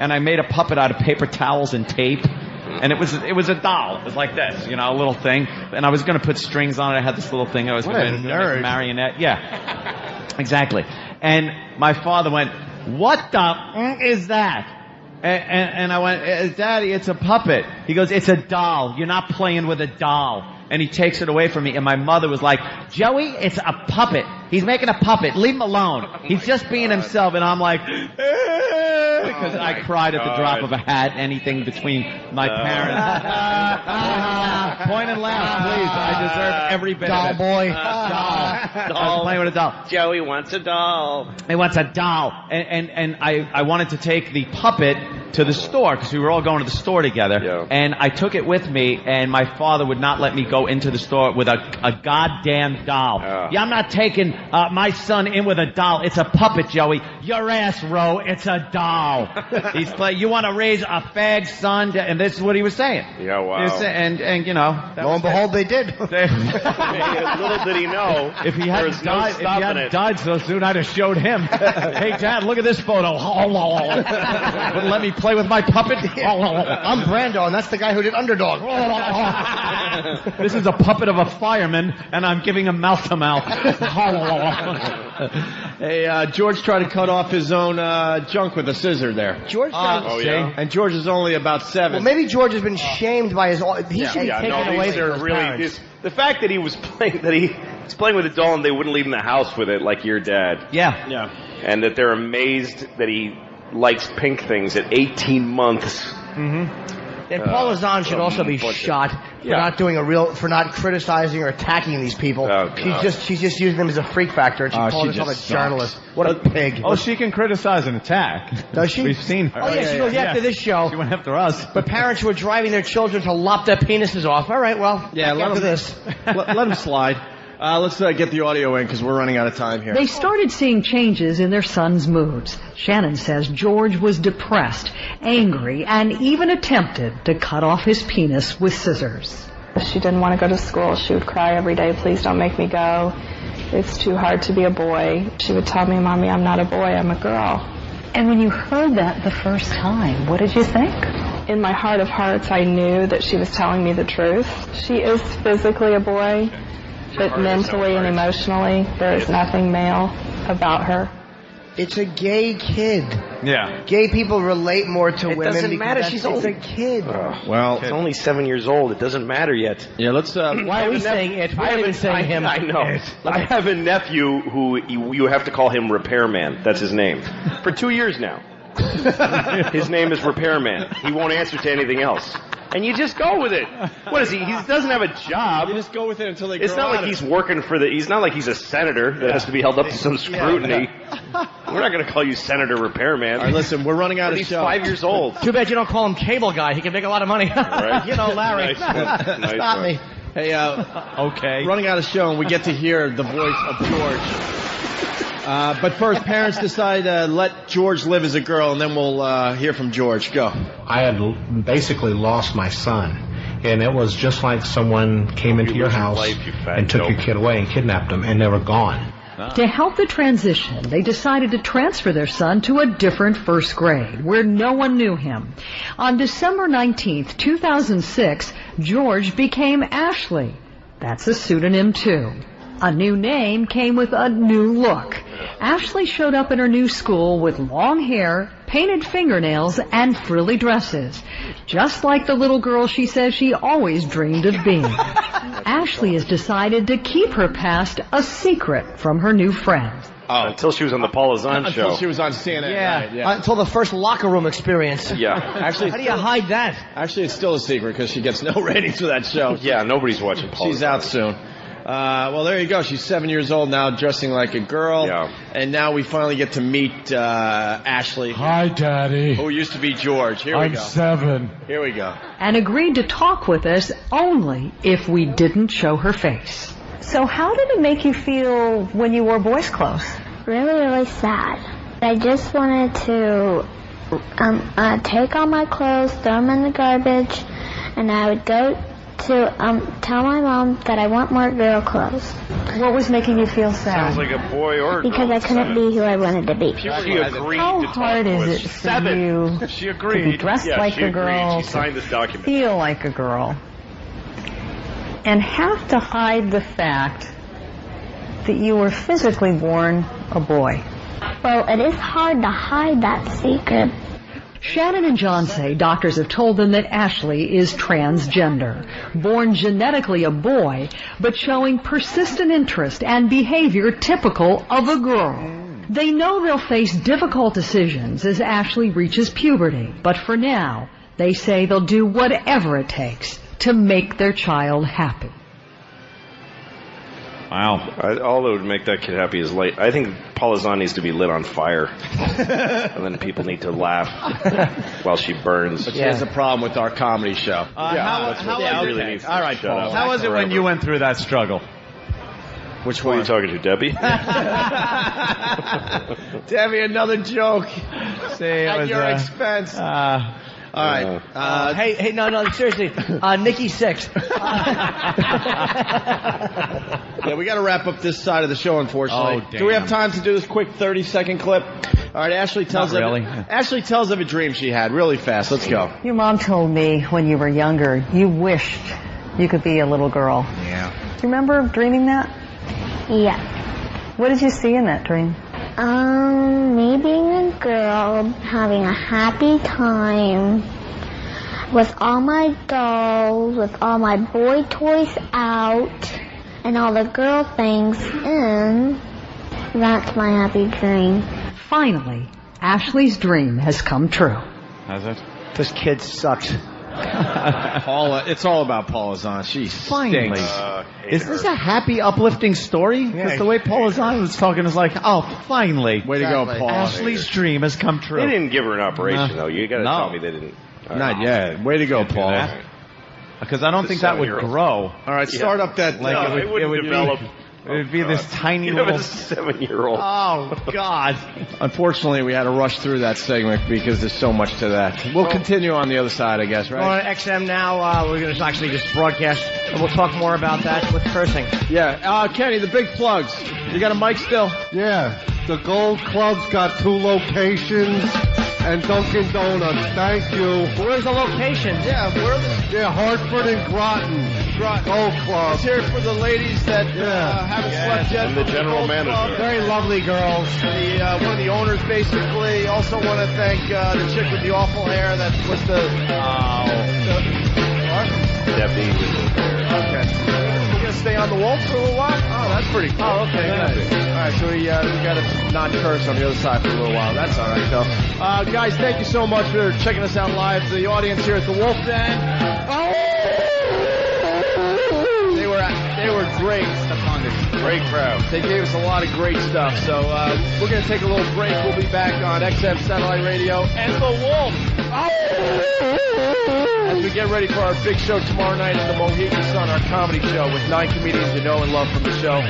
And I made a puppet out of paper towels and tape. And it was a doll. It was like this, a little thing. And I was going to put strings on it. I had this little thing. I was going to make a marionette. Yeah, exactly. And my father went, what the is that? And I went, Daddy, it's a puppet. He goes, it's a doll. You're not playing with a doll. And he takes it away from me. And my mother was like, Joey, it's a puppet. He's making a puppet. Leave him alone. He's just being himself. And I'm like, because I cried at the drop of a hat, anything between my parents. Point and laugh, please. I deserve every bit doll of it. Boy. Doll. I was playing with a doll. Joey wants a doll. He wants a doll. And I wanted to take the puppet to the store because we were all going to the store together. Yeah. And I took it with me, and my father would not let me go into the store with a goddamn doll. Yeah, I'm not taking my son in with a doll. It's a puppet, Joey. Your ass, Ro. It's a doll. He's like, you want to raise a fag son? And this is what he was saying. Yeah, wow. And lo and behold, they did. Little did he know. If he hadn't died so soon, I'd have showed him. Hey, Dad, look at this photo. Wouldn't let me play with my puppet. I'm Brando, and that's the guy who did Underdog. This is a puppet of a fireman, and I'm giving him mouth to mouth. Hey, George tried to cut off his own junk with a scissor there. George And George is only about 7. Well, maybe George has been shamed by his... He should be taken away from his parents. The fact that he was playing with a doll and they wouldn't leave him in the house with it, like your dad. Yeah. And that they're amazed that he likes pink things at 18 months. Mm-hmm. And Paula Zahn should also be shot for not criticizing or attacking these people. She's just using them as a freak factor, and she called herself a journalist. What a pig! Oh, she can criticize and attack. Does she? We've seen her. Oh yeah, she goes after this show. She went after us. But parents who are driving their children to lop their penises off. All right, well, after this, let them slide. Let's get the audio in because we're running out of time here. They started seeing changes in their son's moods. Shannon says George was depressed, angry, and even attempted to cut off his penis with scissors. She didn't want to go to school. She would cry every day, please don't make me go. It's too hard to be a boy. She would tell me, Mommy, I'm not a boy, I'm a girl. And when you heard that the first time, what did you think? In my heart of hearts, I knew that she was telling me the truth. She is physically a boy, but mentally and emotionally, there is nothing male about her. It's a gay kid. Yeah. Gay people relate more to women. It doesn't matter. She's It's a kid. Well, it's only 7 years old. It doesn't matter yet. Yeah, let's... Why are we saying it? Why are we saying him? I know. I have a nephew who you have to call him Repairman. That's his name. For 2 years now. His name is Repairman. He won't answer to anything else. And you just go with it. What is he? He doesn't have a job. You just go with it until they grow It's not like he's working for he's not like he's a senator that has to be held up to some scrutiny. We're not going to call you Senator Repairman. All right, listen, we're running out of He's show. 5 years old. Too bad you don't call him Cable Guy. He can make a lot of money. Right. You know, Larry. Nice Stop me. Hey, okay. Running out of show, and we get to hear the voice of George. But first, parents decide to let George live as a girl, and then we'll hear from George. Go. I had basically lost my son, and it was just like someone came into your house and took your kid away and kidnapped him, and they were gone. To help the transition, they decided to transfer their son to a different first grade, where no one knew him. On December 19th, 2006, George became Ashley. That's a pseudonym, too. A new name came with a new look. Ashley showed up in her new school with long hair, painted fingernails, and frilly dresses. Just like the little girl she says she always dreamed of being. Ashley has decided to keep her past a secret from her new friends. Until she was on the Paula Zahn show. Until she was on CNN. Yeah, right, yeah. Until the first locker room experience. Yeah. Actually, how do you hide that? Actually, it's still a secret because she gets no ratings for that show. Yeah, nobody's watching Paula She's Zahn. out soon. Well, there you go. She's 7 years old now, dressing like a girl. Yeah. And now we finally get to meet Ashley. Hi, Daddy. Who used to be George. Here we go. I'm 7. Here we go. And agreed to talk with us only if we didn't show her face. So how did it make you feel when you wore boys' clothes? Really, really sad. I just wanted to take all my clothes, throw them in the garbage, and I would go to tell my mom that I want more girl clothes. What was making you feel sad? Sounds like a boy or a girl. Because I couldn't be who I wanted to be. She agreed How to hard talk is to it us. for 7. you She agreed. to be dressed like she a agreed. girl, She signed this document. feel like a girl, and have to hide the fact that you were physically born a boy? Well, it is hard to hide that secret. Shannon and John say doctors have told them that Ashley is transgender, born genetically a boy, but showing persistent interest and behavior typical of a girl. They know they'll face difficult decisions as Ashley reaches puberty, but for now, they say they'll do whatever it takes to make their child happy. Wow. All that would make that kid happy is light. I think Paula Zahn needs to be lit on fire. And then people need to laugh while she burns. But she has a problem with our comedy show. All right, Paul. How was it when you went through that struggle? Which one? Who are you talking to, Debbie? Debbie, another joke. See, at your expense. All right. Hey, no, seriously. Nikki 6. Yeah, we got to wrap up this side of the show, unfortunately. Oh, damn. Do we have time to do this quick 30-second clip? All right, Ashley tells Ashley tells of a dream she had really fast. Let's go. Your mom told me when you were younger you wished you could be a little girl. Yeah. Do you remember dreaming that? Yeah. What did you see in that dream? Me being a girl, having a happy time with all my dolls, with all my boy toys out, and all the girl things in. That's my happy dream. Finally, Ashley's dream has come true. Has it? This kid sucks. Paula, it's all about Paula Zahn. She Finally. stinks. Is this a happy, uplifting story? Because the way Paula Zahn was talking is like, oh, finally. Way to go, Paula. Ashley's dream has come true. They didn't give her an operation, though. You got to tell me they didn't. Not yet. Way to go, Paula. Because I don't think that would grow. All right, start up that. Like it wouldn't develop. It would be this tiny little... a 7-year-old. Oh, God. Unfortunately, we had to rush through that segment because there's so much to that. We'll continue on the other side, I guess, right? On XM now, we're going to actually just broadcast, and we'll talk more about that with cursing. Yeah. Kenny, the big plugs. You got a mic still? Yeah. The Gold Club's got 2 locations. And Dunkin' Donuts, thank you. Where's the location? Yeah, Yeah, Hartford and Groton. Gold Club. It's here for the ladies that haven't slept yet. And the general manager. Very lovely girls. One of the owners, basically. Also want to thank the chick with the awful hair that was the... Debbie was there. Okay. We're going to stay on the wall for a little while? Oh, that's pretty cool. Oh, okay. Good. All right, so we got to not curse on the other side for a little while. That's all right, though. Guys, thank you so much for checking us out live. The audience here at the Wolf Den. They were great. Great crowd. They gave us a lot of great stuff. So we're going to take a little break. We'll be back on XM Satellite Radio and the Wolf. As we get ready for our big show tomorrow night at the Mohegan Sun, our comedy show with 9 comedians you know and love from the show.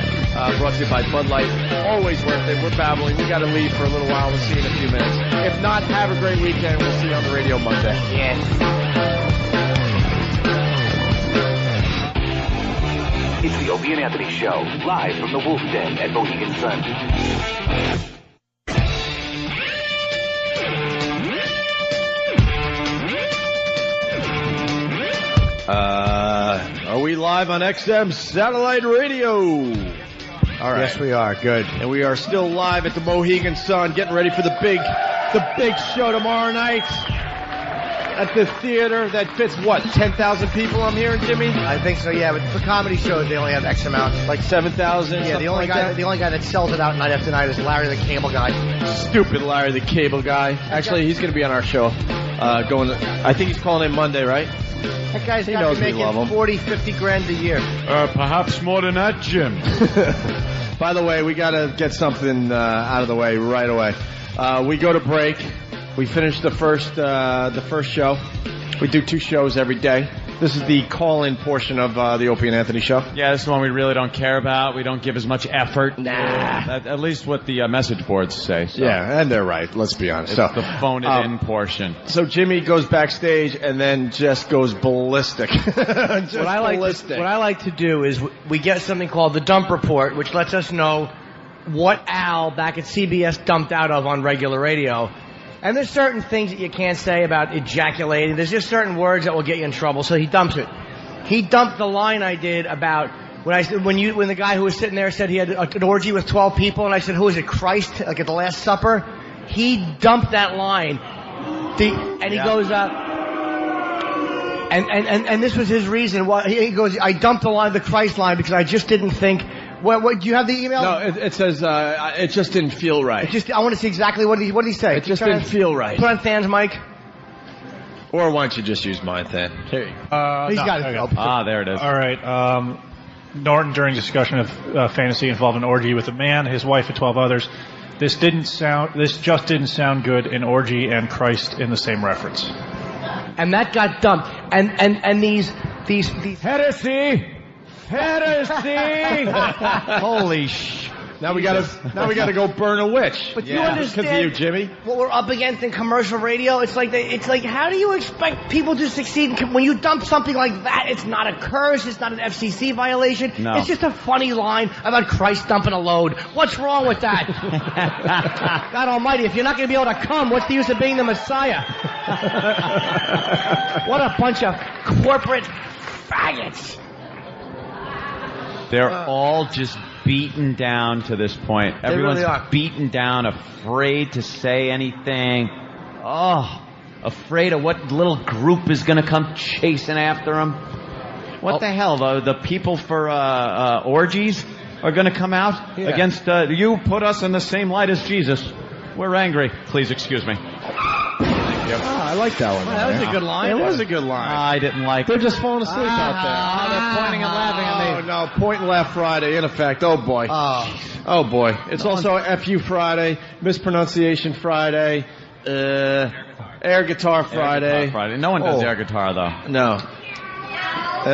Brought to you by Bud Light. Always worth it. We're babbling. We got to leave for a little while. We'll see you in a few minutes. If not, have a great weekend. We'll see you on the radio Monday. Yes. It's the Opie and Anthony Show, live from the Wolf Den at Mohegan Sun. Are we live on XM Satellite Radio? All right. Yes, we are. Good. And we are still live at the Mohegan Sun, getting ready for the big show tomorrow night at the theater that fits, what, 10,000 people I'm hearing, Jimmy? I think so, yeah. But for comedy shows, they only have X amount. Like 7,000? Yeah, the only guy that sells it out night after night is Larry the Cable Guy. Stupid Larry the Cable Guy. Actually, he's going to be on our show. I think he's calling in Monday, right? That guy's got to be making 40, 50 grand a year. Perhaps more than that, Jim. By the way, we got to get something out of the way right away. We go to break. We finish the first show. We do 2 shows every day. This is the call-in portion of the Opie and Anthony show. Yeah, this is one we really don't care about. We don't give as much effort. Nah. At least what the message boards say. So. Yeah, and they're right. Let's be honest. It's the phone-it-in portion. So Jimmy goes backstage and then just goes ballistic. What I like to do is we get something called the dump report, which lets us know what Al back at CBS dumped out of on regular radio. And there's certain things that you can't say about ejaculating. There's just certain words that will get you in trouble. So he dumps it. He dumped the line I did about when the guy who was sitting there said he had an orgy with 12 people, and I said, "Who is it, Christ?" Like at the Last Supper. He dumped that line, and he goes up. And this was his reason. He goes, "I dumped the line, the Christ line, because I just didn't think." What do you have the email? No, it says it just didn't feel right. I want to see exactly what did he say. It just didn't feel right. Put on Than's mic. Or why don't you just use mine, Than? Here you go. He's got it. There it is. All right. Norton, during discussion of fantasy, involved an orgy with a man, his wife, and 12 others. This just didn't sound good in orgy and Christ in the same reference. And that got dumped. And these heresy. Holy sh! Now we gotta go burn a witch. But you understand because of you, Jimmy. What we're up against in commercial radio? It's like how do you expect people to succeed when you dump something like that? It's not a curse. It's not an FCC violation. No. It's just a funny line about Christ dumping a load. What's wrong with that? God Almighty! If you're not going to be able to come, what's the use of being the Messiah? What a bunch of corporate faggots. They're all just beaten down to this point. Everyone's beaten down, afraid to say anything. Oh, afraid of what little group is going to come chasing after them. What the hell? The people for orgies are going to come out against you. Put us in the same light as Jesus. We're angry. Please excuse me. Thank you. I like that one. That was a good line. It was a good line. I didn't like They're it. just falling asleep out there. They're pointing and laughing at me. No, Point and Laugh Friday, in effect. Oh, boy. Oh, boy. It's also FU Friday, Mispronunciation Friday, Air Guitar Friday. No one does air guitar, though. No.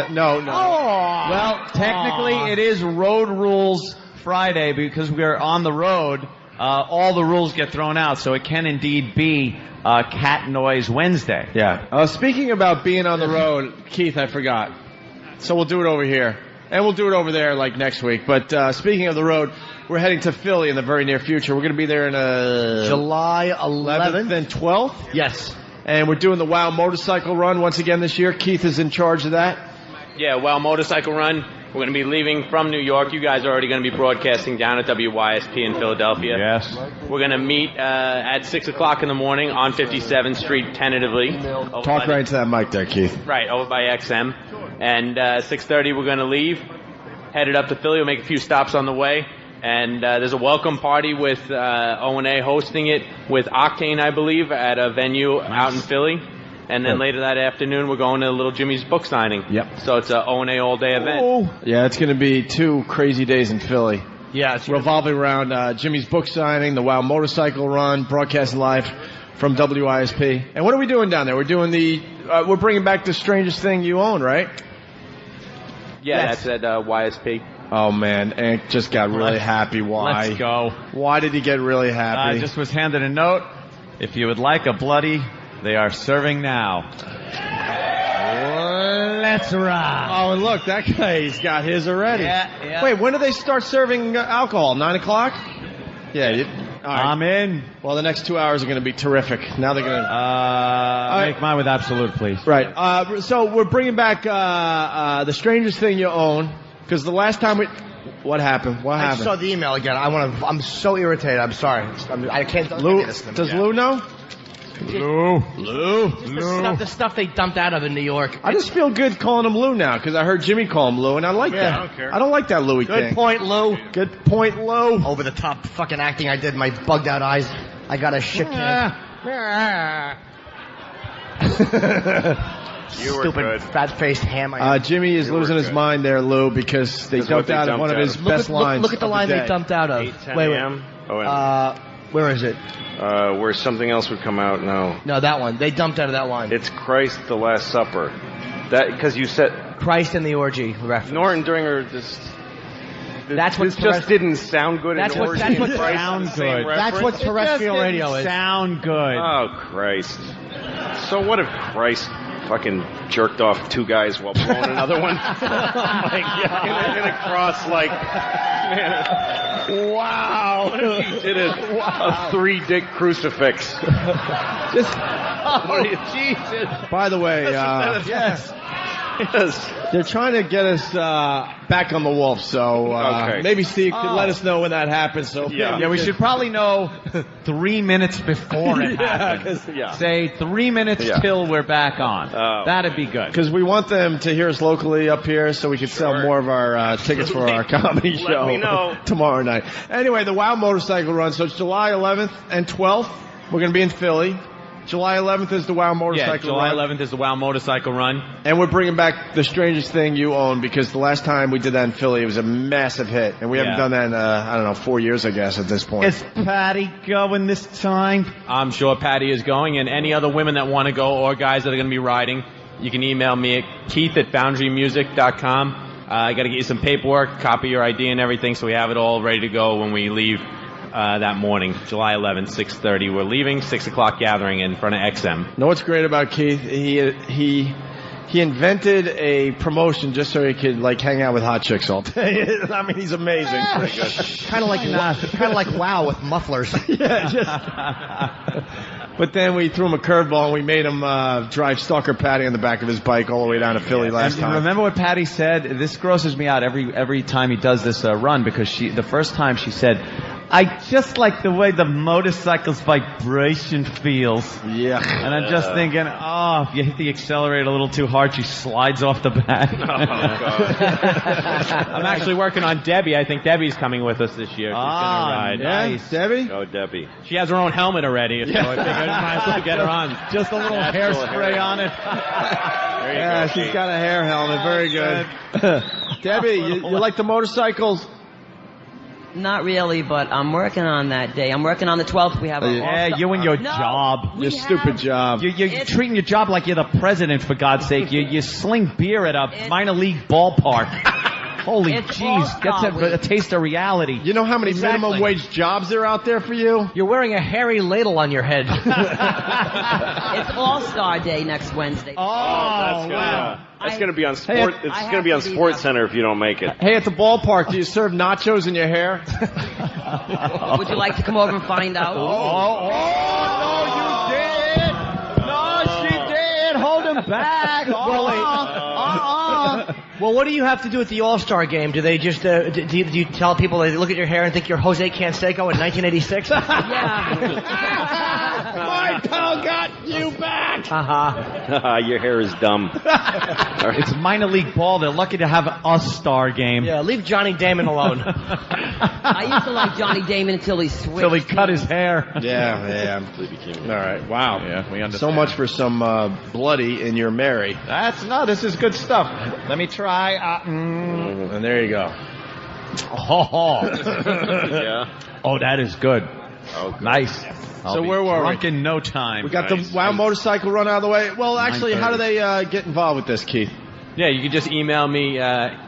No. Well, technically, it is Road Rules Friday because we are on the road. All the rules get thrown out, so it can indeed be Cat Noise Wednesday. Yeah. Speaking about being on the road, Keith, I forgot. So we'll do it over here. And we'll do it over there like next week. But speaking of the road, we're heading to Philly in the very near future. We're going to be there in July 11th and 12th. Yes. And we're doing the WOW Motorcycle Run once again this year. Keith is in charge of that. Yeah, WOW Motorcycle Run. We're going to be leaving from New York. You guys are already going to be broadcasting down at WYSP in Philadelphia. Yes. We're going to meet at 6 o'clock in the morning on 57th Street, tentatively. Talk right into that mic there, Keith. Right, over by XM. And 6:30 we're going to leave, headed up to Philly. We'll make a few stops on the way. And there's a welcome party with O&A hosting it with Octane, I believe, at a venue out in Philly. And then later that afternoon, we're going to Little Jimmy's book signing. Yep. So it's an O&A all-day event. Oh. Yeah, it's going to be 2 crazy days in Philly. Yeah, it's revolving around Jimmy's book signing, the WOW Motorcycle Run, broadcasting live from WISP. And what are we doing down there? We're doing we're bringing back the strangest thing you own, right? Yeah, that's at YSP. Oh, man, Hank just got really happy. Why? Let's go. Why did he get really happy? I just was handed a note. If you would like a bloody, they are serving now. Let's rock. Oh, and look, that guy's got his already. Yeah. Wait, when do they start serving alcohol? 9 o'clock? Yeah. All right. I'm in. Well, the next 2 hours are going to be terrific. Now they're going to... make mine with Absolute, please. Right. So we're bringing back The Strangest Thing You Own, because the last time we... What happened? I saw the email again. I'm so irritated. I'm sorry. I can't... Does Lou know? Lou. The stuff they dumped out of in New York. I just feel good calling him Lou now, because I heard Jimmy call him Lou, and I like that. I don't care. I don't like that Louie thing. Good point, Lou. Good point, Lou. Over the top fucking acting I did, my bugged out eyes. I got a shit can. You were Stupid good. fat-faced ham. Jimmy is losing his mind there, Lou, because they dumped out of one of his best lines. Look at the line they dumped out of. 8:10 Wait. a.m. Oh, where is it? where something else would come out. No, that one. They dumped out of that line. It's Christ the Last Supper. That because you said Christ and the orgy reference. Norton during her this just didn't sound good. That's what sound good. That's what terrestrial radio is. Sound good. Oh Christ! So what if Christ fucking jerked off 2 guys while blowing another one? Oh my God! In a cross like, man, wow! What if he did a 3-dick crucifix? Jesus! By the way, yes. They're trying to get us back on the Wolf, so maybe Steve could let us know when that happens. So we should probably know 3 minutes before it happens. Say 3 minutes till we're back on. That'd be good. Because we want them to hear us locally up here, so we can sell more of our tickets for our comedy show tomorrow night. Anyway, the WOW Motorcycle Run. So it's July 11th and 12th. We're going to be in Philly. July 11th is the WOW Motorcycle July Run. 11th is the WOW Motorcycle Run. And we're bringing back The Strangest Thing You Own, because the last time we did that in Philly, it was a massive hit. And we haven't done that in, 4 years, I guess, at this point. Is Patty going this time? I'm sure Patty is going, and any other women that want to go or guys that are going to be riding, you can email me at keith@boundarymusic.com. I got to get you some paperwork, copy your ID and everything, so we have it all ready to go when we leave that morning, July 11th, 6:30. We're leaving, 6 o'clock gathering in front of XM. Know what's great about Keith? He invented a promotion just so he could hang out with hot chicks all day. I mean, he's amazing. Kind of like WOW with mufflers. But then we threw him a curveball and we made him drive Stalker Patty on the back of his bike all the way down to Philly last time. Remember what Patty said? This grosses me out every time he does this run, because the first time she said, I just like the way the motorcycle's vibration feels. Yeah. And I'm just thinking, if you hit the accelerator a little too hard, she slides off the back. Oh, God. I'm actually working on Debbie. I think Debbie's coming with us this year. She's gonna ride. Nice. Debbie? Oh, Debbie. She has her own helmet already, so I think I might as well get her on. Just a little hairspray on it. Yeah, she's got a hair helmet. Very good. Debbie, you like the motorcycles? Not really, but I'm working on that day. I'm working on the 12th. We have a you and your job. Your stupid job. You're treating your job like you're the president, for God's sake. You sling beer at a minor league ballpark. Holy jeez, get a taste of reality. You know how many minimum wage jobs are out there for you? You're wearing a hairy ladle on your head. It's All-Star Day next Wednesday. That's going to be on Sport. It's going to be on Sports Center if you don't make it. Hey, at the ballpark, do you serve nachos in your hair? Would you like to come over and find out? No, you did. No, she did. Hold him back. Well, what do you have to do at the All-Star game? Do they just do you tell people they look at your hair and think you're Jose Canseco in 1986? My pal got you back. Your hair is dumb. It's minor league ball. They're lucky to have a star game. Yeah, leave Johnny Damon alone. I used to like Johnny Damon until he switched. Until he cut his hair. Yeah. All right. Wow. Yeah, we understand. So much for some bloody in your Mary. This is good stuff. Let me try. And there you go. Yeah. Oh, that is good. Oh, good. Nice. So where were we? Drunk in no time. We got the WOW motorcycle run out of the way. Well, actually, how do they get involved with this, Keith? Yeah, you can just email me,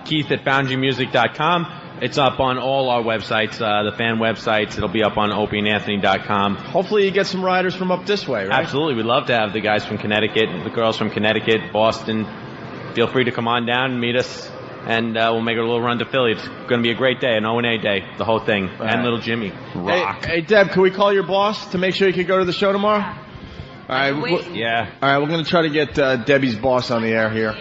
Keith at FoundryMusic.com. It's up on all our websites, the fan websites. It'll be up on OpieandAnthony.com. Hopefully you get some riders from up this way, right? Absolutely. We'd love to have the guys from Connecticut, the girls from Connecticut, Boston. Feel free to come on down and meet us, and we'll make a little run to Philly. It's going to be a great day, an O&A day, the whole thing, and little Jimmy. Rock. Hey, Deb, can we call your boss to make sure you can go to the show tomorrow? All right. Yeah. All right, we're going to try to get Debbie's boss on the air here.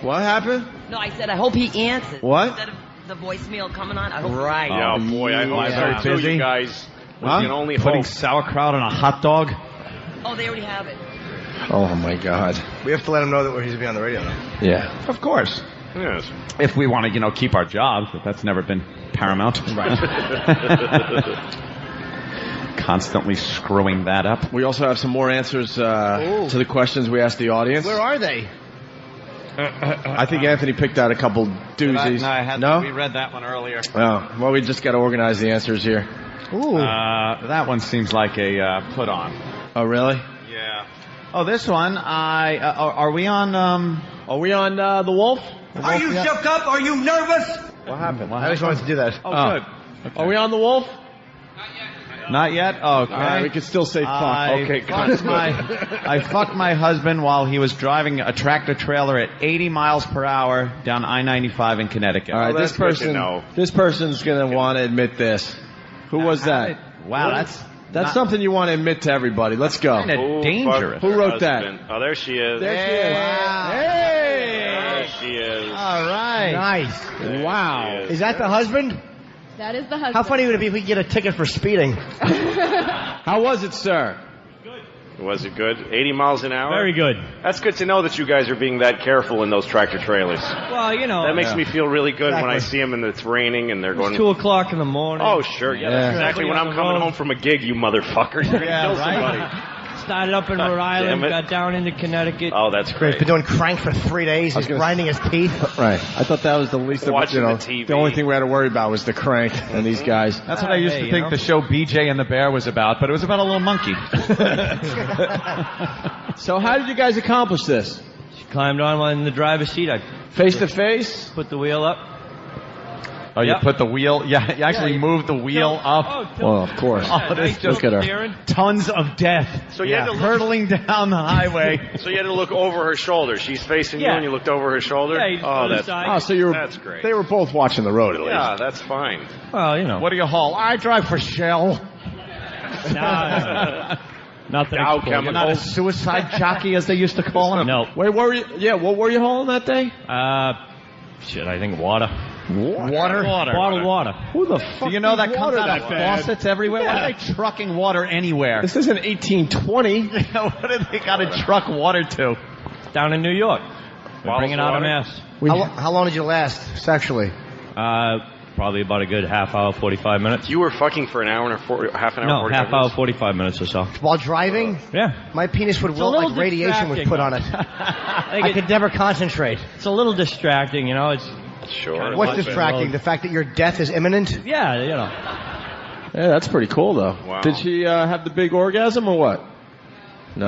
What happened? No, I said I hope he answers. What? Instead of the voicemail coming on, I hope Right. Oh, boy, I hope so, too, you guys. We can only Putting hope. sauerkraut on a hot dog? Oh, they already have it. Oh, my God. We have to let him know that he's going to be on the radio now. Yeah. Of course. Yes. If we want to, keep our jobs, but that's never been paramount. Right. Constantly screwing that up. We also have some more answers to the questions we asked the audience. Where are they? I think Anthony picked out a couple doozies. We read that one earlier. Oh, well, we just got to organize the answers here. Ooh. That one seems like a put on. Oh, really? Yeah. Oh, this one, are we on, Are we on The Wolf? Are you shook up? Are you nervous? What happened? I just wanted to do that. Oh, good. Okay. Are we on The Wolf? Not yet? Oh, okay. All right, we can still say fuck. Okay, I fucked my husband while he was driving a tractor trailer at 80 miles per hour down I-95 in Connecticut. All right, this person's going to want to admit this. Who was that? Wow, that's something you want to admit to everybody. Let's go. Kind of dangerous. Who wrote that? Oh, there she is. There she is. Wow. Hey! There she is. All right. Nice. Wow. Is that the husband? That is the husband. How funny would it be if we could get a ticket for speeding? How was it, sir? Was it good? 80 miles an hour? Very good. That's good to know that you guys are being that careful in those tractor trailers. Well, That makes me feel really good when I see them and it's raining and they're going... It's 2 o'clock in the morning. Oh, sure. Yeah, that's exactly when I'm coming home from a gig, you motherfuckers. You're going to kill somebody. Started up in Rhode Island, got down into Connecticut. Oh, that's great. He's been doing crank for 3 days. He's grinding his teeth. Right. I thought that was the least of Watching the TV. The only thing we had to worry about was the crank and these guys. That's what I used to think the show BJ and the Bear was about, but it was about a little monkey. So how did you guys accomplish this? She climbed on in the driver's seat. I Face to face? put the wheel up. Oh, you put the wheel... Yeah, you actually moved the wheel up. Well, of course. Oh, this Look at her. Tons of death. So you had to hurtling down the highway. So you had to look over her shoulder. She's facing you and you looked over her shoulder? Yeah, you just put it aside. Oh, so That's great. They were both watching the road at least. Yeah, that's fine. Well, What do you haul? I drive for Shell. Nothing. Dow You're not a Chemicals. suicide jockey, as they used to call him? No. Wait, what were you? Yeah, what were you hauling that day? I think water. Water? Bottled water. Who the fuck? Do you know that needs comes water out that of bad? faucets everywhere? Yeah. Why are they trucking water anywhere? This isn't 1820. What do they got to truck water to? Down in New York. We're bringing out a mess. How long did you last sexually? Probably about a good half hour, 45 minutes. You were fucking for an hour and half an hour? No, 45 half hour, minutes? 45 minutes or so. While driving? Yeah. My penis would wilt like radiation was put on it. I could never concentrate. It's a little distracting, you know. It's sure. What's distracting? The fact that your death is imminent? Yeah, you know. Yeah, that's pretty cool, though. Wow. Did she have the big orgasm or what? No.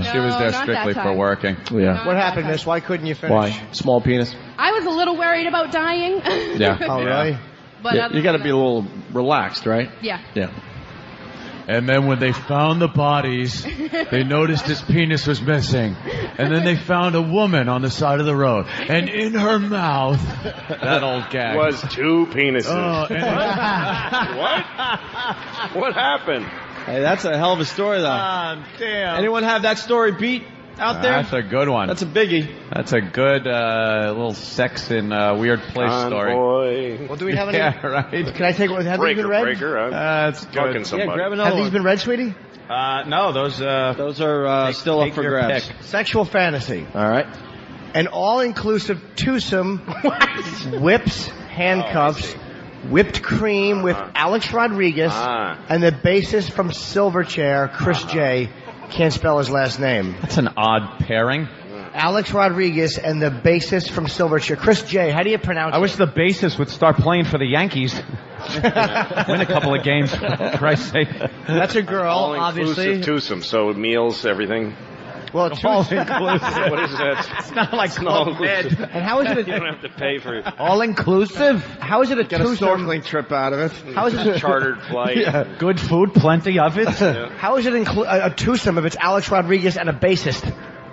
She was there not strictly that for time. working. Yeah. What happened, miss? Why couldn't you finish? Why? Small penis. I was a little worried about dying. Yeah. Oh, really? But Yeah, other you got to than be a little relaxed, right? that- Yeah. Yeah. And then when they found the bodies, they noticed his penis was missing. And then they found a woman on the side of the road. And in her mouth, that old gag. Was two penises. Oh, What? What happened? Hey, that's a hell of a story, though. Damn. Anyone have that story beat out there? That's a good one. That's a biggie. That's a good little sex in weird place story. Boy. Well, do we have any? Yeah, right. Can I take one? Have these been read? Breaker. That's Fucking good. somebody. Yeah, grab another Have these one. been read, sweetie? No, those are still up take for your grabs. pick. Sexual fantasy. All right. An all-inclusive twosome, whips, handcuffs, whipped cream with Alex Rodriguez, and the bassist from Silverchair, Chris J. Can't spell his last name. That's an odd pairing. Alex Rodriguez and the bassist from Silverchair, Chris J. How do you pronounce it? I wish the bassist would start playing for the Yankees. Win a couple of games, for Christ's sake. That's a girl, All-inclusive obviously. twosome, so meals, everything. Well, All inclusive. What is that? It's not like It's Club all-inclusive. Med. And how is it You don't have to pay for it. all-inclusive? How is it a Get a twosome? snorkeling trip out of it. How is it a Chartered flight. Good food, plenty of it. How is it a twosome if it's Alex Rodriguez and a bassist?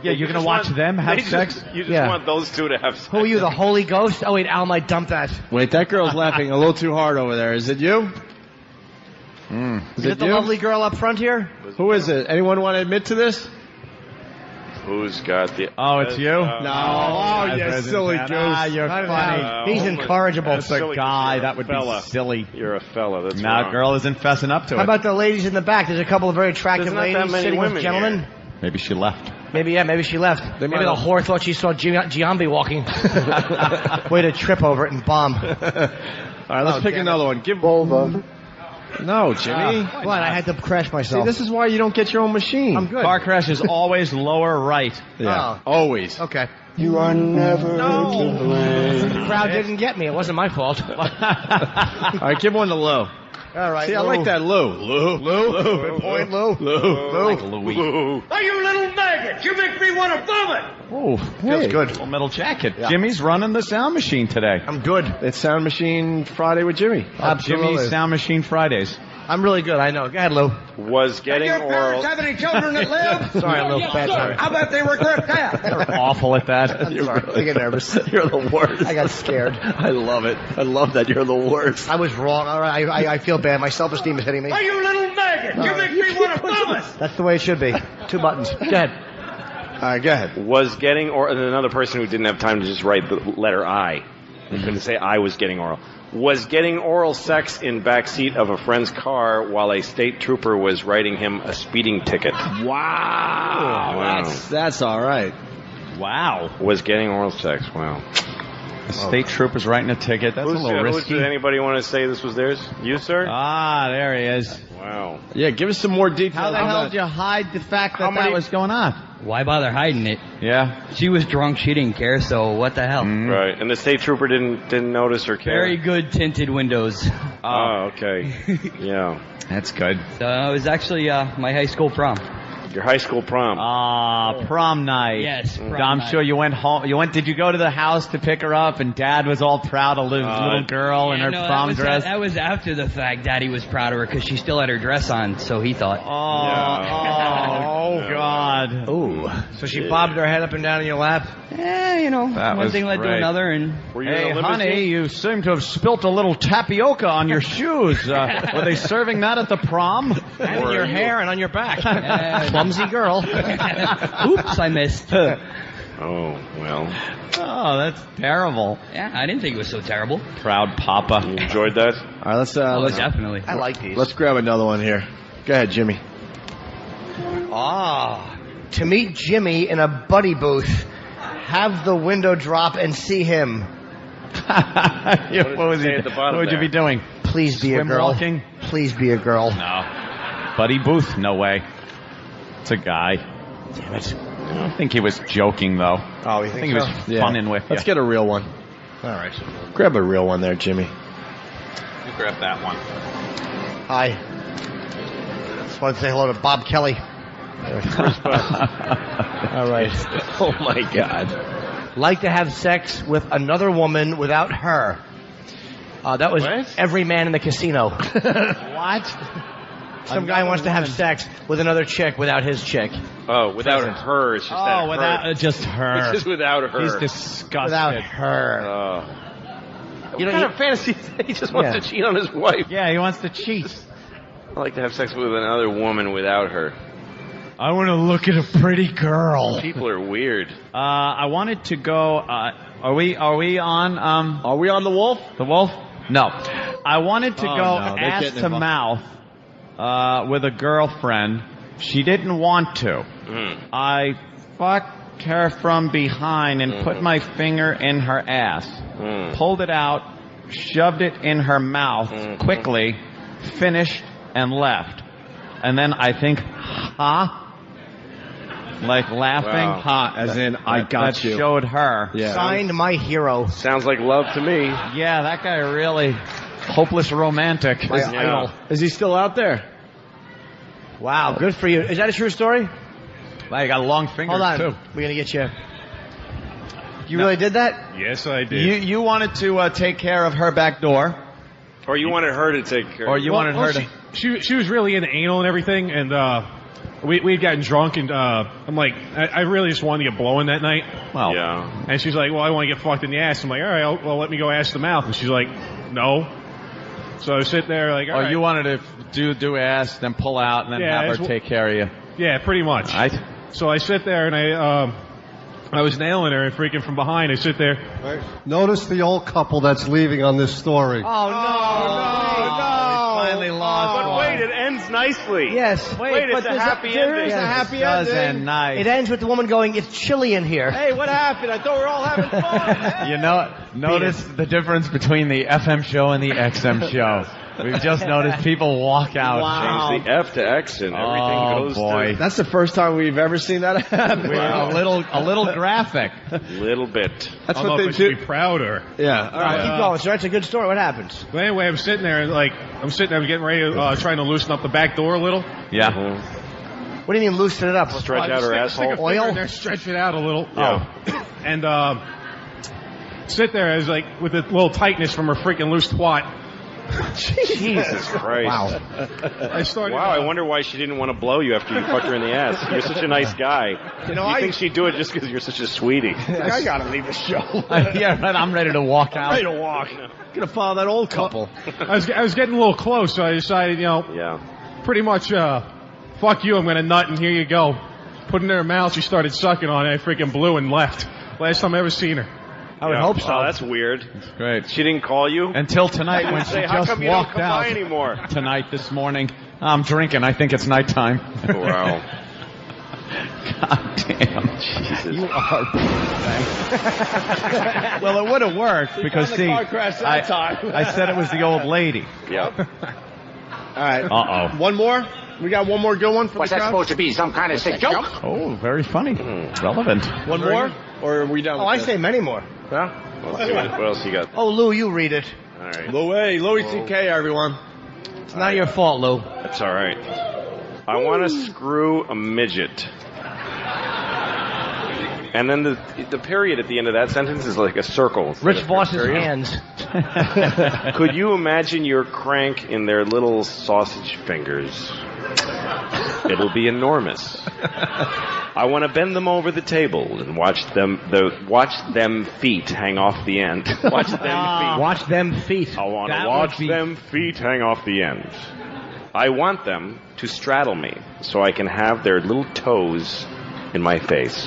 Yeah, you're going to watch them have sex? You just Yeah. want those two to have sex. Who are you, the Holy Ghost? Oh, wait, Al might dump that. Wait, that girl's laughing a little too hard over there. Is it you? Is it the lovely girl up front here? Who is it? Anyone want to admit to this? Who's got the... Oh, it's you? No. Oh, you silly goose. Ah, you're funny. He's incorrigible. That's a guy. That would be silly. You're a fella. That's Nah, wrong. girl isn't fessing up to How it. about the ladies in the back? There's a couple of very attractive There's not that ladies many sitting with women gentlemen. here. Maybe she left. Maybe she left. Maybe the whore thought she saw Giambi walking. Way to trip over it and bomb. All right, let's pick another one. Give Volvo. No, Jimmy. What? I had to crash See, myself. this is why you don't get your own machine. I'm good. Car crash is always lower right. Yeah, Oh. always. Okay. You are never to blame. The crowd didn't get me. It wasn't my fault. All right, give one to Lou. All right. See, I like that Lou. Lou. Good point, Lou. Like Louis. Oh, you little maggot! You make me want to vomit! Oh, Feels good. Full Metal Jacket. Yeah. Jimmy's running the sound machine today. I'm good. It's Sound Machine Friday with Jimmy. Absolutely. Jimmy's Sound Machine Fridays. I'm really good. I know. Go ahead, Lou. Was getting Your oral... parents have any children that live? Sorry, a little bad time. How about they regret that? Awful at that. I'm sorry. I get nervous. You're the worst. I got scared. I love it. I love that you're the worst. I was wrong. All right. I feel bad. My self-esteem is hitting me. Oh, you little maggot! You make me want to vomit! That's the way it should be. 2 buttons. Go ahead. All right, go ahead. Was getting oral... And another person who didn't have time to just write the letter I. He couldn't say I was getting oral. Was getting oral sex in backseat of a friend's car while a state trooper was writing him a speeding ticket. Wow. That's all right. Wow. Was getting oral sex. Wow. The state trooper's writing a ticket. That's a little risky. Does anybody want to say this was theirs? You, sir? Ah, there he is. Wow. Yeah, give us some more details. How the on hell that. did you hide the fact that How many- that was going on? Why bother hiding it? Yeah. She was drunk. She didn't care. So what the hell? Right. And the state trooper didn't notice or care. Very good tinted windows. Oh, okay. Yeah. That's good. So it was actually my high school prom. Your high school prom. Ah, prom night. Yes, prom I'm night. sure you went home. Did you go to the house to pick her up? And Dad was all proud of his little girl in her prom dress. That was after the fact. Daddy was proud of her because she still had her dress on. So he thought. Oh God. God. Ooh. So she bobbed her head up and down in your lap? You know, That one was thing led to great. another, and Hey, honey, you seem to have spilt a little tapioca on your shoes. Were they serving that at the prom? And in your hair and on your back. Clumsy girl. Oops, I missed. Oh, well. Oh, that's terrible. Yeah, I didn't think it was so terrible. Proud papa. You enjoyed that? All right, let's Definitely. I like these. let's grab another one here. Go ahead, Jimmy. To meet Jimmy in a buddy booth, have the window drop and see him. What was he? at the bottom What would you there? be doing? Please be Swim a girl. walking? Please be a girl. No. Buddy Booth? No way. It's a guy. Damn it. I think he was joking, though. Oh, you I think he was funning with Let's you. get a real one. All right. Grab a real one there, Jimmy. You grab that one. Hi. Just wanted to say hello to Bob Kelly. All right. Oh, my God. Like to have sex with another woman without her. That was every man in the casino. What? Some guy wants to have sex with another chick without his chick. Oh, without her. It's just that without just her. It's just without her. He's disgusted. Without her. What kind of fantasy is that? He just wants to cheat on his wife. Yeah, he wants to cheat. I like to have sex with another woman without her. I want to look at a pretty girl. People are weird. I wanted to go. Are we on? Are we on the Wolf? The Wolf? No. I wanted to Oh, go no, they're ass getting to involved. mouth with a girlfriend. She didn't want to. I fucked her from behind and put my finger in her ass. Pulled it out, shoved it in her mouth quickly, finished, and left. And then I think, like laughing. Wow. Ha, as in, I got that you. showed her. Yeah. Signed, my hero. Sounds like love to me. Yeah, that guy really hopeless romantic. My idol. Is he still out there? Wow, good for you. Is that a true story? Wow, you got long fingers, Hold on. too. We're going to get you. You really did that? Yes, I did. You wanted to take care of her back door. Or you wanted her to take care Or you wanted her to... She was really into anal and everything, and we'd gotten drunk, and I'm like, I really just wanted to get blowing that night. Well, yeah. And she's like, well, I want to get fucked in the ass. I'm like, all right, well, let me go ass to mouth. And she's like, no. So I sit there like, all right. you wanted to do ass, then pull out, and then have her take care of you. Yeah, pretty much. So I sit there, and I was nailing her, and freaking from behind, I sit there. Notice the old couple that's leaving on this story. Oh, no. We finally lost But one. wait, it ends nicely. Yes. Wait, it's a happy ending. It's a happy ending. Nice. It ends with the woman going, it's chilly in here. Hey, what happened? I thought we were all having fun. You know, notice the difference between the FM show and the XM show. We've just noticed people walk out. Wow. Change the F to X and everything goes boy. That's the first time we've ever seen that happen. A little graphic. to little bit. That's I what don't know they if I should do. be proud or... Yeah. All right, keep going, sir. That's a good story. What happens? But anyway, I'm sitting there, and I'm getting ready to trying to loosen up the back door a little. Yeah. What do you mean loosen it up? Stretch out her asshole. Oil? There, stretch it out a little. Yeah. And sit there as with a little tightness from her freaking loose twat. Jesus Christ. Wow. I started. Wow, I wonder why she didn't want to blow you after you fucked her in the ass. You're such a nice guy. You know, you I think she'd do it just because you're such a sweetie. I gotta leave the show. Yeah, right. I'm ready to walk out. Ready to walk. Gonna follow that old couple. I was getting a little close, so I decided, pretty much, fuck you, I'm gonna nut, and here you go. Put it in her mouth, she started sucking on it, I freaking blew and left. Last time I ever seen her. I would hope so. Oh, that's weird. That's great. She didn't call you? Until tonight when she Say, how just come you don't walked come out. by anymore? Tonight, this morning. I'm drinking. I think it's nighttime. Wow. God damn. Jesus. You are Well, it would have worked because, see, car crash that time. I said it was the old lady. Yep. All right. Uh-oh. One more? We got one more good one for What's the that crowd? supposed to be? Some kind of sick joke? Oh, very funny. Relevant. One more? Or are we done with I this? say many more. What else you got? Oh, Lou, you read it. All right. Louis C.K., everyone. It's not your fault, Lou. That's all right. I want to screw a midget. And then the period at the end of that sentence is like a circle. Rich Voss's hands. Could you imagine your crank in their little sausage fingers? It'll be enormous. I want to bend them over the table and watch them feet hang off the end. Watch them feet. Watch them feet. I want to watch them feet hang off the end. I want them to straddle me so I can have their little toes in my face.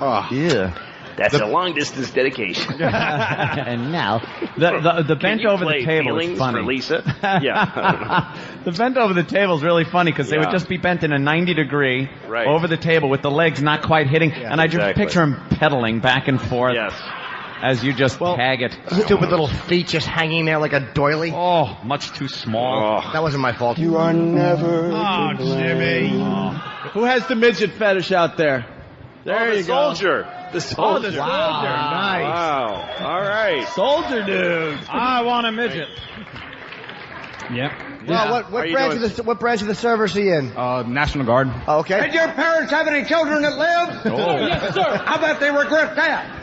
Oh, yeah. That's a long-distance dedication. And now, the bent over the table is funny. For Lisa? Yeah. The bent over the table is really funny because they would just be bent in a 90-degree over the table with the legs not quite hitting. Yeah, and I just picture him pedaling back and forth as you just tag it. Stupid little feet just hanging there like a doily. Oh, much too small. That wasn't my fault. You are never to blame. Who has the midget fetish out there? There you go. The soldier. Oh, the soldier. Nice. Wow. All right. Soldier dude. I want a midget. Yep. Well, what branch of the service are you in? National Guard. Oh, okay. Did your parents have any children that lived? Oh. Yes, sir. How about they regret that?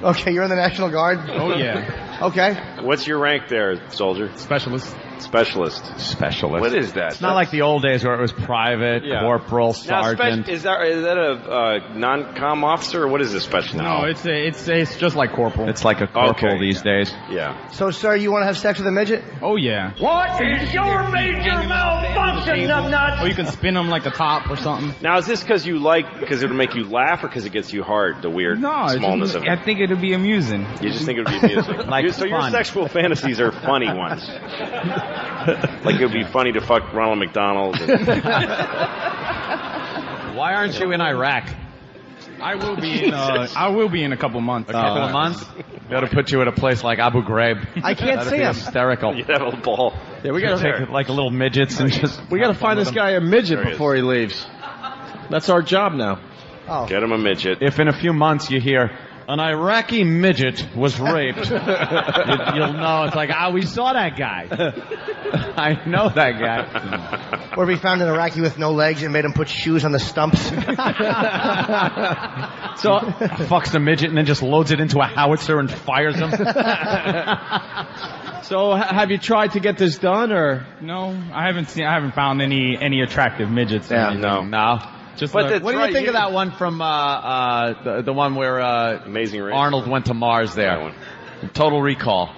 Okay, you're in the National Guard? Oh, yeah. Okay. What's your rank there, soldier? Specialist. What is that? It's not like the old days where it was private, corporal, sergeant. Is that a non-com officer, or what is a specialist? No, it's just like corporal. It's like a corporal these days. Yeah. So, sir, you want to have sex with a midget? Oh, yeah. What is your major malfunction, numbnuts? Or you can spin them like a top or something. Now, is this because it'll make you laugh, or because it gets you hard, the weird smallness of it? I think it'll be amusing. You just think it would be amusing. So your sexual fantasies are funny ones. Like it would be funny to fuck Ronald McDonald. Why aren't you in Iraq? I will be in a couple months. A couple of months? We ought to put you at a place like Abu Ghraib. I can't see him. Hysterical. You'd have a ball. Yeah, we got to take like little midgets and just. We got to find this guy a midget before he leaves. That's our job now. Oh. Get him a midget. If in a few months you hear an Iraqi midget was raped, you'll know it's like, we saw that guy. I know that guy. Or we found an Iraqi with no legs and made him put shoes on the stumps. So fucks the midget and then just loads it into a howitzer and fires him. So have you tried to get this done, or no? I haven't found any attractive midgets. No. Just what do you think of that one from the one where Amazing Race? Arnold went to Mars there? That one. Total Recall.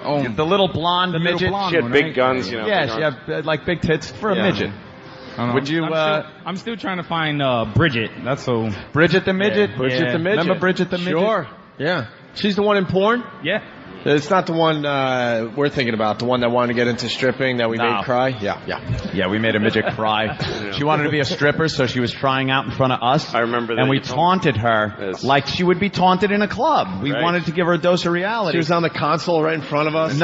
Oh, the little blonde midget. She had big guns, Yeah, she had like big tits for a midget. Would you? I'm still trying to find Bridget. Bridget the midget. Yeah. Bridget the midget. Remember Bridget the midget? Sure. Yeah. She's the one in porn? Yeah. It's not the one we're thinking about, the one that wanted to get into stripping that we made cry? Yeah, we made a midget cry. She wanted to be a stripper, so she was trying out in front of us. I remember that. And we taunted her like she would be taunted in a club. We wanted to give her a dose of reality. She was on the console right in front of us.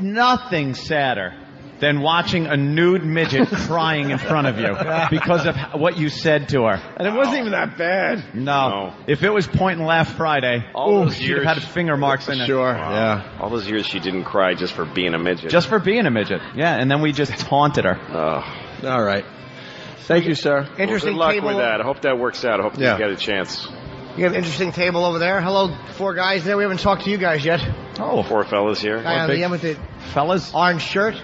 Nothing sadder than watching a nude midget crying in front of you because of what you said to her. And it wasn't even that bad. No. If it was Point and Laugh Friday, she'd have had finger marks in it. Sure, yeah. All those years she didn't cry just for being a midget. Just for being a midget, yeah. And then we just taunted her. All right. Thank you, sir. Interesting good luck table. with that. I hope that works out. I hope you get a chance. You have an interesting table over there. Hello, 4 guys there. We haven't talked to you guys yet. 4 fellas here. Guy on the end with the fellas orange shirt.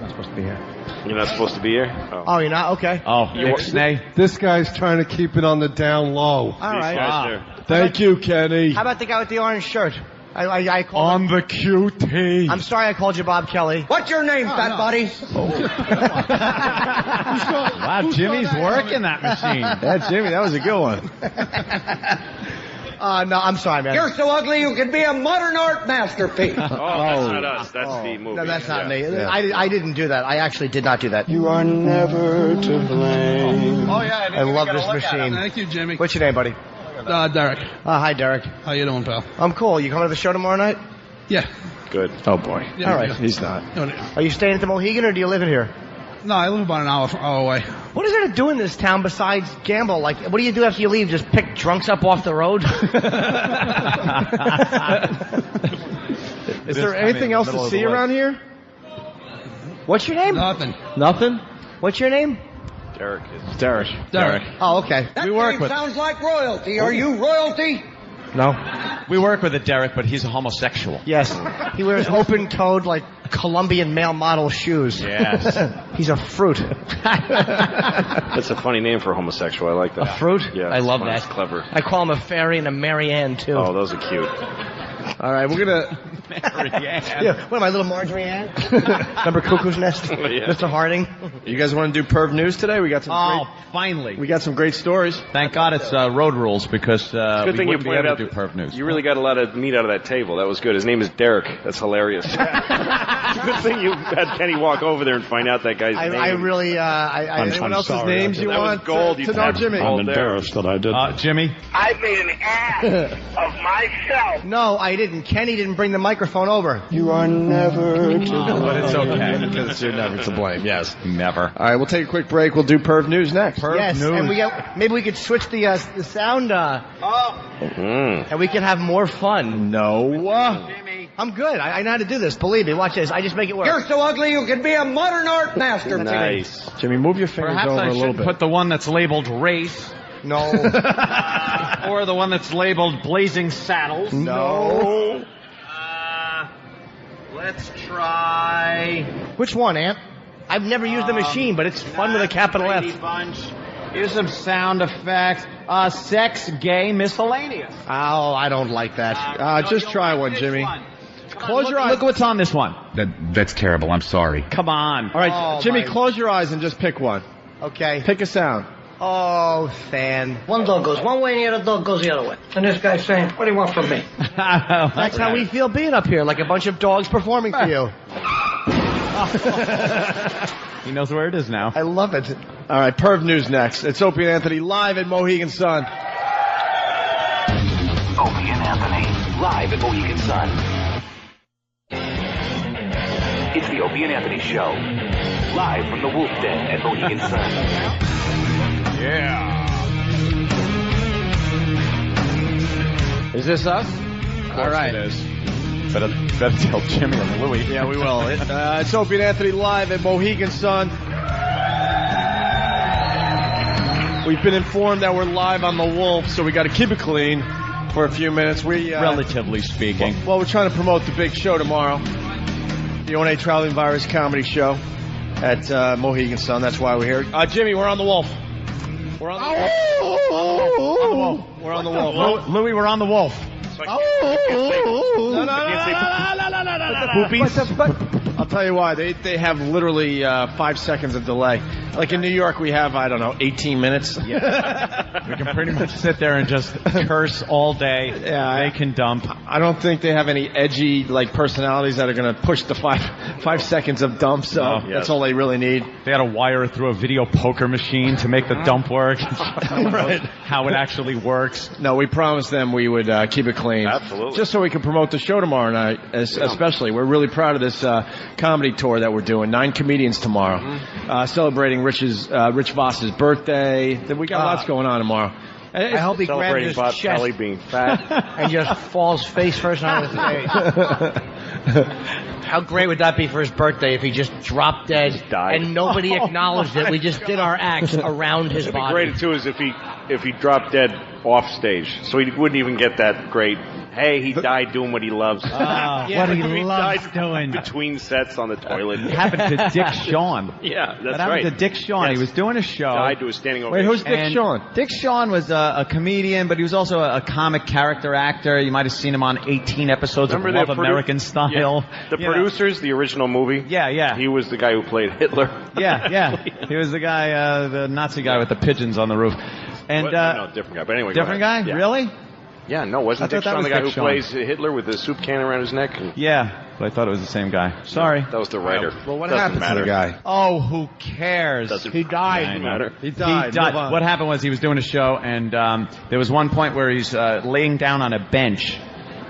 Not supposed to be here. You're not supposed to be here? Oh, you're not? Okay. Oh, you're Snay. This guy's trying to keep it on the down low. All right. Thank you, Kenny. How about the guy with the orange shirt? I called on the QT. I'm sorry I called you Bob Kelly. What's your name, fat buddy? Wow, Jimmy's working that machine. Yeah, Jimmy, that was a good one. No, I'm sorry, man. You're so ugly you could be a modern art masterpiece. That's not us. That's the movie. No, that's not me. Yeah. I didn't do that. I actually did not do that. You are never to blame. Oh, yeah. I love this machine. Thank you, Jimmy. What's your name, buddy? Derek. Hi, Derek. How you doing, pal? I'm cool. You coming to the show tomorrow night? Yeah. Good. Oh, boy. Yeah, all right. yeah. He's not. Are you staying at the Mohegan, or do you live in here? No, I live about an hour away. What is there to do in this town besides gamble? Like, what do you do after you leave? Just pick drunks up off the road? Is there anything else to see around here? What's your name? Nothing? What's your name? Derek. Derek. Oh, okay. That we work name with. sounds like royalty. Are you royalty? No? We work with a Derek, but he's a homosexual. Yes. He wears open-toed, like, Colombian male model shoes. Yes. He's a fruit. That's a funny name for a homosexual. I like that. A fruit? Yeah. I love fun. that. It's clever. I call him a fairy and a Marianne, too. Oh, those are cute. All right, we're going to... Yeah, what am I, little Marjorie Ann? Remember Cuckoo's Nest? Oh, yeah. Mr. Harding? You guys want to do Perv News today? We got some finally. We got some great stories. Thank God it's road rules because Good we thing you wouldn't be pointed able out to do Perv News. You really got a lot of meat out of that table. That was good. His name is Derek. That's hilarious. Good thing you had Kenny walk over there and find out that guy's name. I really, anyone else's names you that want was gold. to know, Jimmy? I'm embarrassed that I did. Jimmy? I made an ass of myself. No, I didn't. Kenny didn't bring the microphone over. You are never to blame. But it's okay, because you're never to blame, yes. Never. All right, we'll take a quick break. We'll do Perv News next. Yes, and maybe we could switch the sound, and we can have more fun. No. I'm good. I know how to do this. Believe me. Watch this. I just make it work. You're so ugly you could be a modern art master. Nice. Jimmy, move your fingers Perhaps over I a little should bit. put the one that's labeled race. No. Or the one that's labeled blazing saddles. No. Let's try. Which one, Ant? I've never used the machine, but it's fun with a capital F. Bunch. Here's some sound effects. Sex, gay, miscellaneous. Oh, I don't like that. Just try one, Jimmy. Close your eyes. Look what's on this one. That's terrible. I'm sorry. Come on. All right, Jimmy, close your eyes and just pick one. Okay. Pick a sound. Oh, Than. One dog goes one way and the other dog goes the other way. And this guy's saying, what do you want from me? That's how we feel being up here, like a bunch of dogs performing for you. He knows where it is now. I love it. All right, Perv News next. It's Opie and Anthony live at Mohegan Sun. Opie and Anthony, live at Mohegan Sun. It's the Opie and Anthony Show, live from the Wolf Den at Mohegan Sun. Yeah. Is this us? All right. It is. Better tell Jimmy and Louie. Yeah, we will. It's Opie and Anthony live at Mohegan Sun. We've been informed that we're live on the Wolf, so we got to keep it clean for a few minutes. Relatively speaking. Well, we're trying to promote the big show tomorrow, the O&A Traveling Virus Comedy Show at Mohegan Sun. That's why we're here. Jimmy, we're on the Wolf. We're on the Wolf. We're on the Wolf. Louie, we're on the Wolf. I'll tell you why. They have literally 5 seconds of delay. Like in New York, we have, 18 minutes. Yeah. We can pretty much sit there and just curse all day. Yeah, they can dump. I don't think they have any edgy personalities that are going to push the 5 seconds of dump. So that's all they really need. They had to wire it through a video poker machine to make the dump work. Right. How it actually works. No, we promised them we would keep it clean. Absolutely. Just so we can promote the show tomorrow night, especially. We're really proud of this comedy tour that we're doing. 9 comedians tomorrow. Celebrating Rich Voss's birthday. We got lots going on tomorrow. I hope he grabs his Bob chest Kelly being fat and just falls face first on the stage. How great would that be for his birthday if he just dropped dead and nobody acknowledged it? We just did our acts around his It'd be body. great too is if he dropped dead off stage, so he wouldn't even get that great. Hey, he died doing what he loves. What he loves doing. Between sets on the toilet. It happened to Dick Shawn. Yeah, that's That happened to Dick Shawn. Yes. He was doing a show. Died to a standing ovation. Wait, who's Dick Shawn? Dick Shawn was a comedian, but he was also a comic character actor. You might have seen him on 18 episodes of Love American Style. Yeah. The producers, the original movie. Yeah. He was the guy who played Hitler. Yeah. He was the guy, the Nazi guy with the pigeons on the roof. And no, different guy. But anyway, different guy? Yeah. Really? Yeah, no, wasn't Dick Shawn the guy who plays Hitler with the soup can around his neck? Yeah, but I thought it was the same guy. Sorry. That was the writer. Well, what Doesn't happened to the guy? Oh, who cares? He died. Doesn't matter. He died. What happened was he was doing a show, and there was one point where he's laying down on a bench,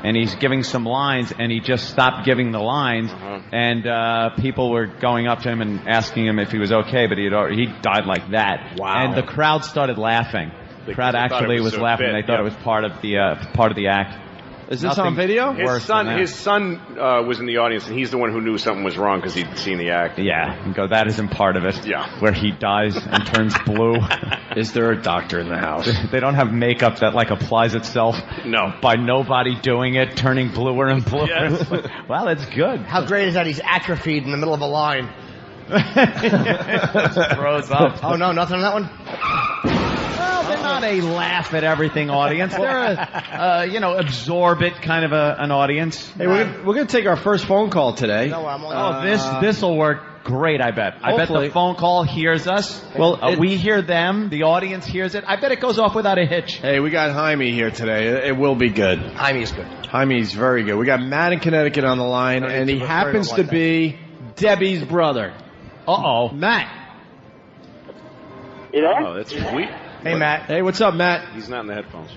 and he's giving some lines, and he just stopped giving the lines, and people were going up to him and asking him if he was okay, but he died like that. Wow. And the crowd started laughing. The crowd actually was laughing. They thought it was part of the act. Is this on video? His son was in the audience, and he's the one who knew something was wrong because he'd seen the act. Yeah, and go, that isn't part of it. Yeah. Where he dies and turns blue. Is there a doctor in the house? They don't have makeup that like applies itself. No. By nobody doing it, turning bluer and bluer. Yes. Well, it's good. How great is that? He's atrophied in the middle of a line. Throws up. Oh no, nothing on that one. Well, they're not a laugh at everything audience. They're a, absorb it kind of an audience. Hey, we're gonna take our first phone call today. No, I'm on. This'll work great. I bet. I bet the phone call hears us. Well, we hear them. The audience hears it. I bet it goes off without a hitch. Hey, we got Jaime here today. It will be good. Jaime's good. Jaime's very good. We got Matt in Connecticut on the line, and he happens to be Debbie's brother. Uh-oh. Matt. You know? Oh, that's sweet. Hey, Matt. Hey, what's up, Matt? He's not in the headphones.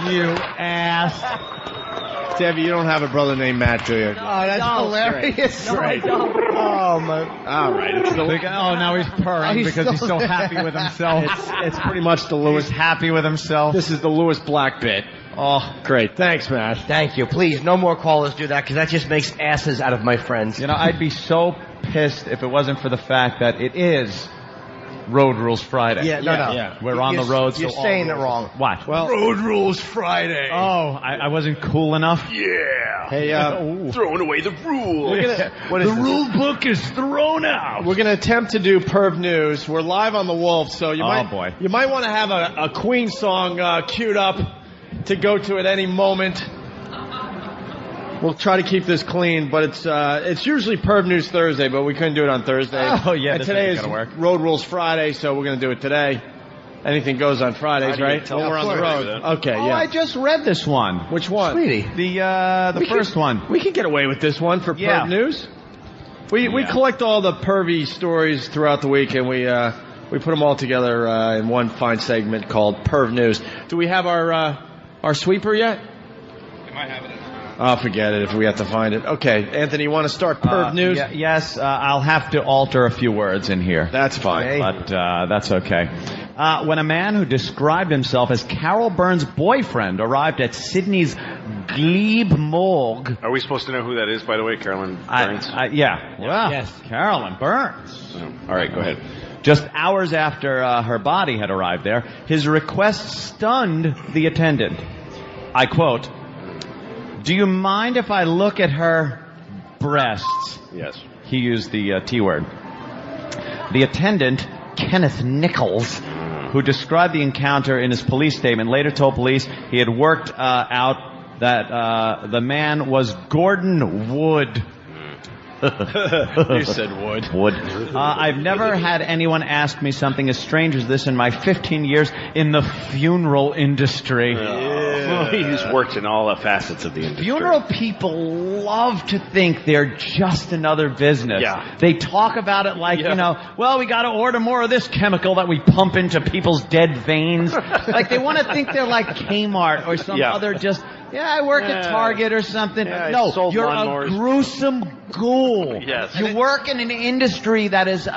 You ass. Debbie, you don't have a brother named Matt, do you? Oh, that's hilarious. No, I don't. Oh, my. All right. Now he's purring because he's so happy with himself. It's pretty much the Lewis. He's happy with himself. This is the Lewis Black bit. Oh, great. Thanks, Matt. Thank you. Please, no more callers do that, because that just makes asses out of my friends. I'd be so pissed if it wasn't for the fact that it is Road Rules Friday. Yeah, no. We're on the road. You're saying it wrong. What? Well, Road Rules Friday. Oh, I wasn't cool enough? Yeah. Hey, throwing away the rules. the rule book is thrown out. We're going to attempt to do Perv News. We're live on the Wolf, so you might want to have a Queen song queued up to go to at any moment. We'll try to keep this clean, but it's usually Perv News Thursday, but we couldn't do it on Thursday. Oh, yeah, and this today ain't is gonna work. Road Rules Friday, so we're going to do it today. Anything goes on Fridays, right? Well, we're on the road. Okay, Oh, yeah. I just read this one. Which one? Sweetie. The first one. We can get away with this one for Perv News. We collect all the pervy stories throughout the week, and we put them all together in one fine segment called Perv News. Do we have our sweeper yet? You might have it. Oh, forget it if we have to find it. Okay, Anthony, you want to start Perv News? Yes, I'll have to alter a few words in here. That's fine. But that's okay. When a man who described himself as Carol Byrne's boyfriend arrived at Sydney's Glebe Morgue. Are we supposed to know who that is, by the way, Carolyn Burns? Yeah. Well, yes. Carolyn Burns. All right, go ahead. Just hours after her body had arrived there, his request stunned the attendant. I quote, "Do you mind if I look at her breasts?" Yes. He used the T word. The attendant, Kenneth Nichols, who described the encounter in his police statement, later told police he had worked out that the man was Gordon Wood. You said Wood. I've never had anyone ask me something as strange as this in my 15 years in the funeral industry. Well, he's worked in all the facets of the industry. Funeral people love to think they're just another business. Yeah. They talk about it like, well, we got to order more of this chemical that we pump into people's dead veins. Like they want to think they're like Kmart or some other just... Yeah, I work at Target or something. Yeah, no, you're lawnmowers. A gruesome ghoul. Yes. You work in an industry that is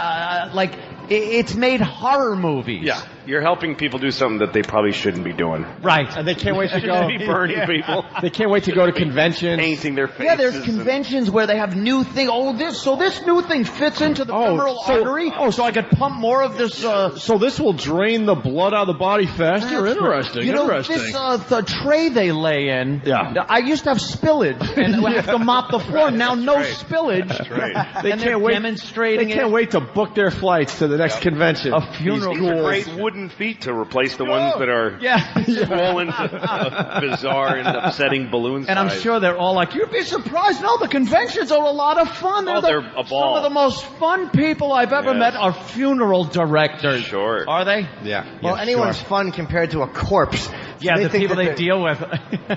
it's made horror movies. Yeah, you're helping people do something that they probably shouldn't be doing. Right. And they can't wait to go. Be burning people. They can't wait to go to conventions. Painting their faces. Yeah, there's conventions where they have new thing. This new thing fits into the femoral artery. So I could pump more of this. So this will drain the blood out of the body faster. Interesting. This the tray they lay in. Yeah. I used to have spillage and I have to mop the floor. Now no spillage. That's right. They can't wait. Demonstrating They can't wait to book their flights to the next convention. A funeral. These are great wooden feet to replace the ones that are swollen to bizarre and upsetting balloon size. And I'm sure they're all like, you'd be surprised. No, the conventions are a lot of fun. They're a ball. Some of the most fun people I've ever met are funeral directors. Sure. Are they? Yeah. Well, anyone's fun compared to a corpse. Yeah, they the think people that they deal with.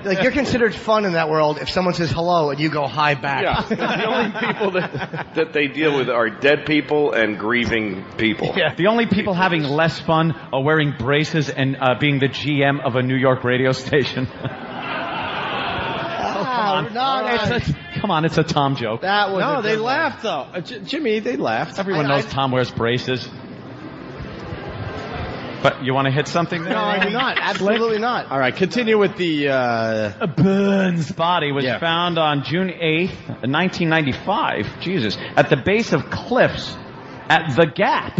Like, you're considered fun in that world if someone says hello and you go hi back. Yeah, the only people that they deal with are dead people and grieving people. Yeah. The only people having less fun are wearing braces and being the GM of a New York radio station. Come on, it's a Tom joke. That was no, they laughed though. Jimmy, they laughed. Everyone knows Tom wears braces. But you want to hit something there? No, I do not. Absolutely not. All right, continue with the... Burns' body was found on June 8th, 1995, Jesus, at the base of cliffs at The Gap,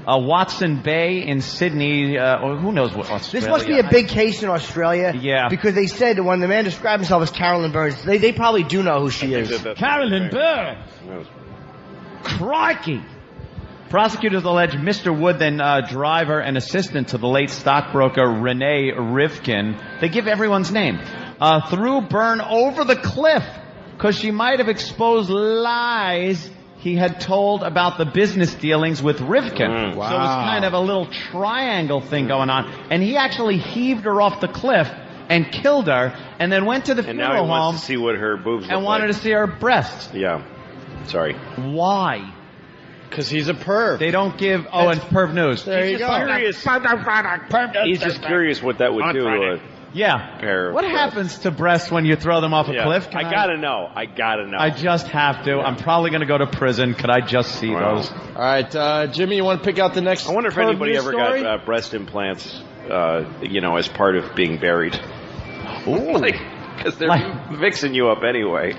Watson Bay in Sydney. Who knows what Australia? This must be a big case in Australia. Yeah. Because they said when the man described himself as Carolyn Burns, they probably do know who she is. Carolyn Burns! Crikey! Prosecutors allege Mr. Wood, then driver and assistant to the late stockbroker Renee Rivkin, they give everyone's name, threw Byrne over the cliff because she might have exposed lies he had told about the business dealings with Rivkin. Wow. So it was kind of a little triangle thing going on. And he actually heaved her off the cliff and killed her, and then went to the And funeral now he home wants to see what her boobs and look wanted like. to see her breasts. Yeah. Sorry. Why? Because he's a perv. They don't give... Oh, and perv news. There you go. He's just curious what that would do to a pair of What breasts. happens to breasts when you throw them off a cliff? I gotta know. I just have to. I'm probably going to go to prison. Could I just see those? All right, Jimmy, you want to pick out the next? I wonder if perv anybody news ever story? got breast implants, as part of being buried. Ooh. Because they're fixing you up anyway.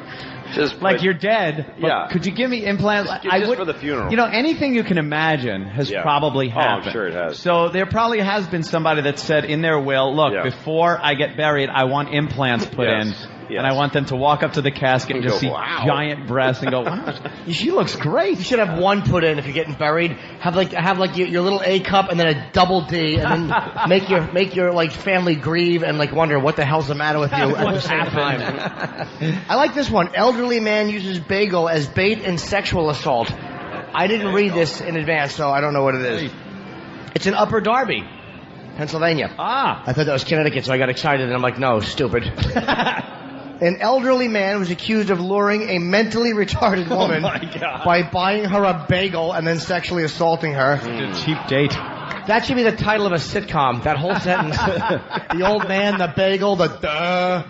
Just like you're dead. But Yeah. Could you give me implants? Just for the funeral. You know, anything you can imagine has probably happened. Oh, I'm sure it has. So there probably has been somebody that said in their will, look, before I get buried, I want implants put in. Yes. And I want them to walk up to the casket and just see giant breasts and go, wow, she looks great. You should have one put in if you're getting buried. Have your little A cup and then a double D, and then make your like family grieve and like wonder what the hell's the matter with you at the same time. I like this one. Elderly man uses bagel as bait in sexual assault. I didn't read this in advance, so I don't know what it is. It's in Upper Darby, Pennsylvania. Ah. I thought that was Connecticut, so I got excited, and I'm like, no, stupid. An elderly man was accused of luring a mentally retarded woman by buying her a bagel and then sexually assaulting her. A cheap date. That should be the title of a sitcom, that whole sentence. The old man, the bagel, the duh.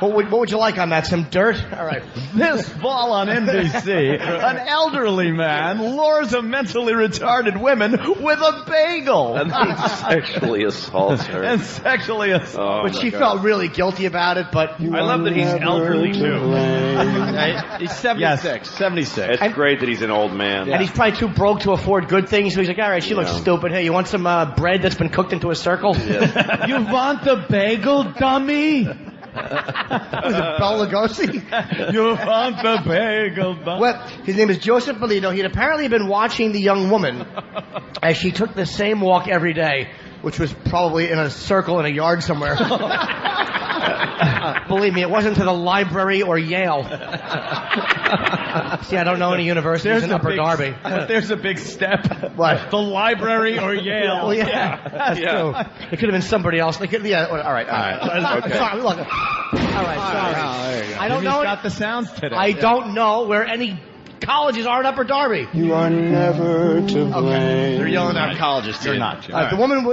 What would you like on that? Some dirt? All right. This fall on NBC, an elderly man lures a mentally retarded woman with a bagel. And he sexually assaults her. But she felt really guilty about it, but... I love that he's elderly, too. He's 76. Yes. 76. It's great that he's an old man. And he's probably too broke to afford good things, so he's like, all right, she looks stupid. Hey, you want some bread that's been cooked into a circle? You want the bagel, dummy? Was it Bela Lugosi? You want the bagel, dummy? Well, his name is Joseph Bellino. He had apparently been watching the young woman as she took the same walk every day, which was probably in a circle in a yard somewhere. Believe me, it wasn't to the library or Yale. See, I don't know any universities in Upper Darby. There's a big step. What? The library or Yale. Well, yeah, that's true. It could have been somebody else. All right. Okay. Sorry, look. All right, sorry. I don't know. Got the sounds today. I don't know where any colleges are in Upper Darby. You are never to blame. They're yelling out colleges. They're not. The woman,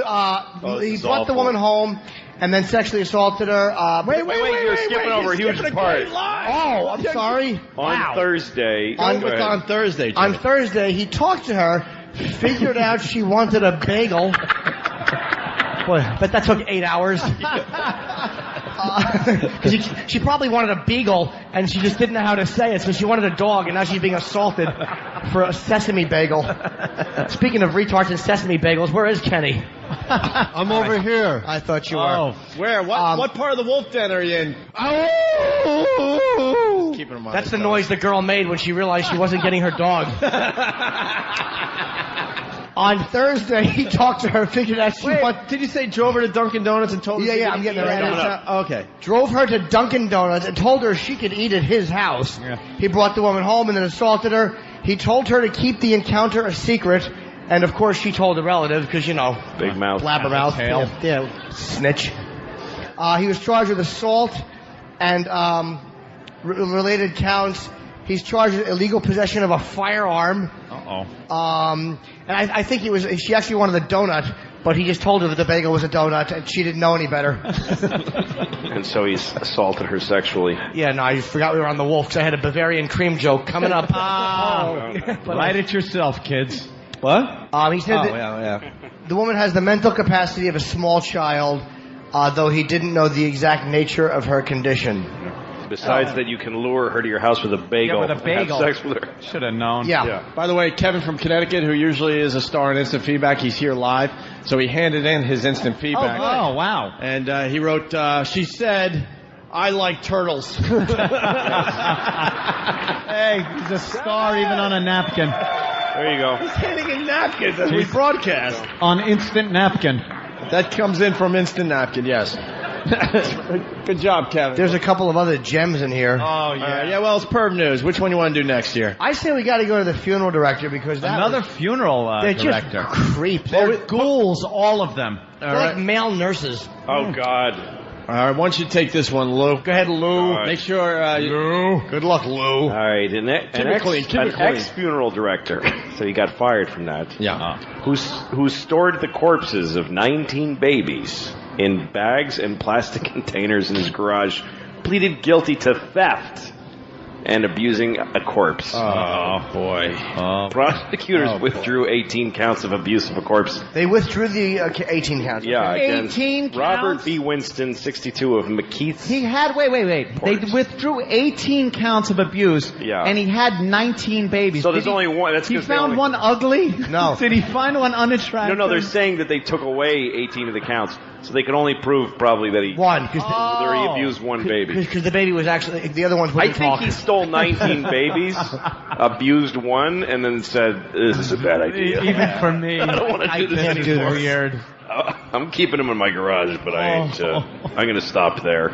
he brought the woman home and then sexually assaulted her. Wait, you're skipping over a huge part. Oh, I'm sorry. On Thursday. On Thursday, Jimmy. On Thursday, he talked to her, figured out she wanted a bagel. Boy, but that took 8 hours. Because she probably wanted a beagle, and she just didn't know how to say it, so she wanted a dog, and now she's being assaulted for a sesame bagel. Speaking of retards and sesame bagels, where is Kenny? I'm over here. I thought you were. Oh, where? What part of the wolf den are you in? Keep it in mind. That's the noise the girl made when she realized she wasn't getting her dog. On Thursday, he talked to her, figured out she wanted... Did you say drove her to Dunkin' Donuts and told her... Yeah, I'm getting there. Okay. Drove her to Dunkin' Donuts and told her she could eat at his house. Yeah. He brought the woman home and then assaulted her. He told her to keep the encounter a secret. And, of course, she told the relative because, you know... Big mouth. Blabbermouth. Yeah, snitch. He was charged with assault and related counts. He's charged with illegal possession of a firearm. And I think she actually wanted a donut, but he just told her that the bagel was a donut, and she didn't know any better. And so he's assaulted her sexually. Yeah, no, I forgot we were on the wolf, because I had a Bavarian cream joke coming up. Write it yourself, kids. What? He said The woman has the mental capacity of a small child, though he didn't know the exact nature of her condition. Besides that, you can lure her to your house with a bagel. Yeah, with a bagel. Have sex with her. Should have known. Yeah. By the way, Kevin from Connecticut, who usually is a star in instant feedback, he's here live, so he handed in his instant feedback. Oh, wow. And he wrote, she said, I like turtles. Hey, he's a star even on a napkin. There you go. He's handing in napkins as we broadcast. On instant napkin. That comes in from instant napkin, yes. Good job, Kevin. There's a couple of other gems in here. Oh, yeah. Yeah, well, it's Perv News. Which one you want to do next year? I say we got to go to the funeral director because Another funeral they're director. just creeps. They're ghouls, all of them. They're like male nurses. Oh, God. All right, why don't you take this one, Lou? Go ahead, Lou. Right. Make sure... Lou. Good luck, Lou. All right, an Typically. ex-funeral director, so he got fired from that. Yeah. Who stored the corpses of 19 babies in bags and plastic containers in his garage, pleaded guilty to theft and abusing a corpse. Oh, boy. Prosecutors withdrew 18 counts of abuse of a corpse. They withdrew the 18 counts. Yeah, Okay. 18 Robert counts? B. Winston, 62 of McKeith. He had, wait. They withdrew 18 counts of abuse, Yeah. and he had 19 babies. So there's Did he- only one. That's He 'cause they found only- one ugly? No. Did he find one unattractive? No, they're saying that they took away 18 of the counts, so they can only prove probably that he Because he abused one baby. Because the baby was actually the other ones I wouldn't think talk. he stole 19 babies, abused one, and then said, "This is a bad idea." Even for me, I don't want to do this can't do anymore. this. Weird. I'm keeping him in my garage, but I ain't. I'm going to stop there.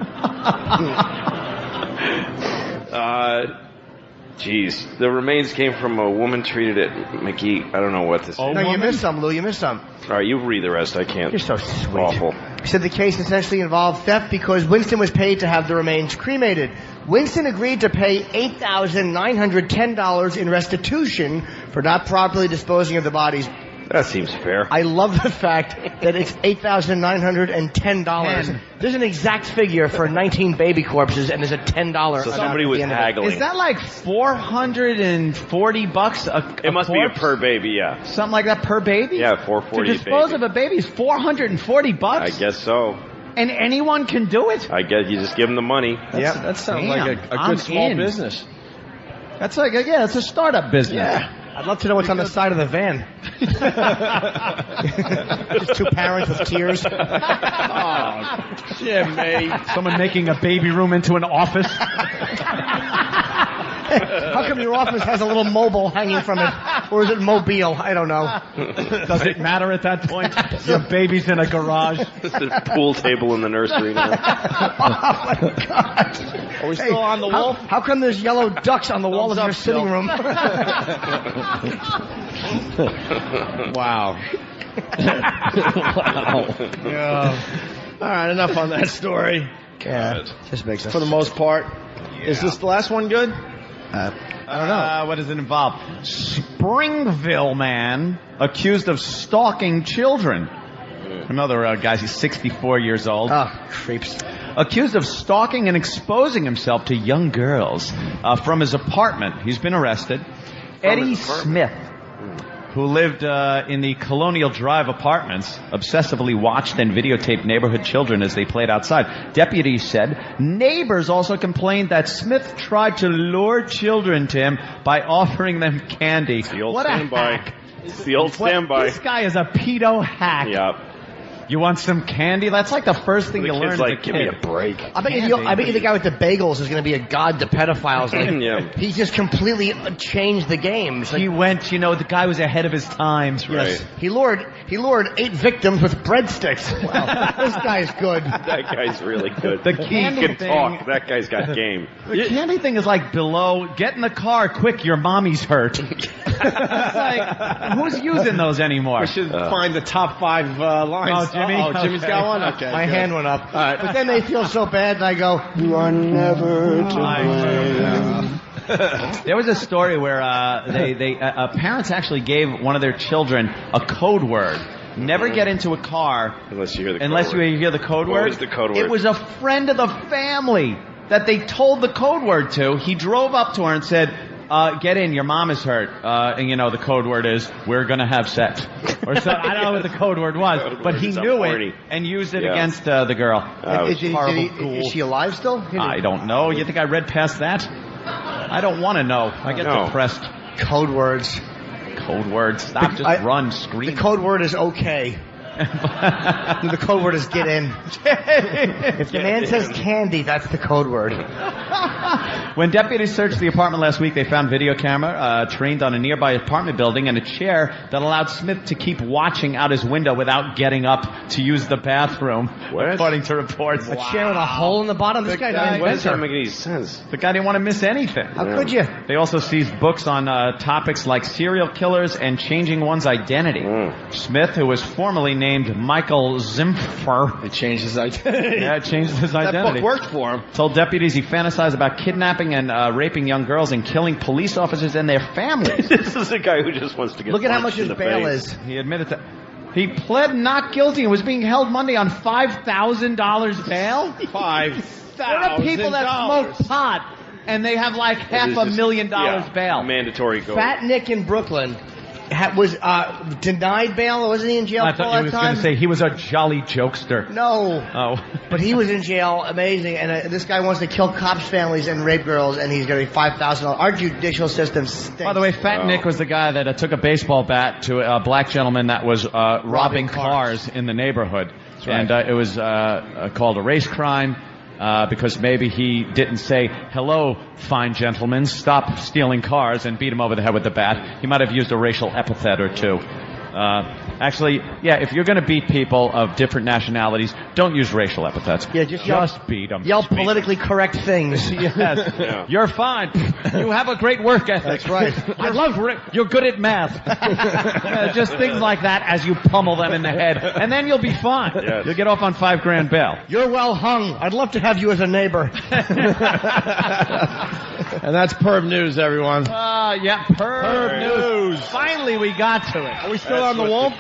Jeez, the remains came from a woman treated at McGee. I don't know what this is. No, you missed some, Lou. You missed some. All right, you read the rest. I can't. You're so sweet. Awful. He said the case essentially involved theft because Winston was paid to have the remains cremated. Winston agreed to pay $8,910 in restitution for not properly disposing of the bodies. That seems fair. I love the fact that it's $8,910. There's an exact figure for 19 baby corpses, and there's a $10. So somebody was haggling. Is that like $440 It must be a corpse? per baby, yeah. Something like that per baby? Yeah, $440 To dispose baby. of a baby is $440? I guess so. And anyone can do it? I guess you just give them the money. That sounds like a I'm good small in. business. That's like, it's a startup business. Yeah. I'd love to know what's on the side of the van. Just two parents with tears. Oh, Jimmy. Someone making a baby room into an office. How come your office has a little mobile hanging from it? Or is it mobile? I don't know. Does it matter at that point? Your baby's in a garage. There's a pool table in the nursery now. Oh, my God. Are we still on the wolf? How come there's yellow ducks on the wall of your sitting room? Wow. Wow. Yeah. All right, enough on that story. Yeah, just makes sense. For the most part. Is this the last one good? I don't know. What does it involve? Springville man accused of stalking children. Another guy, he's 64 years old. Oh, creeps. Accused of stalking and exposing himself to young girls from his apartment. He's been arrested. Eddie Smith, who lived in the Colonial Drive apartments, obsessively watched and videotaped neighborhood children as they played outside. Deputies said neighbors also complained that Smith tried to lure children to him by offering them candy. It's the old What a standby. hack. It's the old standby. This guy is a pedo hack. Yeah. You want some candy? That's like the first thing The you learn kid's as like, a give kid. me a break. I bet you the guy with the bagels is going to be a god to pedophiles. Like, Yeah. He just completely changed the game. It's like, He went, the guy was ahead of his times. yes, he lured 8 victims with breadsticks. Wow, this guy's good. That guy's really good. The He candy can thing- talk. That guy's got game. The candy thing is like below, get in the car, quick, your mommy's hurt. It's like, who's using those anymore? We should find the top 5 lines. Oh, Jimmy? Jimmy's Okay. got one? Okay. My good. hand went up. But then they feel so bad, and I go, "You are never to blame." There was a story where parents actually gave one of their children a code word. Never get into a car Unless you hear the code unless word. you hear the code What word. was the code word? It was a friend of the family that they told the code word to. He drove up to her and said, get in, your mom is hurt. And you know, the code word is, we're gonna have sex. Or so, I don't know what the code word was, but he knew it and used it against the girl. Is she alive still? I don't know. You think I read past that? I don't want to know. I get depressed. Code words. Code words. Stop, run, scream. The code word is okay. The code word is get in. If the man says candy, that's the code word. When deputies searched the apartment last week, they found video camera trained on a nearby apartment building and a chair that allowed Smith to keep watching out his window without getting up to use the bathroom, according to reports. A chair with a hole in the bottom? This guy's an inventor. That doesn't make any sense. The guy didn't want to miss anything. How could you? They also seized books on topics like serial killers and changing one's identity. Smith, who was formerly named Michael Zimfer. It changed his identity. Yeah, it changed his identity. That book worked for him. Told deputies he fantasized about kidnapping and raping young girls and killing police officers and their families. This is a guy who just wants to get Look at how much punched his in the bail face. is. He admitted that. He pled not guilty and was being held Monday on $5,000 bail. $5,000. There are people that smoke pot and they have like $500,000 bail. Mandatory goal. Fat Nick in Brooklyn was denied bail. Wasn't he in jail I for all thought you that was time? going to say he was a jolly jokester. No. Oh. But he was in jail. Amazing. And this guy wants to kill cops' families and rape girls, and he's getting $5,000. Our judicial system stinks. By the way, Fat Nick was the guy that took a baseball bat to a black gentleman that was robbing cars in the neighborhood. Right. And it was called a race crime. Because maybe he didn't say, hello, fine gentlemen, stop stealing cars, and beat him over the head with the bat. He might have used a racial epithet or two. Actually, yeah, if you're going to beat people of different nationalities, don't use racial epithets. Yeah, just beat them. Yell politically correct things. Yes. Yeah. You're fine. You have a great work ethic. That's right. I love you're good at math. Just things like that as you pummel them in the head. And then you'll be fine. Yes. You'll get off on $5,000 bail. You're well hung. I'd love to have you as a neighbor. And that's Perv News, everyone. Yeah, Perv News. Finally, we got to it. Are we still on the Wolf?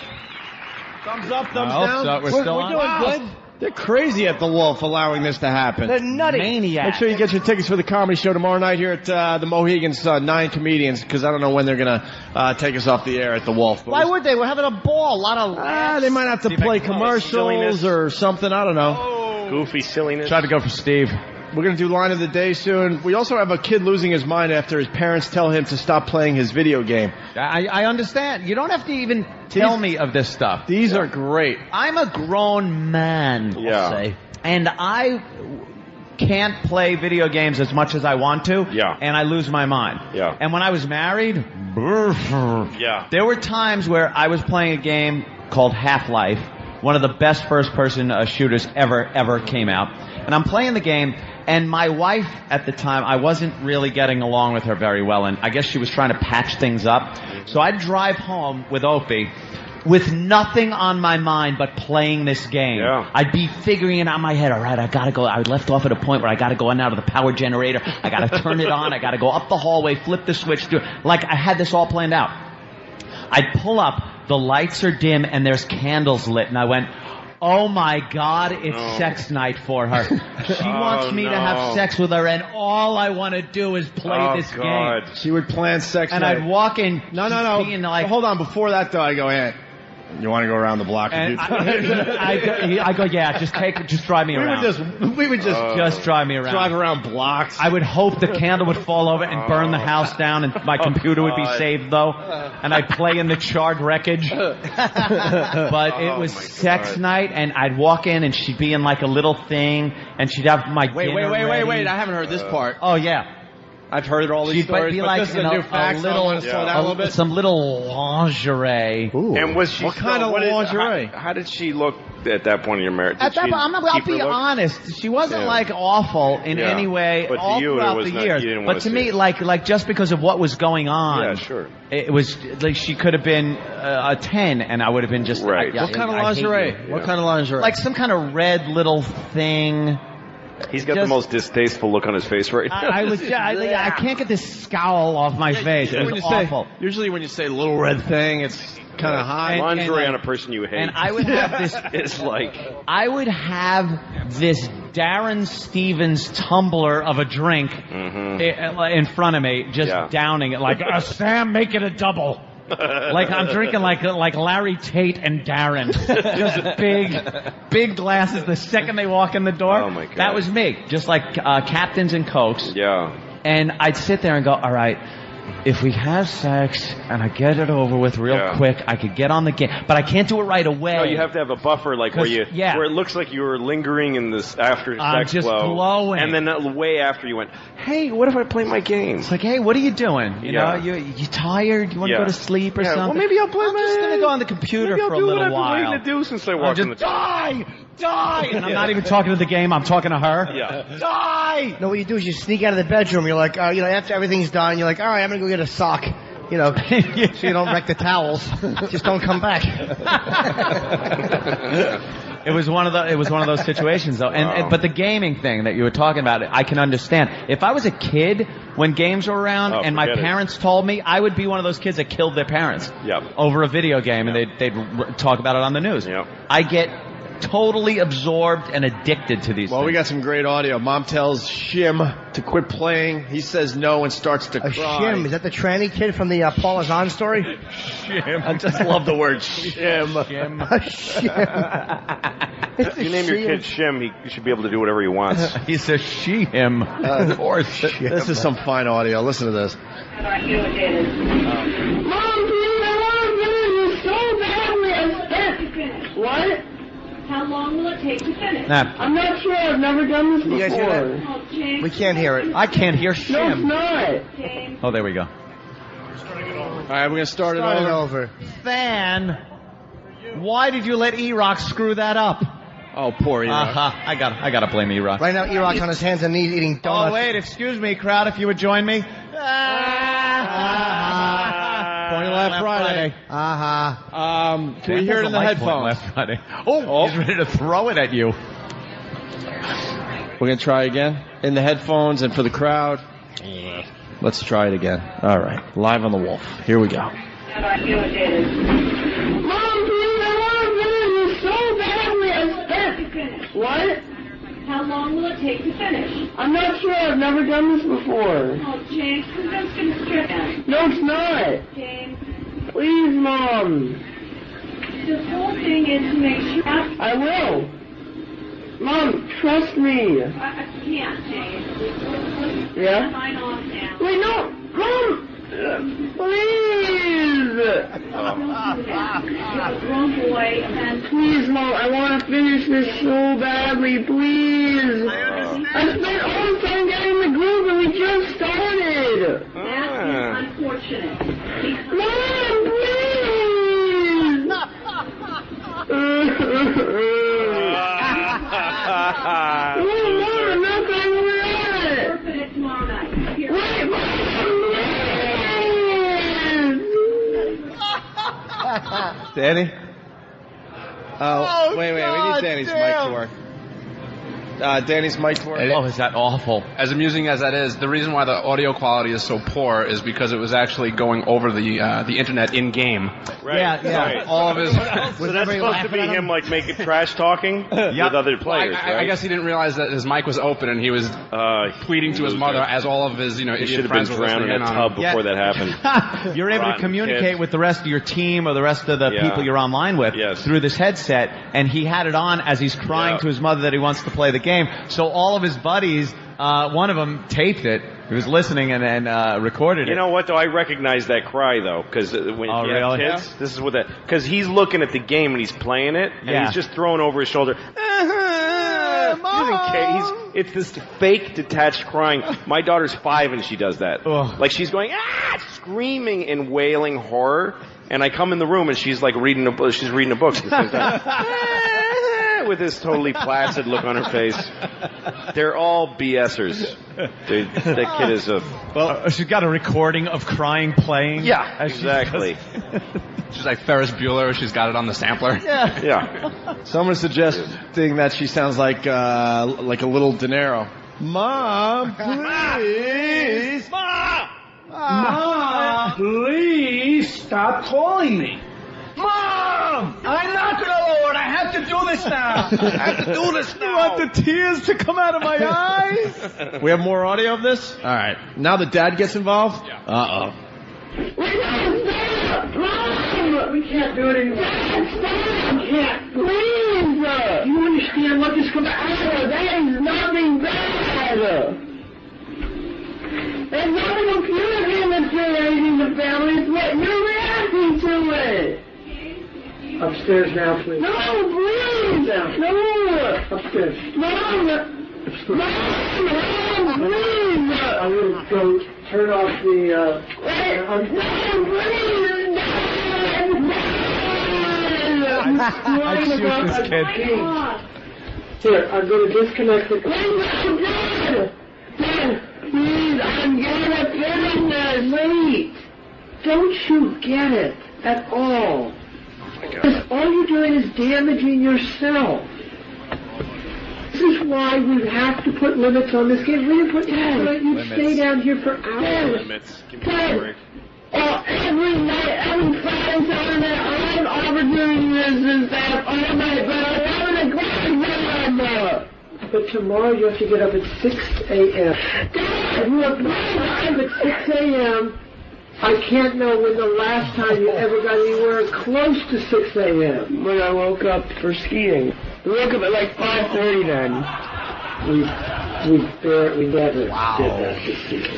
Thumbs up, thumbs down? So. We're still on. We're doing good. They're crazy at the Wolf allowing this to happen. They're nutty. Maniacs. Make sure you get your tickets for the comedy show tomorrow night here at the Mohegans, 9 comedians, because I don't know when they're going to take us off the air at the Wolf. Why would they? We're having a ball. A lot of they might have to play commercials or something. I don't know. Goofy silliness. Try to go for Steve. We're going to do line of the day soon. We also have a kid losing his mind after his parents tell him to stop playing his video game. I understand. You don't have to even tell me of this stuff. These are great. I'm a grown man, I'll say, and I can't play video games as much as I want to, and I lose my mind. Yeah. And when I was married, there were times where I was playing a game called Half-Life, one of the best first-person shooters ever came out, and I'm playing the game. And my wife at the time, I wasn't really getting along with her very well, and I guess she was trying to patch things up. So I'd drive home with Opie with nothing on my mind but playing this game. Yeah. I'd be figuring it out in my head. All right, I gotta go. I left off at a point where I gotta go in now to the power generator. I gotta turn it on. I gotta go up the hallway, flip the switch. Like I had this all planned out. I'd pull up, the lights are dim, and there's candles lit, and I went, oh my God, it's sex night for her. She wants me to have sex with her, and all I want to do is play this game. She would plan sex and night. I'd walk in. No. Like, hold on. Before that, though, I go, Aunt, you want to go around the block? And I go, yeah, just drive me around. We would just drive me around. Drive around blocks. I would hope the candle would fall over and burn the house down, and my computer would be saved, though. And I'd play in the charred wreckage. But it was sex night, and I'd walk in, and she'd be in like a little thing, and she'd have my dinner ready. I haven't heard this part. Oh, yeah. I've heard all these stories, but this is a new fact, so I want to slow down a little bit. Some little lingerie. Ooh. And was she what kind of lingerie? How did she look at that point in your marriage? At that point, I'll be honest. She wasn't like awful in any way all throughout the years. But to me, like just because of what was going on, it was like she could have been a 10, and I would have been just right. What kind of lingerie? What kind of lingerie? Like some kind of red little thing. He's got the most distasteful look on his face right now. I can't get this scowl off my face. It was awful. Usually when you say little red thing, it's kind of high. Lingerie on a person you hate. And I would have this. It's like I would have this Darren Stevens tumbler of a drink in front of me, just downing it like, Sam, make it a double. Like I'm drinking like Larry Tate and Darren. Just big glasses the second they walk in the door. Oh my God. That was me. Just like Captains and Cokes. Yeah. And I'd sit there and go, all right, if we have sex and I get it over with real quick, I could get on the game. But I can't do it right away. No, you have to have a buffer like where it looks like you were lingering in this after sex just flow. glowing. And then way after you went, hey, what if I play my game? It's like, hey, what are you doing? You know, you tired? You want to go to sleep or something? Well, maybe I'll play I'm just going to go on the computer for a little while. I've been waiting to do since I walked in the door. Die! And I'm not even talking to the game. I'm talking to her. Yeah. Die! No, what you do is you sneak out of the bedroom. You're like, after everything's done, you're like, all right, I'm going to go get a sock. So you don't wreck the towels. Just don't come back. It was one of those situations though. But the gaming thing that you were talking about, I can understand. If I was a kid when games were around and my parents told me, I would be one of those kids that killed their parents over a video game, and they'd talk about it on the news. I get totally absorbed and addicted to these things. We got some great audio. Mom tells Shim to quit playing. He says no and starts to cry. Shim, is that the tranny kid from the Paula Zahn story? Shim. I just love the word Shim. If you name your kid Shim, he should be able to do whatever he wants. He's a she-him. Of course. This is some fine audio. Listen to this. Mom, please, I want to finish this so badly. What? How long will it take to finish? I'm not sure. I've never done this before. You guys hear that? We can't hear it. I can't hear Shim. No, it's not. Oh, there we go. All right, we're going to start it over. Fan, why did you let E-Rock screw that up? Oh, poor E-Rock. I got to blame E-Rock. Right now, E-Rock's on his hands and knees eating donuts. Oh, wait, excuse me, crowd, if you would join me. Point Left Friday. Can we hear it in the headphones? Oh, he's ready to throw it at you. We're going to try again in the headphones and for the crowd. Let's try it again. All right. Live on the Wolf. Here we go. Mom, please, I want to finish so badly. What? How long will it take to finish? I'm not sure. I've never done this before. Oh, James, I'm just going to strip out. No, it's not. James. Please, Mom. The whole thing is to make sure... I will. Mom, trust me. I can't, James. Yeah? Mine off now. Wait, no. Mom! Please! Please, Mom, I want to finish this so badly, please. I spent all the time getting the groove and we just started. That's unfortunate. Mom, please! Mom, I'm not going to let it. We're for it tomorrow night. Wait, Mom! Danny? Wait. We need Danny's mic to work. Danny's mic to work. Oh, is that awful? As amusing as that is, the reason why the audio quality is so poor is because it was actually going over the internet in game. Right. Yeah. Right. All of his. So that's supposed to be him like making trash talking with other players. I guess he didn't realize that his mic was open and he was pleading to his mother as all of his idiot friends were listening in on. He should have been drowned in a tub before that happened. You're able to communicate with the rest of your team or the rest of the people you're online with through this headset, and he had it on as he's crying to his mother that he wants to play the game. So all of his buddies, one of them taped it. He was listening and recorded it. You know what, though? I recognize that cry, though, because when you have kids, this is what that... Because he's looking at the game and he's playing it, and he's just throwing over his shoulder. It's this fake detached crying. My daughter's 5 and she does that. Like she's going, screaming and wailing horror. And I come in the room and she's like reading a book. She's reading a book at the same time. With this totally placid look on her face. They're all BSers. That kid is a... Well, she's got a recording of crying playing. Yeah, exactly. She's like Ferris Bueller. She's got it on the sampler. Yeah. Someone's suggesting that she sounds like a little De Niro. Mom, please. Mom, please stop calling me. Mom! I'm not gonna lower it. I have to do this now. You want the tears to come out of my eyes? We have more audio of this? All right. Now the dad gets involved? Yeah. Uh-oh. Mom! We can't do it anymore. Stop! We can't. Please! You understand what just comes out of? That is nothing bad. There's nothing computer game that's generating the family. It's what you're reacting to it. Upstairs now, please. No, please! No! Upstairs. Mom, please! I will go turn off the, I'd shoot this kid. Here, I'm going to disconnect the... Dad, please, I'm getting a feeling late. Don't you get it at all? Because all you're doing is damaging yourself. This is why we have to put limits on this game. We didn't put limits. You stay down here for hours. Limits. Give me a break. Every night, every Friday, Saturday, I'm overdoing this and that all night, but I'm having a great time. But tomorrow you have to get up at 6 a.m. Dad, you have time at 6 a.m. I can't know when the last time you ever got anywhere close to 6 a.m. When I woke up for skiing. We woke up at like 5:30 then. We never did that this season.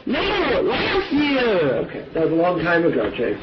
No, last year. Okay, that was a long time ago, Jake.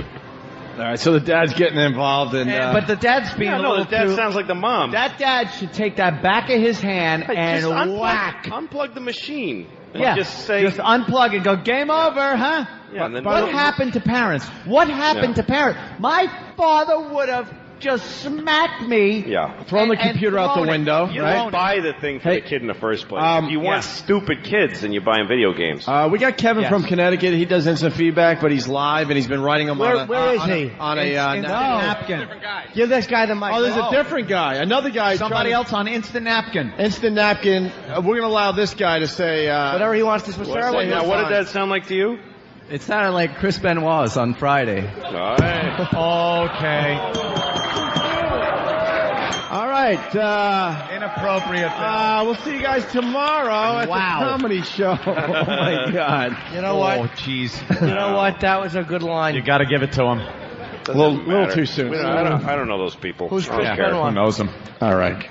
All right, so the dad's getting involved, but the dad's being a little the dad sounds like the mom. That dad should take that back of his hand and whack. Unplug the machine. Yeah, just unplug and go, game over, huh? Yeah, and then what happened to parents? What happened to parents? My father would have just smacked me. Yeah. Throwing the computer out the window, You right? don't buy the thing for the kid in the first place. If you want stupid kids, then you buy them video games. We got Kevin from Connecticut. He does instant feedback, but he's live, and he's been writing them Where is he? On a napkin. Different guy. Give this guy the mic. Oh, there's a different guy. Another guy. Somebody else on instant napkin. Instant napkin. We're going to allow this guy to say... whatever he wants to say. Now, what did that sound like to you? It sounded like Chris Benoit's on Friday. All right. Okay. All right. Inappropriate. We'll see you guys tomorrow at the comedy show. Oh, my God. You know what? Oh, jeez. You know what? That was a good line. You got to give it to him. A little too soon. I don't know those people. Who's Chris care. Benoit? Who knows him? All right.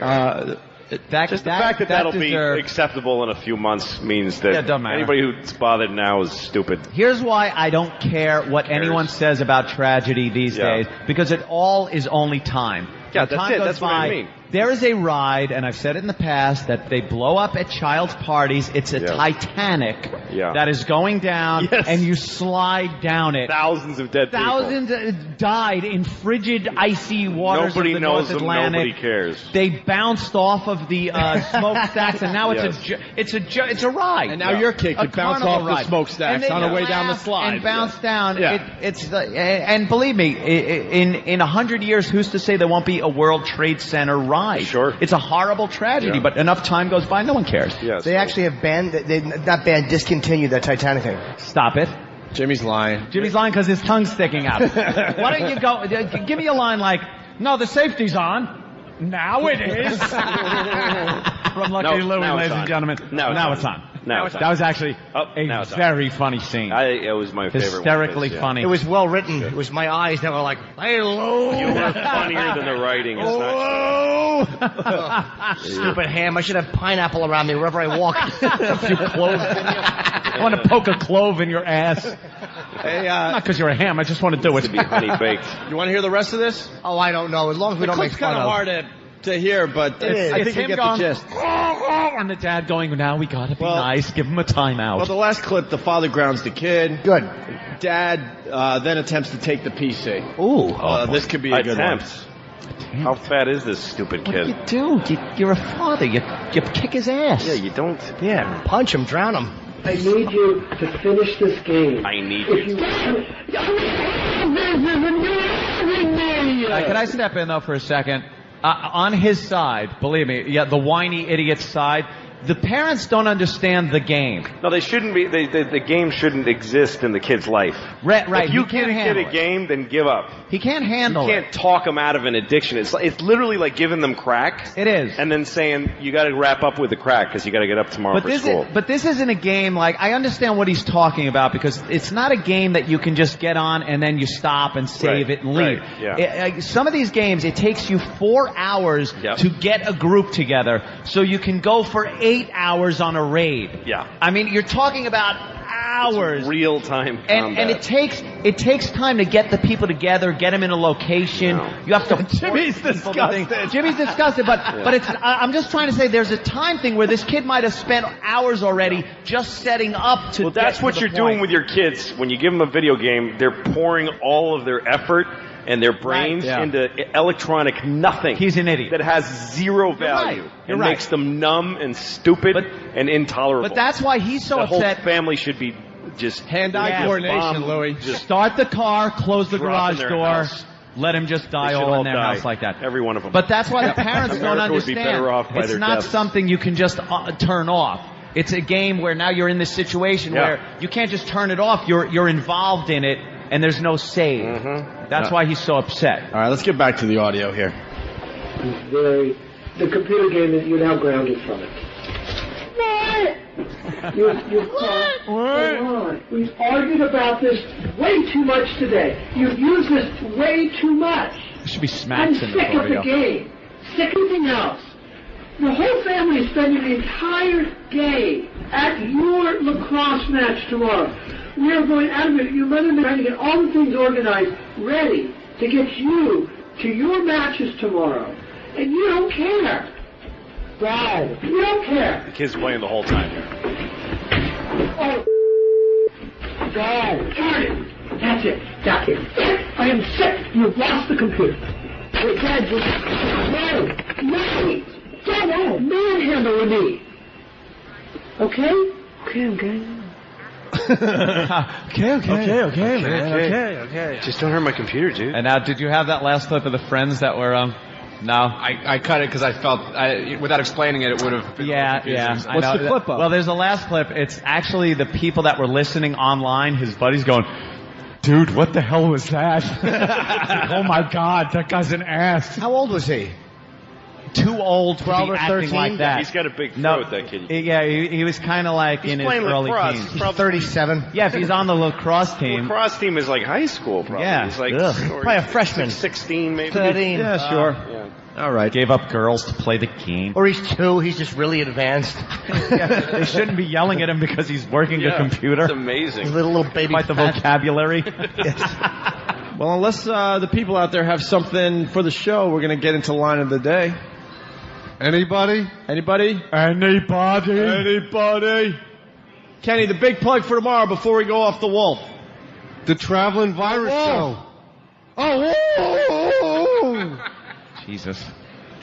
The fact that that'll be acceptable in a few months means that it doesn't matter. Anybody who's bothered now is stupid. Here's why I don't care what anyone says about tragedy these days, because it all is only time. Yeah, that's it. That's what I mean. There is a ride, and I've said it in the past, that they blow up at child's parties. It's a Titanic that is going down, and you slide down it. Thousands of dead people. Thousands died in frigid, icy waters Nobody of the knows North them. Atlantic. Nobody cares. They bounced off of the smokestacks, and now it's a ride. And now your kid could bounce off the smokestacks on the way down the slide. And bounce down. And believe me, in 100 years, who's to say there won't be a World Trade Center ride? Sure. It's a horrible tragedy, but enough time goes by, no one cares. Yes. They actually have that band discontinued that Titanic thing. Stop it. Jimmy's lying. Jimmy's lying because his tongue's sticking out. Why don't you go, give me a line like, no, the safety's on. Now it is. From Lucky Louie, ladies and gentlemen. Now it's on. That was actually a very funny scene. It was my favorite. Hysterically funny. It was well written. It was my eyes that were like, hello. You were funnier than the writing. It's not Stupid ham. I should have pineapple around me wherever I walk. A few cloves in you. I want to poke a clove in your ass. Hey, not because you're a ham. I just want to do it. To be honey baked. You want to hear the rest of this? Oh, I don't know. As long as we don't make fun of. It's kind of hard to hear, but I think you get the gist. And the dad going, now we got to be nice. Give him a timeout. Well, the last clip, the father grounds the kid. Good. Dad then attempts to take the PC. Ooh. This could be a good one. How fat is this stupid kid? What do you do? You're a father. You kick his ass. Yeah, you don't. Yeah, punch him, drown him. I need you to finish this game. I need you. Can I step in, though, for a second? On his side, believe me, the whiny idiot side, the parents don't understand the game. No, they shouldn't be. The game shouldn't exist in the kid's life. Right. If you give a kid a game, then give up. He can't handle it. You can't talk him out of an addiction. It's literally like giving them crack. It is. And then saying, you got to wrap up with the crack because you got to get up tomorrow for school. But this isn't a game like, I understand what he's talking about because it's not a game that you can just get on and then you stop and save it and leave. Right, yeah. Some of these games, it takes you 4 hours to get a group together so you can go for 8 hours on a raid. Yeah. I mean, you're talking about hours. Real time combat. And it takes time to get the people together, get them in a location. No. You have to. Jimmy's disgusted. Jimmy's disgusted, but I'm just trying to say there's a time thing where this kid might have spent hours already just setting up to. Well, that's what you're doing with your kids when you give them a video game. They're pouring all of their effort and their brains into electronic nothing. He's an idiot. That has zero value. You're it right. makes them numb and stupid and intolerable. But that's why he's so upset. The whole family should be just hand-eye coordination, Louis. Start the car, close the garage door, house. Let him just die all in their house like that. Every one of them. But that's why the parents don't understand. Would be better off by it's their not deaths. something you can just turn off. It's a game where now you're in this situation where you can't just turn it off. You're involved in it, and there's no save. Mm-hmm. That's why he's so upset. All right, let's get back to the audio here. The computer game is you're now grounded from it. What? We've argued about this way too much today. You've used this way too much. There should be smacks in the I'm sick of audio. the game. Sick of everything else. The whole family is spending the entire day at your lacrosse match tomorrow. We are going out of it. Your mother and I are trying to get all the things organized, ready to get you to your matches tomorrow. And you don't care. Dad, you don't care. The kid's playing the whole time. Oh, Dad, darn it. That's it. That's it. I am sick. You've lost the computer. Wait, Dad, no. Dad, manhandle with me. Okay? Okay. Just don't hurt my computer, dude. And now, did you have that last clip of the friends that were, No. I cut it because I felt, without explaining it, it would have been Yeah. What's the clip of? Well, there's a last clip. It's actually the people that were listening online. His buddy's going, dude, what the hell was that? Oh, my God, that guy's an ass. How old was he? Too old to 12 be or acting 13? like that. He's got a big throat, that kid. Yeah, he was kind of like in his early teens. He's 37. Yeah, if he's on the lacrosse team. Lacrosse team is like high school, probably. Yeah. He's like Probably a freshman. 16, maybe. 13. Yeah, sure. Yeah. All right. Gave up girls to play the game. Or he's 2. He's just really advanced. They shouldn't be yelling at him because he's working a computer. It's amazing. His little baby. Quite the vocabulary. Well, unless the people out there have something for the show, we're going to get into line of the day. Anybody? Anybody? Kenny, the big plug for tomorrow before we go off the wolf. The Traveling Virus Show. Oh! Jesus.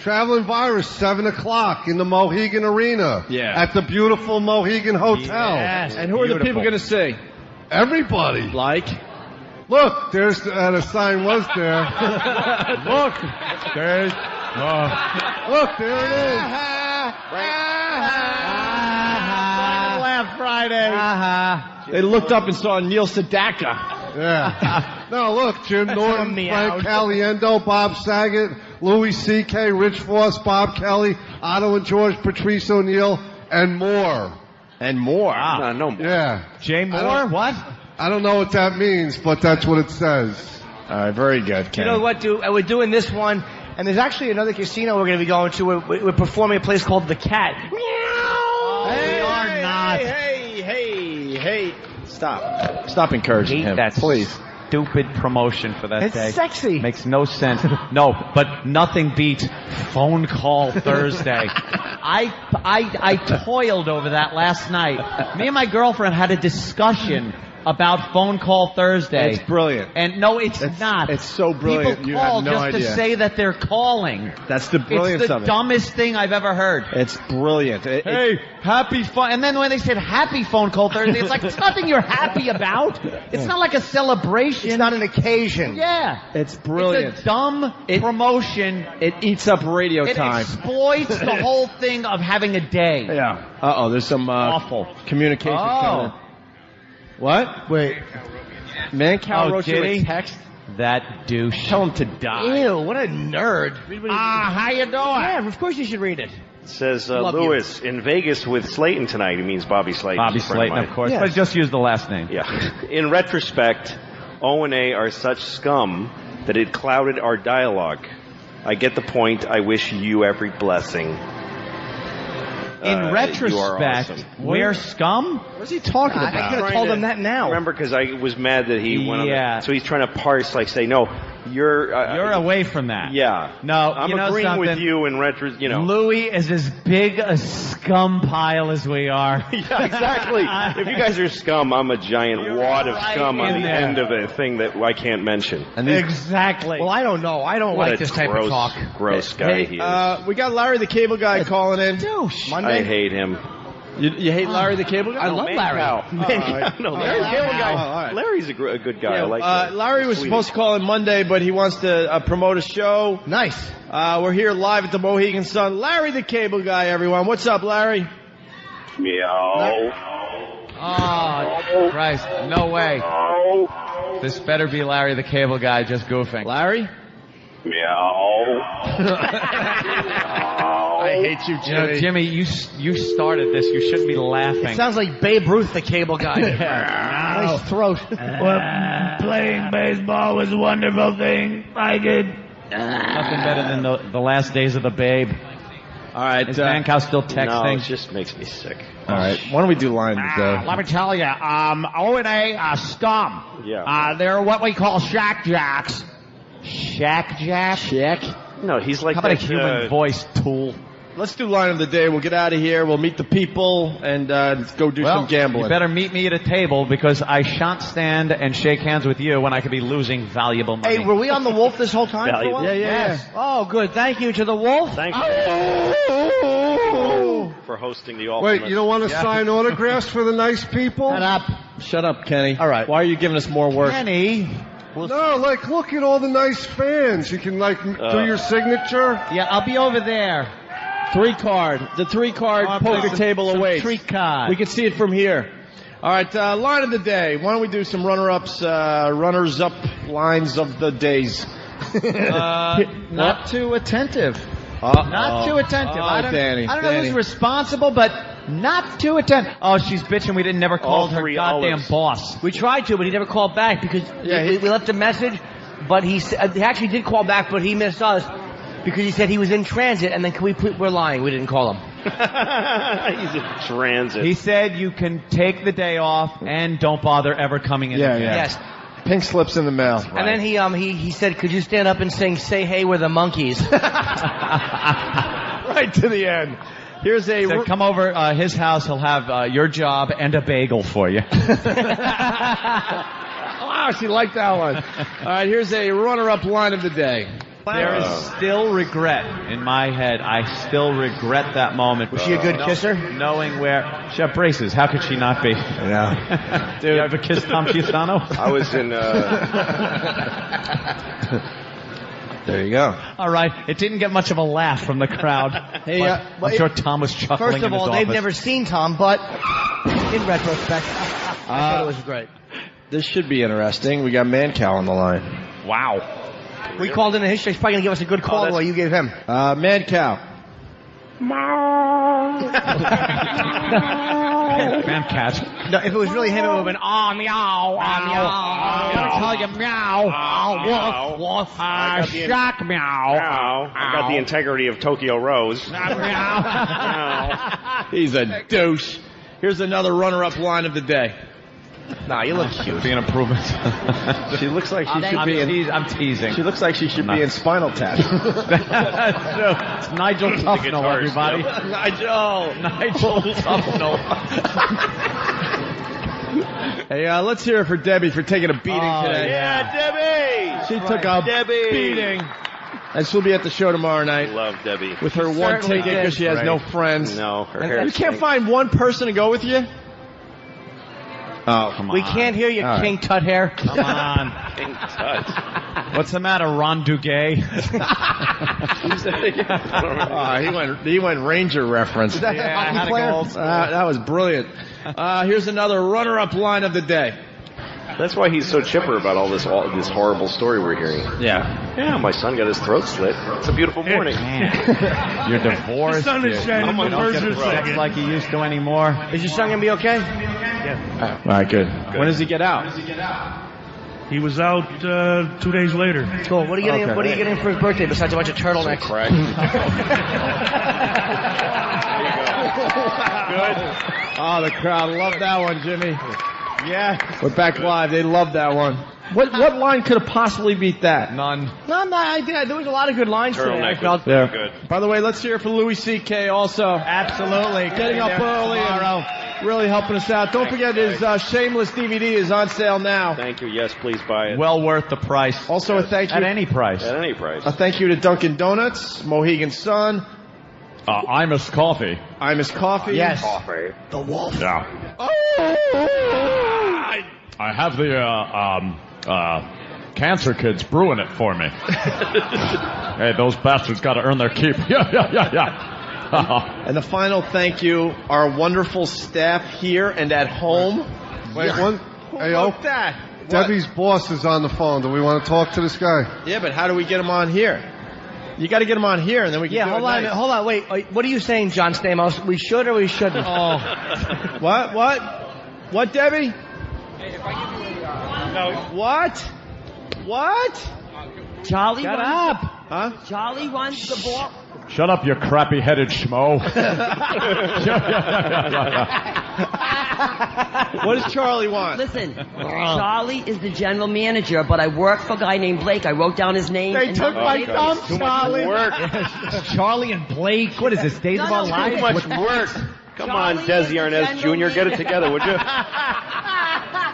Traveling Virus, 7 o'clock in the Mohegan Arena. Yeah. At the beautiful Mohegan Hotel. Yes. And who are the people going to see? Everybody. Like? Look, there's, and a sign was there. Look, there's, look, there it is. Laugh Friday. They looked up and saw Neil Sedaka. Yeah. No, look, Jim Norton, Frank Caliendo, Bob Saget, Louis C.K., Rich Voss, Bob Kelly, Otto and George, Patrice O'Neill, and more. And more. No more. Yeah. Jay Moore? What? I don't know what that means, but that's what it says. All right, very good, Kenny. You know what, we're doing this one, and there's actually another casino we're going to be going to. We're performing a place called The Cat. Oh, we are not. Hey. Stop encouraging him, that please. Stupid promotion for that day. It's sexy. Makes no sense. No, but nothing beats Phone Call Thursday. I toiled over that last night. Me and my girlfriend had a discussion about Phone Call Thursday. It's brilliant. And no, it's not. It's so brilliant. People You call have no just idea. to say that they're calling. That's the brilliance It's the of it. dumbest thing I've ever heard. It's brilliant. Hey, happy phone. And then when they said happy Phone Call Thursday, it's like, it's nothing you're happy about. It's not like a celebration. It's not an occasion. Yeah. It's brilliant. It's a dumb promotion. It eats up radio time. It exploits the whole thing of having a day. Yeah. Uh-oh, there's some awful communication coming in. What? Wait. Mancow wrote you a text? That douche. Tell him to die. Ew, what a nerd. How you doing? Yeah, of course you should read it. It says Love Lewis in Vegas with Slayton tonight. He means Bobby Slayton. Bobby He's a friend Slayton, mine. of course. But just use the last name. Yeah. In retrospect, O&A are such scum that it clouded our dialogue. I get the point. I wish you every blessing. In retrospect, you are awesome. we're scum? What's he talking about? I could have told him that now. Remember, because I was mad that he went on Yeah. the, so he's trying to parse, like, say, no, you're away from that. Yeah. No, I'm you know agreeing with something? you in retro, you know. Louis is as big a scum pile as we are. Yeah, exactly. If you guys are scum, I'm a giant wad of right scum on in the there. end of a thing that I can't mention. Exactly. Well, I don't know. I don't What like a this type gross, of talk. gross guy he is. We got Larry the Cable Guy calling in. Monday. I hate him. You hate Larry the Cable Guy? I love Larry. No, Larry the Cable Guy. all right. Larry's a good guy. Yeah, I like that. Larry was Sweetie. supposed to call in Monday, but he wants to promote a show. Nice. We're here live at the Mohegan Sun. Larry the Cable Guy, everyone. What's up, Larry? Meow. Oh, Christ. No way. This better be Larry the Cable Guy just goofing. Larry? Meow. I hate you, You know, Jimmy, you started this. You shouldn't be laughing. It sounds like Babe Ruth, the cable guy. Nice throat. Playing baseball was a wonderful thing. I did. Nothing better than the last days of the Babe. All right. Is Mancow still No, texting? it just makes me sick. All right. Why don't we do line of the day? Let me tell you, O&A scum. Yeah. They're what we call shack jacks. Shack jack? Check. No, he's like How about a that, human voice tool? Let's do line of the day. We'll get out of here. We'll meet the people and go do some gambling. You better meet me at a table because I shan't stand and shake hands with you when I could be losing valuable money. Hey, were we on the Wolf this whole time? Valuable. For a while? Yeah. Oh, good. Thank you to the Wolf. Thank you for hosting the Ultimate. Wait, you don't want to sign autographs for the nice people? Shut up, Kenny. All right. Why are you giving us more work? Kenny. No, like, look at all the nice fans. You can, like, do your signature. Yeah, I'll be over there. 3-card. The 3-card poker table awaits. Treat card. We can see it from here. All right, line of the day. Why don't we do some runners-up lines of the days? Not too attentive. Not too attentive. I don't know who's responsible, but not too attentive. Oh, she's bitching we never called her goddamn boss. We tried to, but he never called back because we left a message, but he actually did call back, but he missed us because he said he was in transit, and then we're lying. We didn't call him. He's in transit. He said you can take the day off and don't bother ever coming in. Yes. Pink slips in the mail. And then he said, could you stand up and sing "Say Hey, We're the Monkeys"? Right to the end. Here's a... Said, come over his house. He'll have your job and a bagel for you. Wow, she liked that one. All right, here's a runner-up line of the day. There is still regret in my head. I still regret that moment. Was she a good kisser? Knowing where... She had braces. How could she not be? Yeah. Dude, you ever kissed Tom Chiusano? I was in... There you go. All right. It didn't get much of a laugh from the crowd. Hey, I'm sure Tom was chuckling First of in his all, office. they've never seen Tom, but in retrospect, I thought it was great. This should be interesting. We got Mancow on the line. Wow. We called in a history. He's probably going to give us a good call the way you gave him. Mancow. Man catch. No, if it was really him, it would have been, meow, meow. I'm going to call you meow. Woof, woof. Shock meow. I got the integrity of Tokyo Rose. He's a douche. Here's another runner-up line of the day. Nah, you look cute. Be an improvement. She looks like she should be in... I'm teasing. She looks like she should be in Spinal Tap. It's Nigel Tufnell, everybody. Nigel Tufnell. Hey, let's hear it for Debbie for taking a beating today. Yeah, Debbie! She took a beating. And she'll be at the show tomorrow night. Love Debbie. With her one ticket because she has no friends. No, her hair. You can't find one person to go with you? Oh, come on. We can't hear you, King Tut hair. Come on. King Tut. What's the matter, Ron Duguay? He went Ranger reference. That was brilliant. Here's another runner-up line of the day. That's why he's so chipper about all this horrible story we're hearing. Yeah, my son got his throat slit. It's a beautiful morning. You're divorced. The sun is shining. You don't get sex like you used to anymore. Is your son going to be okay? Yeah. All right, good. When does he get out? He was out 2 days later. Cool. What are you getting? What are you getting for his birthday besides a bunch of turtlenecks? Crack. Good. Oh, the crowd loved that one, Jimmy. Yeah. We're back live. They loved that one. What line could have possibly beat that? None. No, there was a lot of good lines today. I felt good. By the way, let's hear it for Louis C.K. also. Absolutely. Getting up early and really helping us out. Don't forget his Shameless DVD is on sale now. Thank you. Yes, please buy it. Well worth the price. Also a thank you. At any price. At any price. A thank you to Dunkin' Donuts, Mohegan Sun. Imus Coffee. Imus Coffee. Yes. Coffee. The Wolf. Yeah. I have the cancer kids brewing it for me. Hey, those bastards got to earn their keep. Yeah. And the final thank you, our wonderful staff here and at home. Wait, one. Hey, that? Debbie's boss is on the phone. Do we want to talk to this guy? Yeah, but how do we get him on here? You got to get him on here, and then we can. Yeah, do hold on. Wait. What are you saying, John Stamos? We should or we shouldn't? Oh, what, Debbie? No. What? Charlie Shut runs up. Huh? Charlie runs the ball. Shut up, you crappy-headed schmo. What does Charlie want? Listen, Charlie is the general manager, but I work for a guy named Blake. I wrote down his name. They took my thumb, Charlie. Charlie and Blake. What is this, Days of Our Lives? Too much work. Come on, Desi Arnaz Jr., get it together, would you?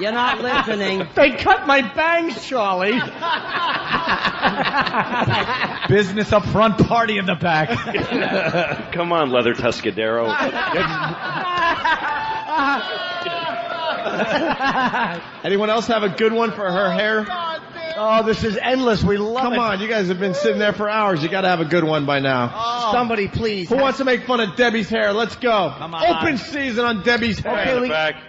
You're not listening. They cut my bangs, Charlie. Business up front, party in the back. Come on, Leather Tuscadero. Anyone else have a good one for her hair? Oh, this is endless. We love it. Come on, you guys have been sitting there for hours. You got to have a good one by now. Oh. Somebody, please. Who wants to make fun of Debbie's hair? Let's go. Come on. Open season on Debbie's hair.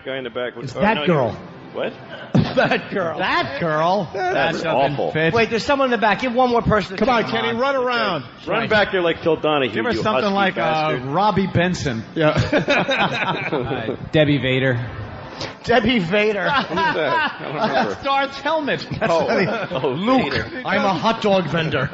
Guy in the back. It's that girl. What? That girl. That girl. That's awful. Wait, there's someone in the back. Give one more person. Come on, Kenny, run around. Run back there like Phil Donahue. Give her you something like Robbie Benson. Yeah. Debbie Vader. Debbie Vader. Who's that? I don't remember. Star's helmet. Luke. I'm a hot dog vendor.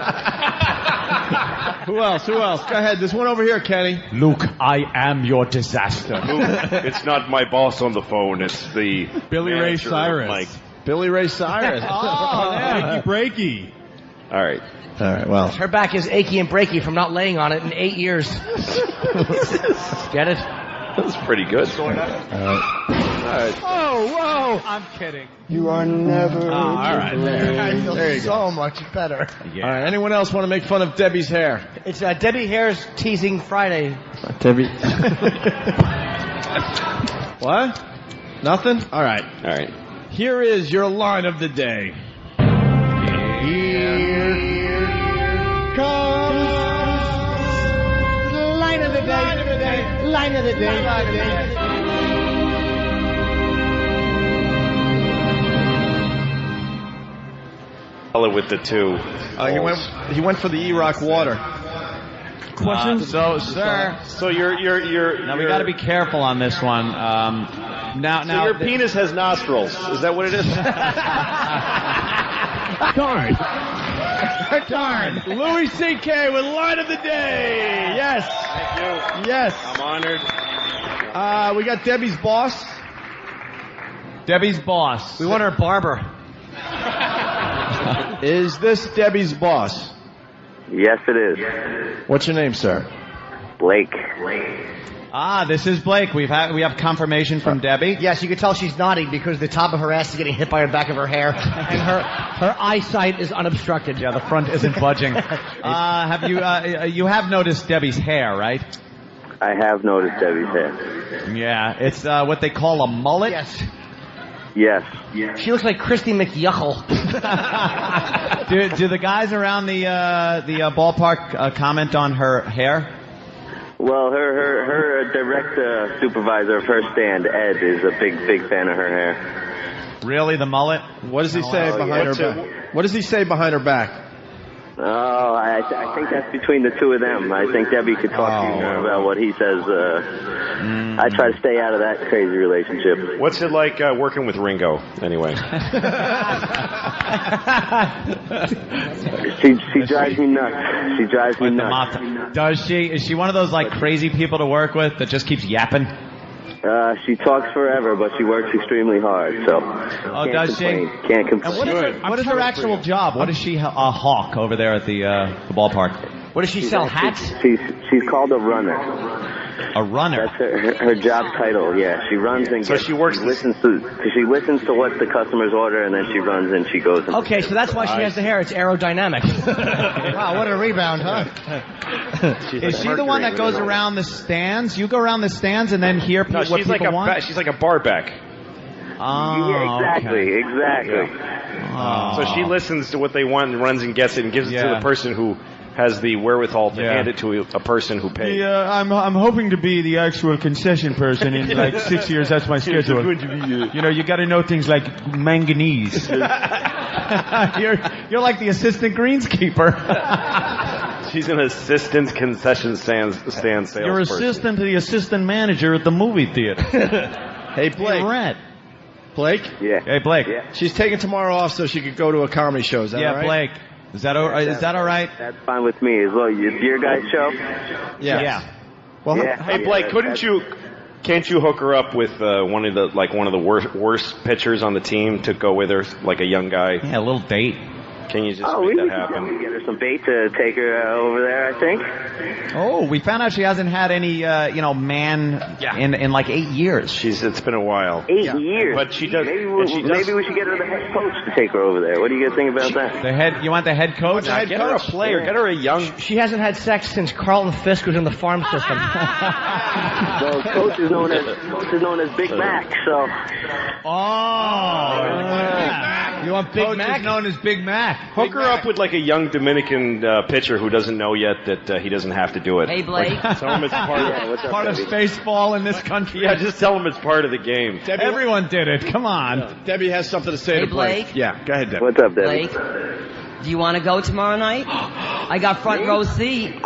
Who else? Go ahead. There's one over here, Kenny. Luke, I am your disaster. Luke, it's not my boss on the phone. It's the Billy Ray Cyrus. Mike. Billy Ray Cyrus. Breaky. All right. Well. Her back is achy and breaky from not laying on it in 8 years. Get it? That's pretty good. Oh, whoa. I'm kidding. You are never. All right. There you go. There you So much better. Yeah. All right. Anyone else want to make fun of Debbie's hair? It's Debbie Hair's Teasing Friday. Debbie. What? Nothing? All right. Here is your line of the day. Here comes the line of the day. Line of the day. With the two. He went for the E-Rock water. Questions? So, sir. So you're Now we got to be careful on this one. Now, so your penis has nostrils. Is that what it is? Darn. Louis C.K. with line of the day. Yes. Thank you. Yes. I'm honored. We got Debbie's boss. Debbie's boss. We want her barber. Is this Debbie's boss? Yes, it is. What's your name, sir? Blake. This is Blake. We have confirmation from Debbie. Yes, you can tell she's nodding because the top of her ass is getting hit by the back of her hair, and her eyesight is unobstructed. Yeah, the front isn't budging. You have noticed Debbie's hair, right? I have noticed Debbie's hair. Yeah, it's what they call a mullet. Yes. Yes. She looks like Christy McYuckle. do the guys around the ballpark comment on her hair? Well, her direct supervisor of her stand, Ed, is a big fan of her hair. Really, the mullet? What does he say behind her back? What does he say behind her back? Oh, I think that's between the two of them. I think Debbie could talk to you more about what he says. I try to stay out of that crazy relationship. What's it like working with Ringo, anyway? She drives me nuts. She drives me nuts. Does she? Is she one of those like crazy people to work with that just keeps yapping? She talks forever, but she works extremely hard. So. Oh, does she? Can't complain. And what is her actual job? What is she a hawk over there at the ballpark? What does she sell? Hats? She's called a runner. A runner. That's her job title. Yeah, she runs and she works. She listens to what the customers order, and then she runs and she goes. Okay, so that's why she has the hair. It's aerodynamic. Wow, what a rebound, huh? Is she the one that goes around the stands? You go around the stands and then hear what people want? She's like a barback. Oh, yeah, exactly. Oh. So she listens to what they want and runs and gets it and gives it to the person who has the wherewithal to hand it to a person who pays. I'm hoping to be the actual concession person in like 6 years. That's my schedule. You know, you got to know things like manganese. You're like the assistant greenskeeper. She's an assistant concession stand salesperson. You're assistant to the assistant manager at the movie theater. Hey, Blake. Red. Blake? Yeah. Hey, Blake. Yeah. She's taking tomorrow off so she could go to a comedy show. Is that all right? Blake. Is that all right? That's fine with me as well. Your guys' show? Yeah. Well, hey, Blake, can't you hook her up with one of the worst pitchers on the team to go with her, like a young guy? Yeah, a little date. Can you just make that happen? We get her some bait to take her over there, I think. Oh, we found out she hasn't had any, man in like 8 years. It's been a while. 8 years. But she does. Maybe we should get her the head coach to take her over there. What do you guys think about that? You want the head coach? Get her a player. Get her a young. She hasn't had sex since Carlton Fisk was in the farm system. Well, coach is known as Big Mac. So. You want Big Mac? Is known as Big Mac. Hook her up with like a young Dominican pitcher who doesn't know yet that he doesn't have to do it. Hey, Blake. Tell him it's part of spaceball in this country. Yeah, just tell him it's part of the game. Everyone did it. Come on. Debbie has something to say to Blake. Yeah, go ahead, Debbie. What's up, Debbie? Blake, do you want to go tomorrow night? I got front row seat.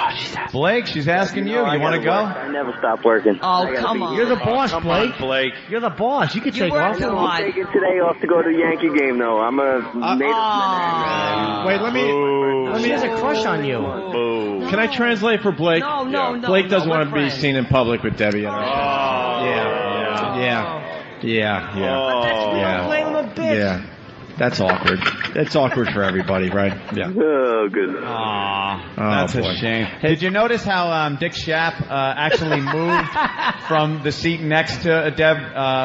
Blake, she's asking you. You want to go? I never stop working. Oh, come on. You're the boss, Come Blake. on, Blake. You're the boss. You can take work off. a lot. I'm taking today off to go to the Yankee game, though. I'm a native. Wait, let me. She has a crush on you. Boo. Can I translate for Blake? No. Blake doesn't want to be friends. seen in public with Debbie. Oh. Yeah. That's awkward. That's awkward for everybody, right? Yeah. Oh, good. That's a shame. Did you notice how Dick Schaap actually moved from the seat next to Deb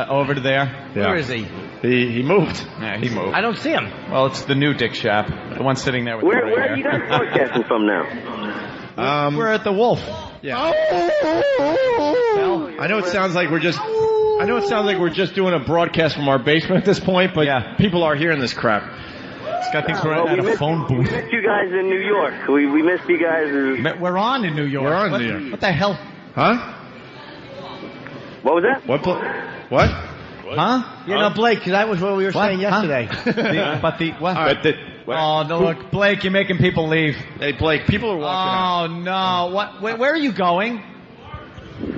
over to there? Yeah. Where is he? He moved. Yeah, he moved. I don't see him. Well, it's the new Dick Schaap, the one sitting there with the Where gray are you guys broadcasting from now? We're at the Wolf. Yeah. I know it sounds like we're just doing a broadcast from our basement at this point, but people are hearing this crap. Scott thinks we're at a phone booth. We missed you guys in New York. We missed you guys. We're on in New York. We're on in New York. What the hell? Huh? What was that? What? Huh? You know, Blake, that was what we were saying yesterday. What? What? Oh, no, look, Blake, you're making people leave. Hey, Blake, people are walking out. Oh, no. What? Where are you going?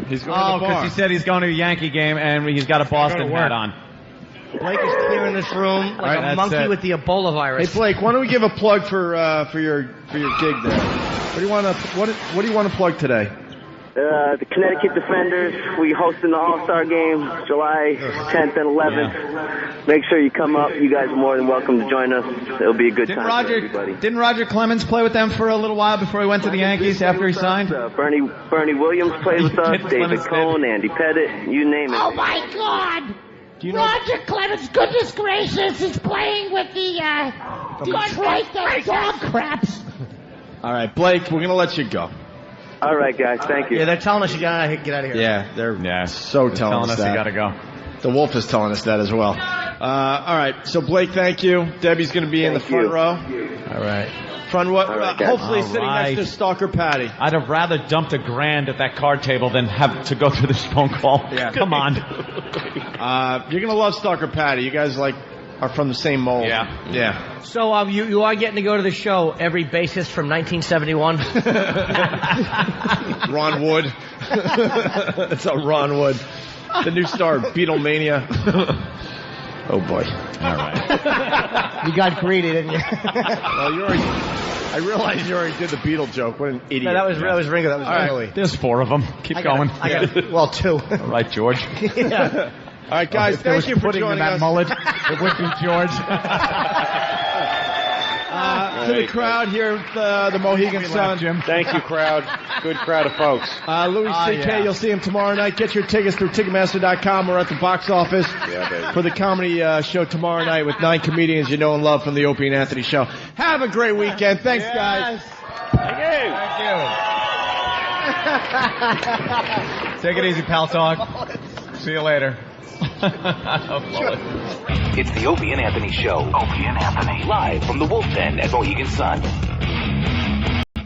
He's going to the bar. Because he said he's going to a Yankee game and he's got a Boston hat on. Blake is clearing this room like a monkey with the Ebola virus. Hey, Blake, why don't we give a plug for your gig there? What do you want to plug today? The Connecticut Defenders, we hosting the All-Star Game July 10th and 11th. Yeah. Make sure you come up. You guys are more than welcome to join us. It'll be a good time for everybody. Didn't Roger Clemens play with them for a little while before he went to the Yankees after he signed? Bernie Williams played with us, David Cohn, Andy Pettit, you name it. Oh, my God! Roger Clemens, goodness gracious, is playing with the Detroit Dog Craps. All right, Blake, we're going to let you go. All right, guys. Thank you. Yeah, they're telling us you gotta get out of here. Yeah, they're so telling us that. You gotta go. The Wolf is telling us that as well. All right, so Blake, thank you. Debbie's going to be in the front row. All right. Front row. Hopefully sitting next to Stalker Patty. I'd have rather dumped $1,000 at that card table than have to go through this phone call. Yeah. Come on. You're going to love Stalker Patty. You guys are from the same mold. Yeah. So you are getting to go to the show, every bassist from 1971. Ron Wood. It's a Ron Wood. The new star of Beatlemania. Oh boy. All right. You got greedy, didn't you? Well, I realized you already did the Beatle joke. What an idiot. No, that was Ringo. That was really. There's 4 of them. Keep going. Well, 2. All right, George. Yeah. All right, guys, thank you for joining us. Mullet, it would be George. To the crowd here at the Mohegan Sun. Thank you, crowd. Good crowd of folks. Louis C.K., you'll see him tomorrow night. Get your tickets through Ticketmaster.com or at the box office for the comedy show tomorrow night with 9 comedians you know and love from the Opie and Anthony Show. Have a great weekend. Thanks, guys. Thank you. Take it easy, pal talk. See you later. It's the Opie and Anthony Show. Opie and Anthony. Live from the Wolf's Den at Mohegan Sun.